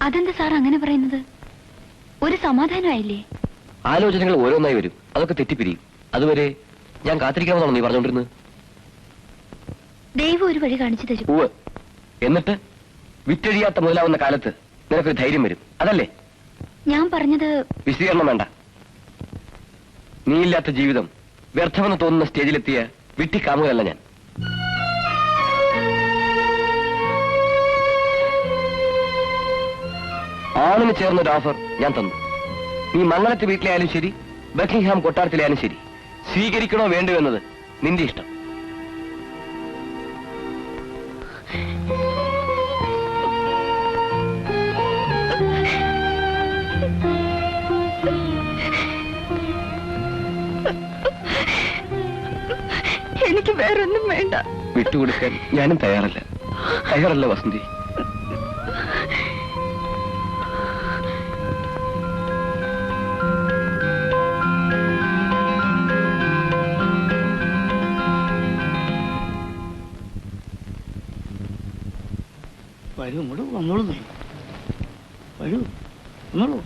അതെന്താ സാർ അങ്ങനെ പറയുന്നത്? ഒരു സമാധാനമായില്ലേ? ആലോചനകൾ ഓരോന്നായി വരും, അതൊക്കെ തെറ്റിപ്പിരിയും. അതുവരെ ഞാൻ കാത്തിരിക്കാമെന്നാണോ നീ പറഞ്ഞോണ്ടിരുന്നത്? ദൈവം ഒരു വഴി കാണിച്ചു തരും. ഉവ്വ്. എന്നിട്ട് വിറ്റഴിയാത്ത മുതലാവുന്ന കാലത്ത് നിനക്കൊരു ധൈര്യം വരും, അതല്ലേ? ഞാൻ പറഞ്ഞത് വിശദീകരണം വേണ്ട. നീയില്ലാത്ത ജീവിതം വ്യർത്ഥമെന്ന് തോന്നുന്ന സ്റ്റേജിലെത്തിയ വിട്ടിക്കാമുകയല്ല ഞാൻ. ആണിന് ചേർന്നൊരു ഓഫർ ഞാൻ തന്നു. നീ മംഗളത്തെ വീട്ടിലായാലും ശരി, ബക്കിംഗ്ഹാം കൊട്ടാരത്തിലായാലും ശരി, സ്വീകരിക്കണോ വേണ്ടോ എന്നത് നിന്റെ ഇഷ്ടം. എനിക്ക് വേറൊന്നും വേണ്ട. വിട്ടുകൊടുക്കാൻ ഞാനും തയ്യാറല്ല വസന്തി. വരൂ, ഇങ്ങോട്ട് വന്നോളൂ. വരൂ, വന്നോളൂ.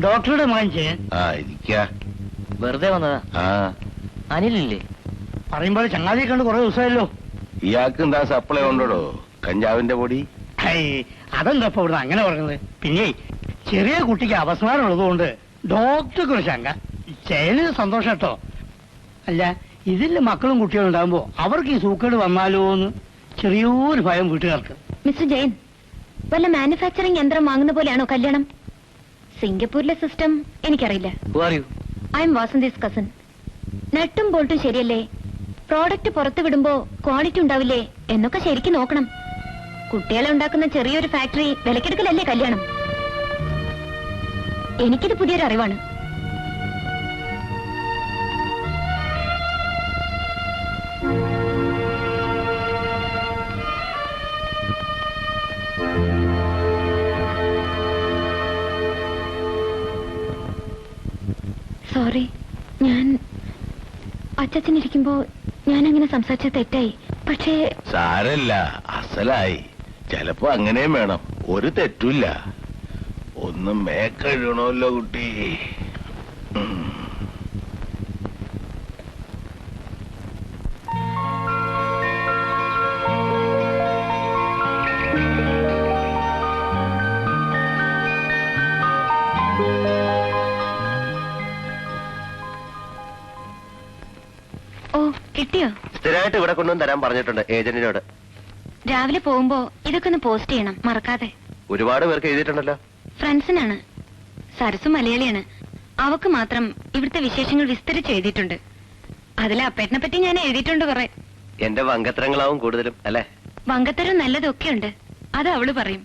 ഡോക്ടറുടെ മകൻ ചെയ്യാൻ വെറുതെ വന്നതാ. അനിലില്ലേ? പറയുമ്പോൾ ചങ്ങാതിയെ കണ്ട് കുറെ ദിവസമായല്ലോ. ഇയാൾക്ക് എന്താ സപ്ലൈ ഉണ്ടോ കഞ്ചാവിന്റെ പൊടി? അതെന്താ ഇപ്പൊ ഇവിടുന്ന് അങ്ങനെ പറഞ്ഞത്? പിന്നെ ചെറിയ കുട്ടിക്ക് അപസ്മാരം ഉള്ളതുകൊണ്ട് ഡോക്ടർക്ക് ഒരു ശങ്ക. ചേന് സന്തോഷം കേട്ടോ. അല്ല, ഇതില് മക്കളും കുട്ടികളും ഉണ്ടാകുമ്പോ അവർക്ക് ഈ സൂക്കേട് വന്നാലോ എന്ന് ചെറിയൊരു ഭയം വീട്ടുകാർക്ക്. മിസ്റ്റർ ജയൻ, വല്ല മാനുഫാക്ചറിംഗ് യന്ത്രം വാങ്ങുന്ന പോലെയാണോ കല്യാണം? സിംഗപ്പൂരിലെ സിസ്റ്റം എനിക്കറിയില്ല. Who are you? I am Vasanthi's cousin. നട്ടും ബോൾട്ടും ശരിയല്ലേ? പ്രോഡക്റ്റ് പുറത്തു വിടുമ്പോ ക്വാളിറ്റി ഉണ്ടാവില്ലേ എന്നൊക്കെ ശരിക്കും നോക്കണം. കുട്ടികളെ ഉണ്ടാക്കുന്ന ചെറിയൊരു ഫാക്ടറി വിലക്കെടുക്കലല്ലേ കല്യാണം. എനിക്കിത് പുതിയൊരു അറിവാണ്. സോറി, ഞാൻ അച്ഛനിരിക്കുമ്പോ ഞാൻ അങ്ങനെ സംസാരിച്ച തെറ്റായി. പക്ഷേ സാരല്ല, അസലായി. ചിലപ്പോ അങ്ങനെയും വേണം, ഒരു തെറ്റുമില്ല. ഒന്നും മേക്കഴുകണമല്ലോ കുട്ടി. ഓ, കിട്ടിയോ? സ്ഥിരമായിട്ട് ഇവിടെ കൊണ്ടുവന്ന് തരാൻ പറഞ്ഞിട്ടുണ്ട് ഏജന്റിനോട്. രാവിലെ പോകുമ്പോ ഇതൊക്കെ ഒന്ന് പോസ്റ്റ് ചെയ്യണം, മറക്കാതെ. ഒരുപാട് പേർക്ക് എഴുതിയിട്ടുണ്ടല്ലോ. ഫ്രണ്ട്സിനാണ്. സരസു മലയാളിയാണ്. അവക്ക് മാത്രം ഇവിടുത്തെ വിശേഷങ്ങൾ വിസ്തരിച്ച് എഴുതിയിട്ടുണ്ട്. അതിൽ അപ്പേട്ടനെ പറ്റി ഞാൻ എഴുതിയിട്ടുണ്ട് കുറെ. എന്റെ വങ്കത്തരങ്ങളാവും കൂടുതലും അല്ലേ? വങ്കത്തരം നല്ലതൊക്കെ ഉണ്ട്, അത് അവള് പറയും.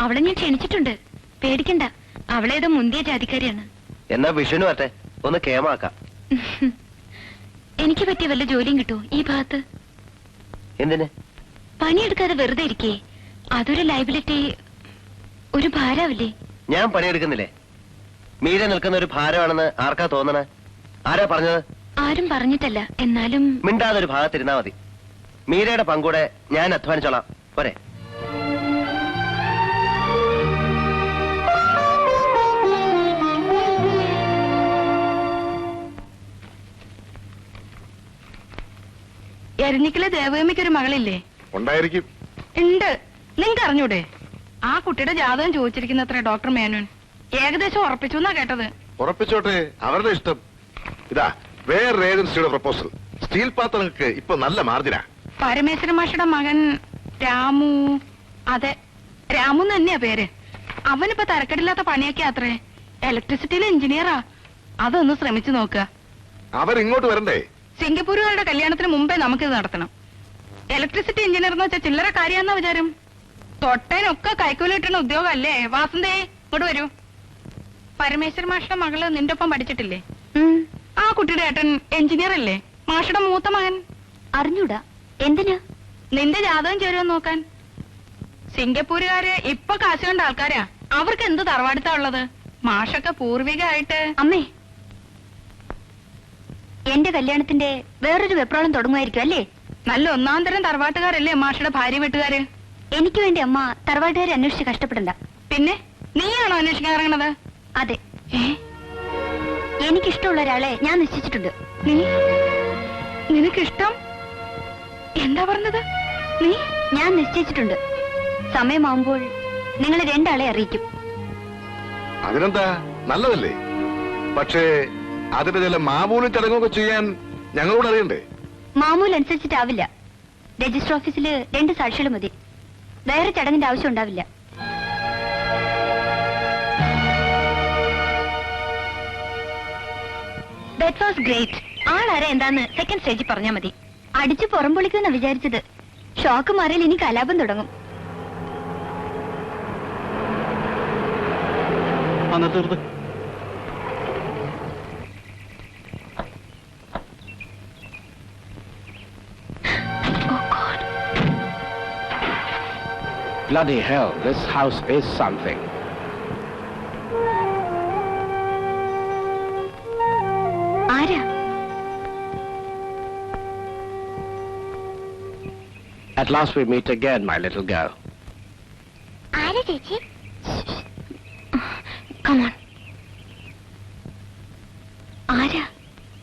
അവളെ ഞാൻ ക്ഷണിച്ചിട്ടുണ്ട്, പേടിക്കണ്ട. അവളേതോ മുന്തിയ ജാതിക്കാരിയാണ്. എന്നാ വിഷുവിന് പറ്റേ ഒന്ന് കേമാക്കാം. എനിക്ക് പറ്റിയ വല്ല ജോലിയും കിട്ടുമോ ഈ ഭാഗത്ത്? എന്തിന്? പണിയെടുക്കാതെ വെറുതെ ഇരിക്കേ, അതൊരു ലൈബിലിറ്റി, ഒരു ഭാരാവില്ലേ? ഞാൻ പണിയെടുക്കുന്നില്ലേ? മീര നിൽക്കുന്ന ഒരു ഭാരമാണെന്ന് ആർക്കാ തോന്നണേ? ആരാ പറഞ്ഞത്? ആരും പറഞ്ഞിട്ടല്ല, എന്നാലും മിണ്ടാതെ ഒരു ഭാഗത്തിരുന്നാ മതി. മീരയുടെ പങ്കൂടെ ഞാൻ അധ്വാനിച്ചോളാം, പോരെ? എരഞ്ഞിക്കലെ ദേവകമ്മയ്ക്കൊരു മകളില്ലേ? ഉണ്ടായിരിക്കും. ഉണ്ട്. നിങ്ങൾക്ക് അറിഞ്ഞൂടെ? ആ കുട്ടിയുടെ ജാതകം ചോദിച്ചിരിക്കുന്നത്ര ഡോക്ടർ മേനോൻ. ഏകദേശം ഉറപ്പിച്ചു എന്നാ കേട്ടത്. ഉറപ്പിച്ചോട്ടെ, അവരുടെ ഇഷ്ടം. ഇതാ വേറെ ഏജൻസിയുടെ പ്രപ്പോസൽ. സ്റ്റീൽ പാത്രങ്ങൾക്ക് ഇപ്പൊ നല്ല മാർജിനാ. പരമേശ്വര മാഷയുടെ മകൻ രാമു. അതെ, രാമു തന്നെയാ പേര്. അവനിപ്പോ തരക്കെടില്ലാത്ത പണിയൊക്കെ അത്രേ. ഇലക്ട്രിസിറ്റിയിലെ എഞ്ചിനീയറാ. അതൊന്ന് ശ്രമിച്ചു നോക്കുക. അവരിങ്ങോട്ട് വരണ്ടേ? സിംഗപ്പൂരുകാരുടെ കല്യാണത്തിന് മുമ്പേ നമുക്കിത് നടത്തണം. ഇലക്ട്രിസിറ്റി എഞ്ചിനീയർ എന്ന് വെച്ചാൽ ചില്ലറ കാര്യാന്ന വിചാരം. തൊട്ടേനൊക്കെ കൈക്കൂലിട്ടുന്ന ഉദ്യോഗമല്ലേ. വാസന്തേ, ഇങ്ങോട്ട് വരൂ. പരമേശ്വര മാഷയുടെ മകള് നിന്റെ ഒപ്പം പഠിച്ചിട്ടില്ലേ? ആ കുട്ടിയുടെ ഏട്ടൻ എഞ്ചിനീയർ അല്ലേ? മാഷയുടെ മൂത്ത മകൻ. അറിഞ്ഞൂടാ. എന്തിനാ? നിന്റെ ജാതകം ചേരുമെന്ന് നോക്കാൻ. സിംഗപ്പൂരുകാര് ഇപ്പൊ കാശ് കണ്ട ആൾക്കാരാ. അവർക്ക് എന്ത് തറവാടുത്താ ഉള്ളത്? മാഷൊക്കെ പൂർവികമായിട്ട്. അമ്മേ, എന്റെ കല്യാണത്തിന്റെ വേറൊരു വെപ്രാളം തുടങ്ങുമായിരിക്കും അല്ലേ? നല്ല ഒന്നാം തരം തറവാട്ടുകാരല്ലേ മാഷയുടെ ഭാര്യ വീട്ടുകാര്? എനിക്ക് വേണ്ടി അമ്മ തറവാട്ടുകാരെ അന്വേഷിച്ച് കഷ്ടപ്പെടണ്ട. പിന്നെ നീയാണോ അന്വേഷിക്കാൻ ഇറങ്ങണത്? അതെ, എനിക്കിഷ്ടമുള്ള ഒരാളെ ഞാൻ നിശ്ചയിച്ചിട്ടുണ്ട്. നിനക്കിഷ്ടം? എന്താ പറഞ്ഞത് നീ? ഞാൻ നിശ്ചയിച്ചിട്ടുണ്ട്. സമയമാവുമ്പോൾ നിങ്ങളെ രണ്ടാളെ അറിയിക്കും. അതിനെന്താ, നല്ലതല്ലേ? പക്ഷേ അതിന്റെ ചില മാമൂലും ചടങ്ങൊക്കെ ചെയ്യാൻ ഞങ്ങളോട് അറിയണ്ടേ? മാമൂൽ അനുസരിച്ചിട്ടാവില്ല. രജിസ്റ്റർ ഓഫീസിൽ 2 സാക്ഷികൾ മതി. വേറെ ചടങ്ങിന്റെ ആവശ്യം ഉണ്ടാവില്ല. That was great. ആളാരെ എന്താന്ന് സെക്കൻഡ് സ്റ്റേജിൽ പറഞ്ഞാൽ മതി. അടിച്ചു പുറംപൊളിക്കുമെന്നാ വിചാരിച്ചത്. ഷോക്ക് മാറിയാൽ ഇനി കലാപം തുടങ്ങും. തീർത്ത് Bloody hell, this house is something. ആരാ? At last we meet again, my little girl. ആരാ ചേച്ചി? Come on. ആരാ?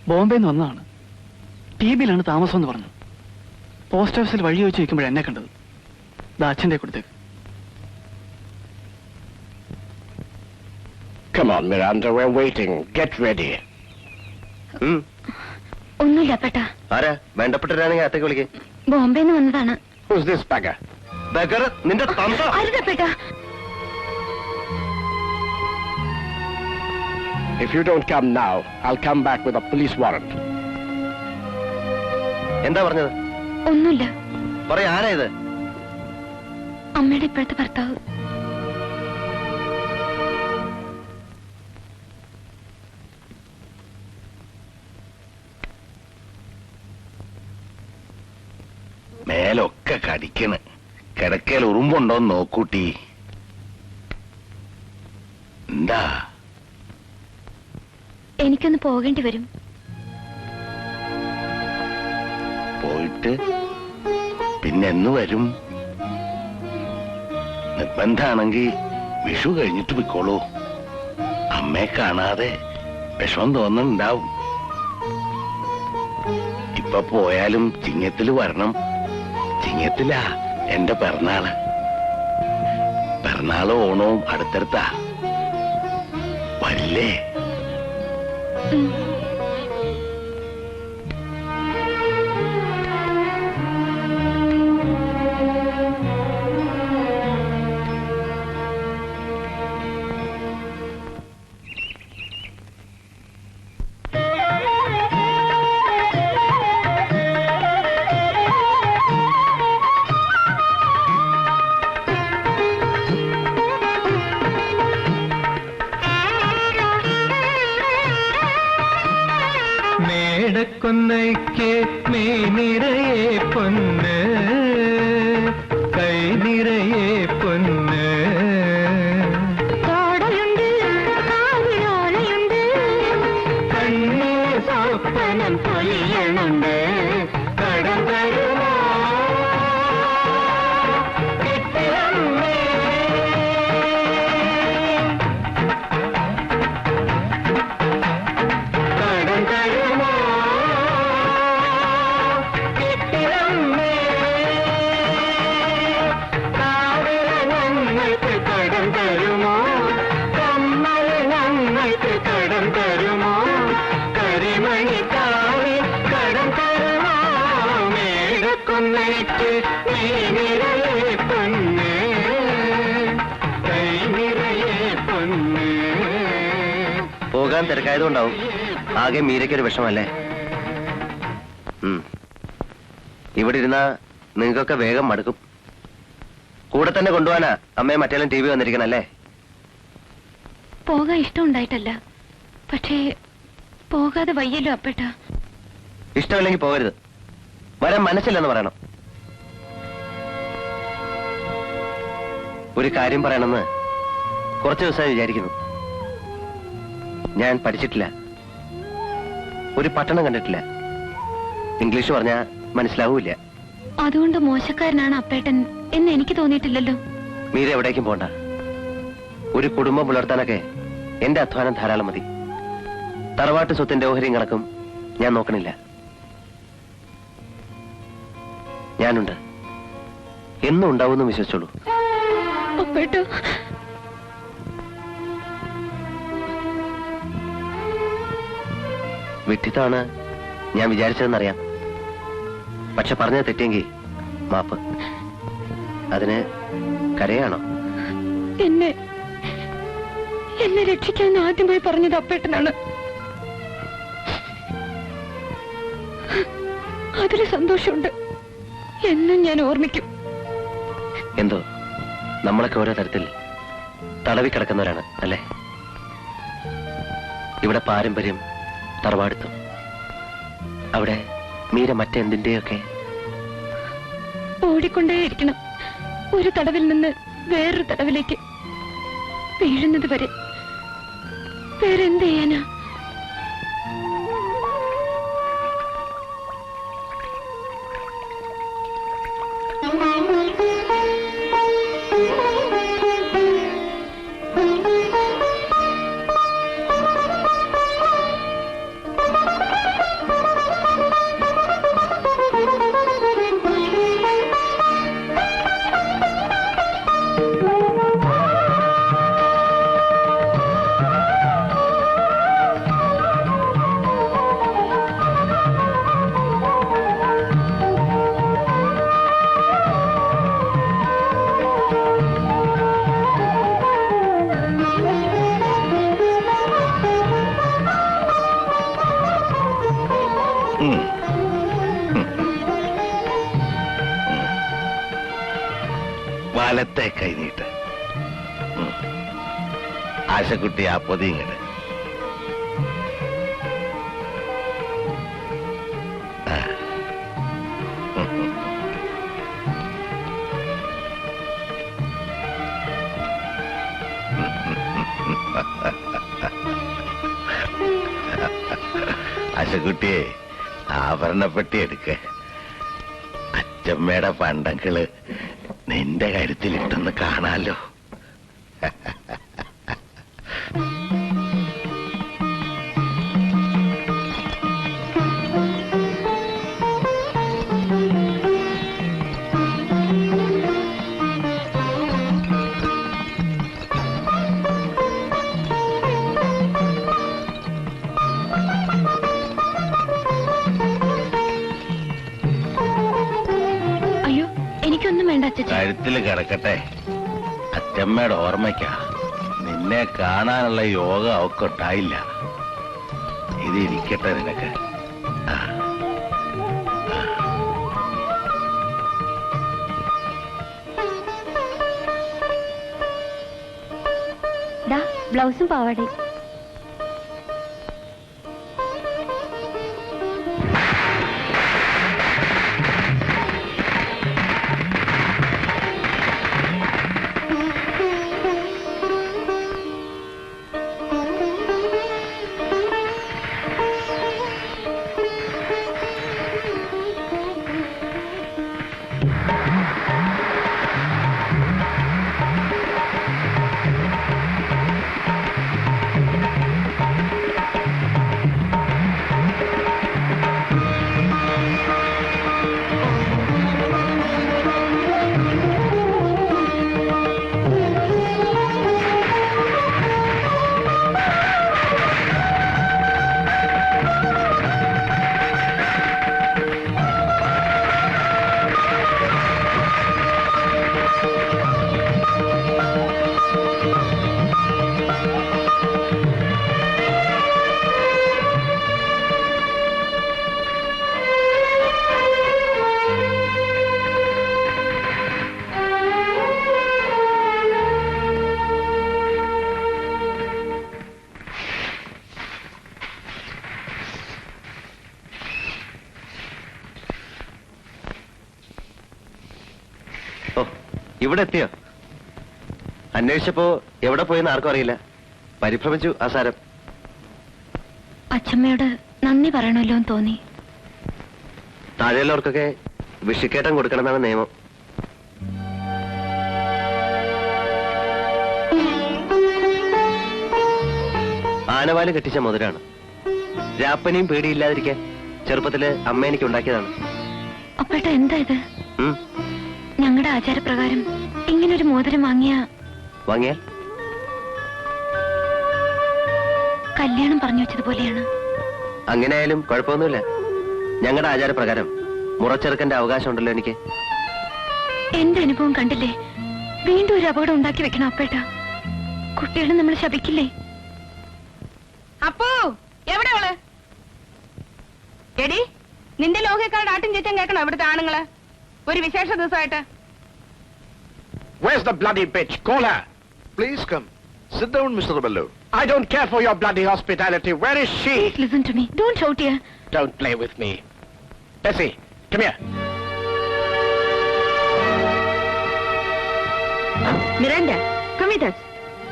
ബോംബെന്ന് വന്നതാണ്. ടിബിയിലാണ് താമസം എന്ന് പറഞ്ഞു. പോസ്റ്റ് ഓഫീസിൽ വഴി വെച്ച് വെക്കുമ്പോഴേ എന്നെ കണ്ടത്. അച്ഛൻ്റെ കൊടുത്തേക്ക്. Come on, Miranda, we're waiting. Get ready. ഒന്നുമില്ല പേട്ടാ. ആരാ? വേണ്ടപ്പെട്ടവരാണെങ്കിൽ അകത്തേക്ക് വിളിക്കേ. ബോംബെന്ന് വന്നതാണ്. Who's this beggar? ബഗർ നിന്റെ തന്ത. അരുതാ പേട്ടാ. If you don't come now, I'll come back with a police warrant. എന്താ പറഞ്ഞത്? ഒന്നുമില്ല. പറയാ, ആരാ ഇത്? അമ്മയുടെ ഇപ്പോഴത്തെ ഭർത്താവ്. മേലൊക്കെ കടിക്കണ്. കിടക്കയിൽ ഉറുമ്പുണ്ടോന്ന് നോക്കൂട്ടി. എന്താ? എനിക്കൊന്ന് പോകേണ്ടി വരും. പോയിട്ട് പിന്നെന്ന് വരും? നിർബന്ധാണെങ്കി വിഷു കഴിഞ്ഞിട്ട് പോയിക്കോളൂ. അമ്മയെ കാണാതെ വിഷമം തോന്നുന്നുണ്ടാവും. ഇപ്പൊ പോയാലും ചിങ്ങത്തില് വരണം. ചിങ്ങത്തിലാ എന്റെ പിറന്നാള്. പിറന്നാള് ഓണവും അടുത്തടുത്താ. വരില്ലേ? മേടക്കൊന്നയ്ക്ക് മേ നിറയെ പൊന്ന്, കൈ നിറയെ പൊന്ന്. കോടയുണ്ട്, കാവിലോലയുണ്ട്, കണ്ണേ സ്വപ്നം പൊലിയണുണ്ട്. കടം തരുമോ കെട്ടിയമ്മേ? കടം തരുമോ കെട്ടിയമ്മേ? കാവില ഞങ്ങൾക്ക് കടം തരുമോ? കമ്മൽ ഞങ്ങൾക്ക് കടം തരുമോ? കരിമണിക്കാവിൽ കടം തരുമോ? മേടക്കൊന്നയ്ക്ക് നീ നിറയെ പൊന്ന്, കൈ നിറയെ പൊന്ന്. പോകാൻ തിരക്കായതുകൊണ്ടാവും ആകെ മീരയ്ക്കൊരു വിഷമല്ലേ? ഇവിടെ ഇരുന്നാ നിങ്ങൾക്കൊക്കെ വേഗം മടുക്കും. കൂടെ തന്നെ കൊണ്ടുപോകാനാ അമ്മയെ മറ്റേലും ടി വി വന്നിരിക്കണല്ലേ? പോകാൻ ഇഷ്ടമുണ്ടായിട്ടല്ല, പക്ഷേ പോകാതെ വയ്യല്ലോ അപ്പേട്ട. ഇഷ്ടമില്ലെങ്കിൽ പോകരുത്. വരാൻ മനസ്സില്ലെന്ന് പറയണം. ഒരു കാര്യം പറയണമെന്ന് കുറച്ച് ദിവസമായി വിചാരിക്കുന്നു. ഞാൻ പഠിച്ചിട്ടില്ല, ഒരു പട്ടണം കണ്ടിട്ടില്ല, ഇംഗ്ലീഷ് പറഞ്ഞാ മനസ്സിലാവൂല. അതുകൊണ്ട് മോശക്കാരനാണ് അപ്പേട്ടൻ എന്ന് എനിക്ക് തോന്നിയിട്ടില്ലല്ലോ. മീര എവിടേക്കും പോണ്ട. ഒരു കുടുംബം പുലർത്താനൊക്കെ എന്റെ അധ്വാനം ധാരാളം മതി. തറവാട്ട് സ്വത്തിന്റെ ഓഹരിയും കണക്കും ഞാൻ നോക്കണില്ല. ഞാനുണ്ട്, എന്നും ഉണ്ടാവുമെന്ന് വിശ്വസിച്ചോളൂ. അപ്പേട്ട, വിഡ്ഢിത്തമാണ് ഞാൻ വിചാരിച്ചതെന്നറിയാം. പക്ഷെ പറഞ്ഞത് തെറ്റിയെങ്കിൽ മാപ്പ്. അതിന് കരയാണോ? എന്നെ രക്ഷിക്കാൻ ആദ്യമായി പറഞ്ഞത് അപ്പേട്ടനാണ്. അതിൽ സന്തോഷമുണ്ട്. എന്നും ഞാൻ ഓർമ്മിക്കും. എന്തോ നമ്മളൊക്കെ ഓരോ തരത്തിൽ തടവിക്കിടക്കുന്നവരാണ് അല്ലേ? ഇവിടെ പാരമ്പര്യം, തറവാടുത്തം, അവിടെ മീര മറ്റെന്തിന്റെയൊക്കെ. ഓടിക്കൊണ്ടേയിരിക്കണം, ഒരു തടവിൽ നിന്ന് വേറൊരു തടവിലേക്ക് വീഴുന്നത് വരെ. വേറെന്ത് ചെയ്യാനാ? വലത്തെ കൈനീട്ട്. ആശക്കുട്ടി ആ പൊതിങ്ങട്. ആശക്കുട്ടിയെ ആഭരണപ്പെട്ടി എടുക്ക. അച്ചമ്മയുടെ പണ്ടങ്ങള് നിന്റെ കാര്യത്തിൽ ഇട്ടൊന്ന് കാണാലോ. അയ്യോ, എനിക്കൊന്നും വേണ്ട അച്ഛൻ. കഴുത്തിൽ കിടക്കട്ടെ. അച്ചമ്മയുടെ ഓർമ്മയ്ക്കാ. നിന്നെ കാണാനുള്ള യോഗ അവക്ക് ഉണ്ടായില്ല. ഇത് ഇരിക്കട്ടെ നിനക്ക്. ആ. ബ്ലൗസും പാവാടേ. ഇവിടെ എത്തിയോ? അന്വേഷിച്ചപ്പോ എവിടെ പോയെന്ന് ആർക്കും അറിയില്ല. പരിഭ്രമിച്ചു ആസാരം. അച്ഛമ്മയോട് നന്ദി പറയണമല്ലോ എന്ന് തോന്നി. താഴെയുള്ളവർക്കൊക്കെ വിഷിക്കേട്ടം കൊടുക്കണമെന്നാണ് നിയമം. ആനവാല് കെട്ടിച്ച മുതലാണ്. രാപ്പനെയും പേടിയില്ലാതിരിക്കാൻ ചെറുപ്പത്തില് അമ്മ എനിക്ക് ഉണ്ടാക്കിയതാണ്. അപ്പേട്ട എന്താ ഇത്? ഞങ്ങളുടെ ആചാരപ്രകാരം ഇങ്ങനൊരു മോതിരം വാങ്ങിയാൽ കല്യാണം പറഞ്ഞു വെച്ചതുപോലെയാണ്. അങ്ങനെയായാലും കുഴപ്പമൊന്നുമില്ല. ഞങ്ങളുടെ ആചാരപ്രകാരം മുറച്ചെറുക്കന്റെ അവകാശം ഉണ്ടല്ലോ എനിക്ക്. എന്റെ അനുഭവം കണ്ടില്ലേ? വീണ്ടും ഒരു അപകടം ഉണ്ടാക്കി വെക്കണം അപ്പേട്ട. കുട്ടികളെ നമ്മൾ ശപിക്കില്ലേ? അപ്പോ എവിടെ അവള്? എടി, നിന്റെ ലോകക്കാരുടെ ആട്ടും ചേച്ചൻ കേൾക്കണോ ഇവിടുത്തെ ആണുങ്ങള്? ഒരു വിശേഷ ദിവസമായിട്ട്. Where's the bloody bitch? Call her. Please come. Sit down, Mr. Bello. I don't care for your bloody hospitality. Where is she? Please listen to me. Don't shout here. Don't play with me. Bessie, come here. Miranda, come with us.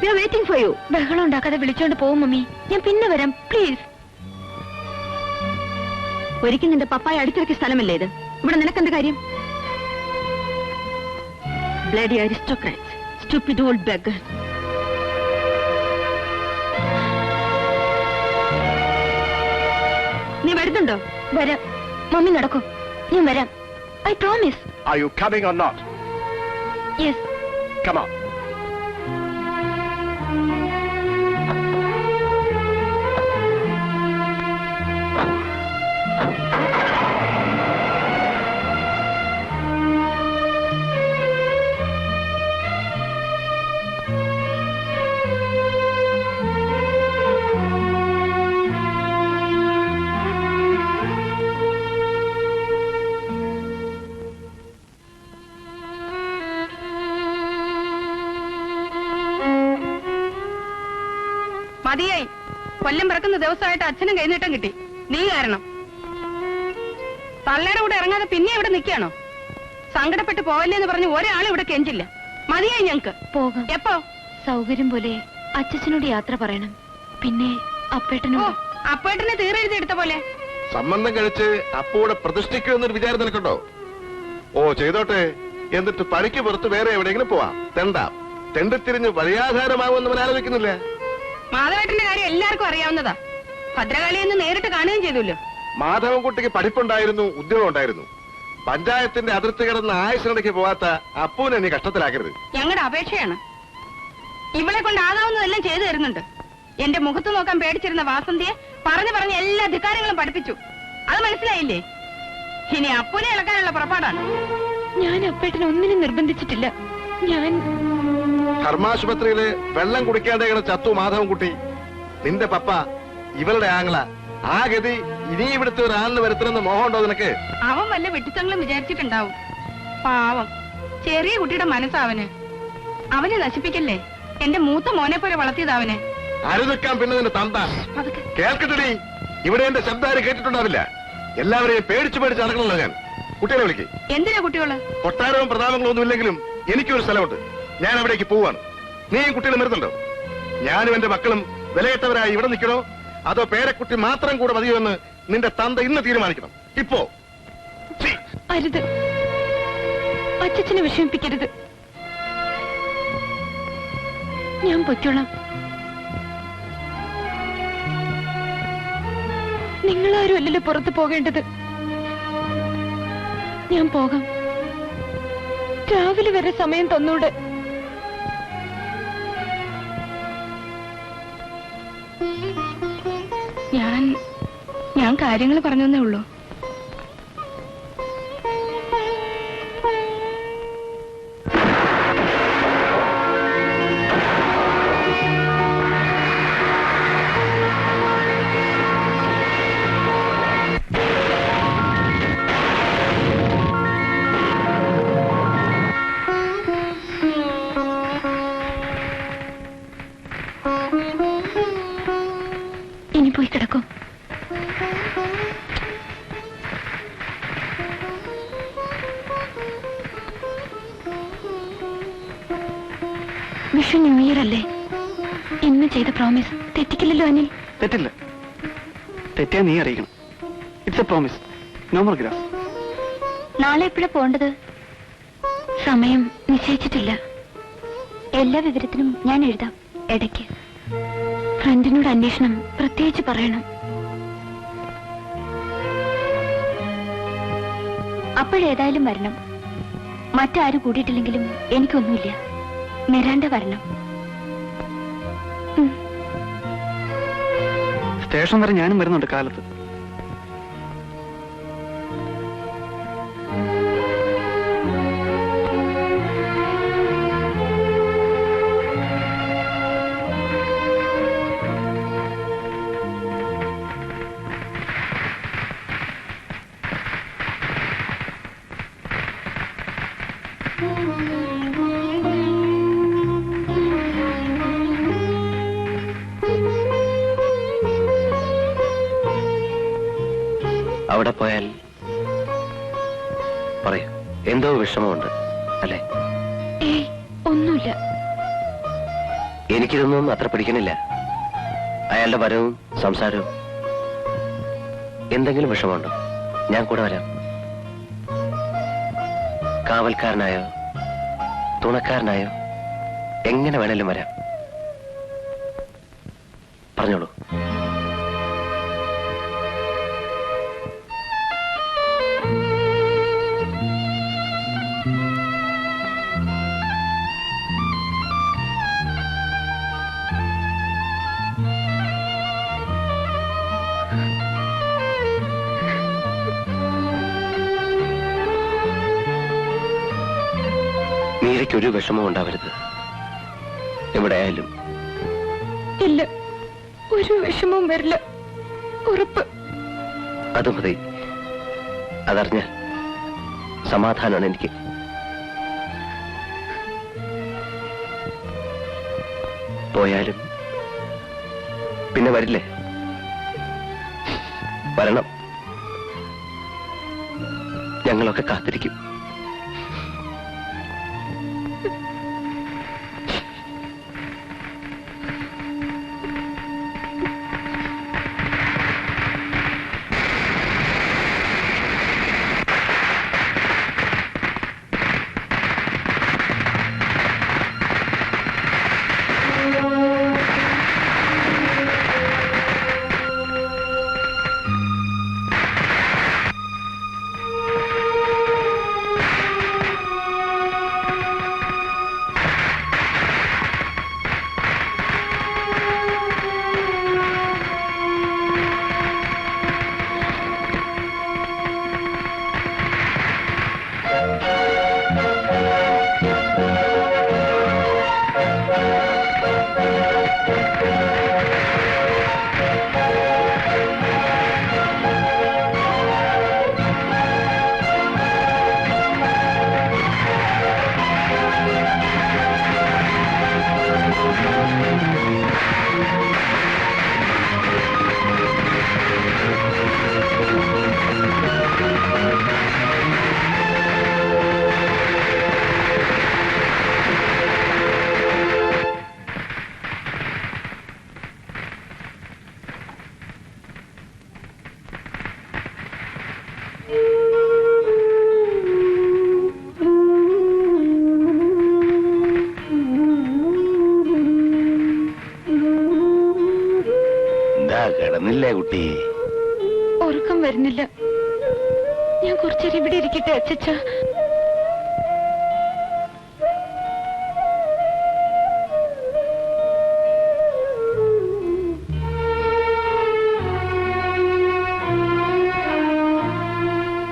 We are waiting for you. ബഹളം ഉണ്ടാക്കാതെ വിളിച്ചോണ്ട് പോവും mummy. ഞാൻ പിന്നെ വരാം please. ഒരിക്കൽ നിന്റെ പപ്പായ അടിച്ചിറക്കിയ സ്ഥലമല്ലേ ഇത്? ഇവിടെ നിനക്കെന്ത് കാര്യം? Bloody aristocrats, stupid old beggar. നീ വരുന്നുണ്ടോ? വരാം മമ്മി, നടക്കൂ. ഞാൻ വരാം. I promise. Are you coming or not? Yes. Come on. മതിയായി. കൊല്ലം പിറക്കുന്ന ദിവസമായിട്ട് അച്ഛനും കൈനീട്ടം കിട്ടി. നീ കാരണം. തള്ളയുടെ കൂടെ ഇറങ്ങാതെ പിന്നെ ഇവിടെ നിൽക്കുകയാണോ? സങ്കടപ്പെട്ട് പോവല്ലേന്ന് പറഞ്ഞ് ഒരാൾ ഇവിടെ കെഞ്ചില്ല. മതിയായി ഞങ്ങക്ക്. പോകാം. എപ്പോ? സൗകര്യം പോലെ അച്ഛനോട് യാത്ര പറയണം. പിന്നെ അപ്പേട്ടനോട്. അപ്പേട്ടനെ തീരെഴുതി എടുത്ത പോലെ. സംബന്ധം കഴിച്ച് അപ്പോടെ പ്രതിഷ്ഠിക്കുമെന്നൊരു വിചാരം നിനക്കുണ്ടോ? ഓ ചെയ്തോട്ടെ. എന്നിട്ട് പണിക്ക് പുറത്ത് വേറെ എവിടെയെങ്കിലും പോവാം. തെണ്ടിത്തിരിഞ്ഞ് വഴിയാധാരമാവുമെന്ന് അവൻ ആലോചിക്കുന്നില്ല. മാധവേട്ടന്റെ കാര്യം എല്ലാവർക്കും അറിയാവുന്നതാ. ഭദ്രകാളിയെന്ന് നേരിട്ട് കാണുകയും ചെയ്തല്ലോ. മാധവൻകുട്ടിക്ക് പഠിപ്പുണ്ടായിരുന്നു, ഉദ്യോഗം ഉണ്ടായിരുന്നു. പഞ്ചായത്തിന്റെ അതിർത്തി കിടന്ന് ആയുസിനിടയ്ക്ക് പോവാത്ത അപ്പൂനെ നീ കഷ്ടത്തിലാക്കരുത്. ഞങ്ങളുടെ അപേക്ഷയാണ്. ഇവളെ കൊണ്ട് ആകാവുന്നതെല്ലാം ചെയ്തു തരുന്നുണ്ട്. എന്റെ മുഖത്ത് നോക്കാൻ പേടിച്ചിരുന്ന വാസന്തിയെ പറഞ്ഞു എല്ലാ ധിക്കാരങ്ങളും പഠിപ്പിച്ചു. അത് മനസ്സിലായില്ലേ? ഇനി അപ്പൂനെ ഇളക്കാനുള്ള പുറപ്പാടാണ്. ഞാൻ അപ്പേട്ടനെ ഒന്നിനും നിർബന്ധിച്ചിട്ടില്ല. ഞാൻ ധർമാശുപത്രിയില് വെള്ളം കുടിക്കാതെ ചത്തു മാധവൻകുട്ടി. നിന്റെ പപ്പ ഇവളുടെ ആങ്ങള. ആ ഗതി ഇനി ഇവിടുത്തെ ഒരു ആളിന് വരുത്തണമെന്ന് മോഹമുണ്ടോ നിനക്ക്? അവൻ വല്ല വെട്ടിത്തങ്ങളും വിചാരിച്ചിട്ടുണ്ടാവും. പാവം ചെറിയ കുട്ടിയുടെ മനസ്സാവന്. അവനെ നശിപ്പിക്കല്ലേ. എന്റെ മൂത്ത മോനെ പോലെ വളർത്തിയതാവനെ. അരുനിക്കാൻ പിന്നെ നിന്റെ തന്ത കേൾക്കട്ടെടി. ഇവിടെ എന്റെ ശബ്ദം കേട്ടിട്ടുണ്ടാവില്ല. എല്ലാവരെയും പേടിച്ചു നടക്കണല്ലോ ഞാൻ. കുട്ടികളെ വിളിക്ക്. എന്തിനാ കുട്ടികള്? കൊട്ടാരവും പ്രതാപങ്ങളും ഒന്നും ഇല്ലെങ്കിലും എനിക്കൊരു സ്ഥലമുണ്ട്. ഞാൻ അവിടേക്ക് പോവാണ്. നീയും കുട്ടികളും വരുന്നുണ്ടോ? ഞാനും എന്റെ മക്കളും വിലയിട്ടവരായി ഇവിടെ നിൽക്കണോ, അതോ പേരക്കുട്ടി മാത്രം കൂടെ മതിയോ എന്ന് നിന്റെ തന്ത ഇന്ന് തീരുമാനിക്കണം. ഇപ്പോ അരുത്. അച്ഛനെ വിഷമിപ്പിക്കരുത്. ഞാൻ പൊയ്ക്കോളാം. നിങ്ങളാരും അല്ലല്ലോ പുറത്തു പോകേണ്ടത്. ഞാൻ പോകാം. രാവിലെ വരെ സമയം തന്നൂടെ? ഞാൻ കാര്യങ്ങൾ പറഞ്ഞേ ഉള്ളൂ. ഇനി പോയി കിടക്കും. വിഷു ന്യൂ ഇയർ അല്ലേ? ഇന്ന് ചെയ്ത പ്രോമിസ് തെറ്റിക്കില്ലല്ലോ അനിൽ? തെറ്റില്ല. തെറ്റിയാ നീ അറിയിക്കണം. It's a promise. No more grass. നാളെ എപ്പോഴാ പോണ്ടത്? സമയം നിശ്ചയിച്ചിട്ടില്ല. എല്ലാ വിവരത്തിനും ഞാൻ എഴുതാം. ഇടയ്ക്ക് ഫ്രണ്ടിനോട് അന്വേഷണം പ്രത്യേകിച്ച് പറയണം. അപ്പോഴേതായാലും വരണം. മറ്റാരും കൂടിയിട്ടില്ലെങ്കിലും എനിക്കൊന്നുമില്ല. മിറാണ്ട വരണം. സ്റ്റേഷൻ വരെ ഞാനും വരുന്നുണ്ട് കാലത്ത്. അവിടെ പോയാൽ പറയൂ, എന്തോ വിഷമമുണ്ട് അല്ലേ? ഒന്നുമില്ല. എനിക്കിതൊന്നും അത്ര പിടിക്കണില്ല. അയാളുടെ വരവും സംസാരവും. എന്തെങ്കിലും വിഷമമുണ്ടോ? ഞാൻ കൂടെ വരാം. കാവൽക്കാരനായോ തുണക്കാരനായോ എങ്ങനെ വേണേലും വരാം. പറഞ്ഞോളൂ. മീരയ്ക്കൊരു വിഷമം ഉണ്ടാവരുത് എവിടെ ആയാലും. ഇല്ല, ഒരു വിഷമവും വരില്ല. ഉറപ്പ്. അത് മതി. അതറിഞ്ഞ സമാധാനമാണ് എനിക്ക്. പോയാലും പിന്നെ വരില്ലേ? വരണം. ഞങ്ങളൊക്കെ കാത്തിരിക്കും. കിടന്നില്ലേ കുട്ടി? ഉറക്കം വരുന്നില്ല. ഞാൻ കുറച്ചേരം ഇവിടെ ഇരിക്കട്ടെ അച്ചച്ച.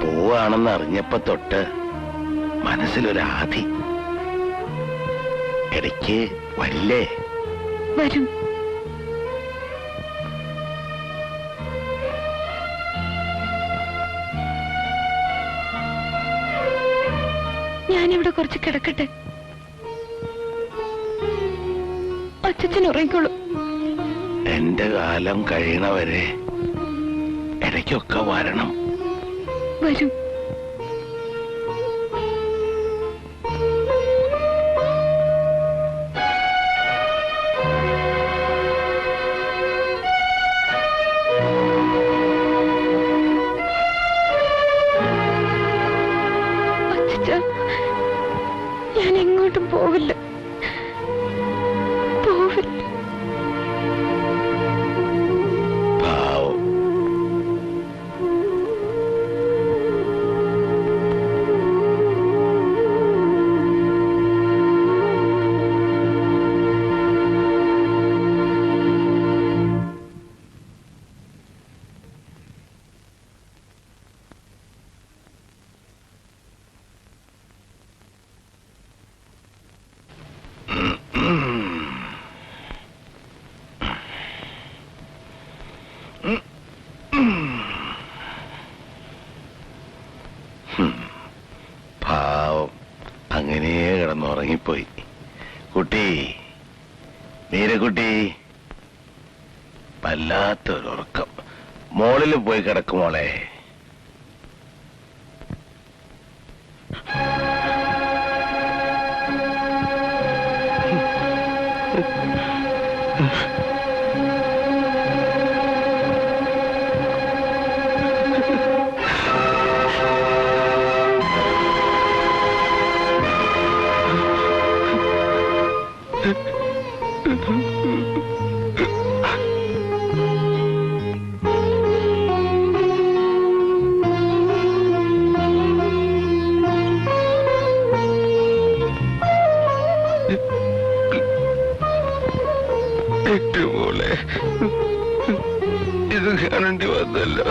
പോവാണെന്ന് അറിഞ്ഞപ്പോ തൊട്ട് മനസ്സിലൊരാധി. ഇടയ്ക്ക് വരില്ലേ? വരും. ഞാനിവിടെ കുറച്ച് കിടക്കട്ടെ. അച്ഛൻ ഉറങ്ങിക്കോളൂ. എന്റെ കാലം കഴിയണവരെ ഇടയ്ക്കൊക്കെ വരണം. വരും. ഞാൻ എങ്ങോട്ടും പോവില്ല. പാവം. പാവം അങ്ങനെ കിടന്നുറങ്ങിപ്പോയി. കുട്ടി, നീരക്കുട്ടി, വല്ലാത്തൊരുറക്കം. മോളിൽ പോയി കിടക്കുമോളെ. പോലെ ഇത് കാണേണ്ടി വന്നല്ലോ.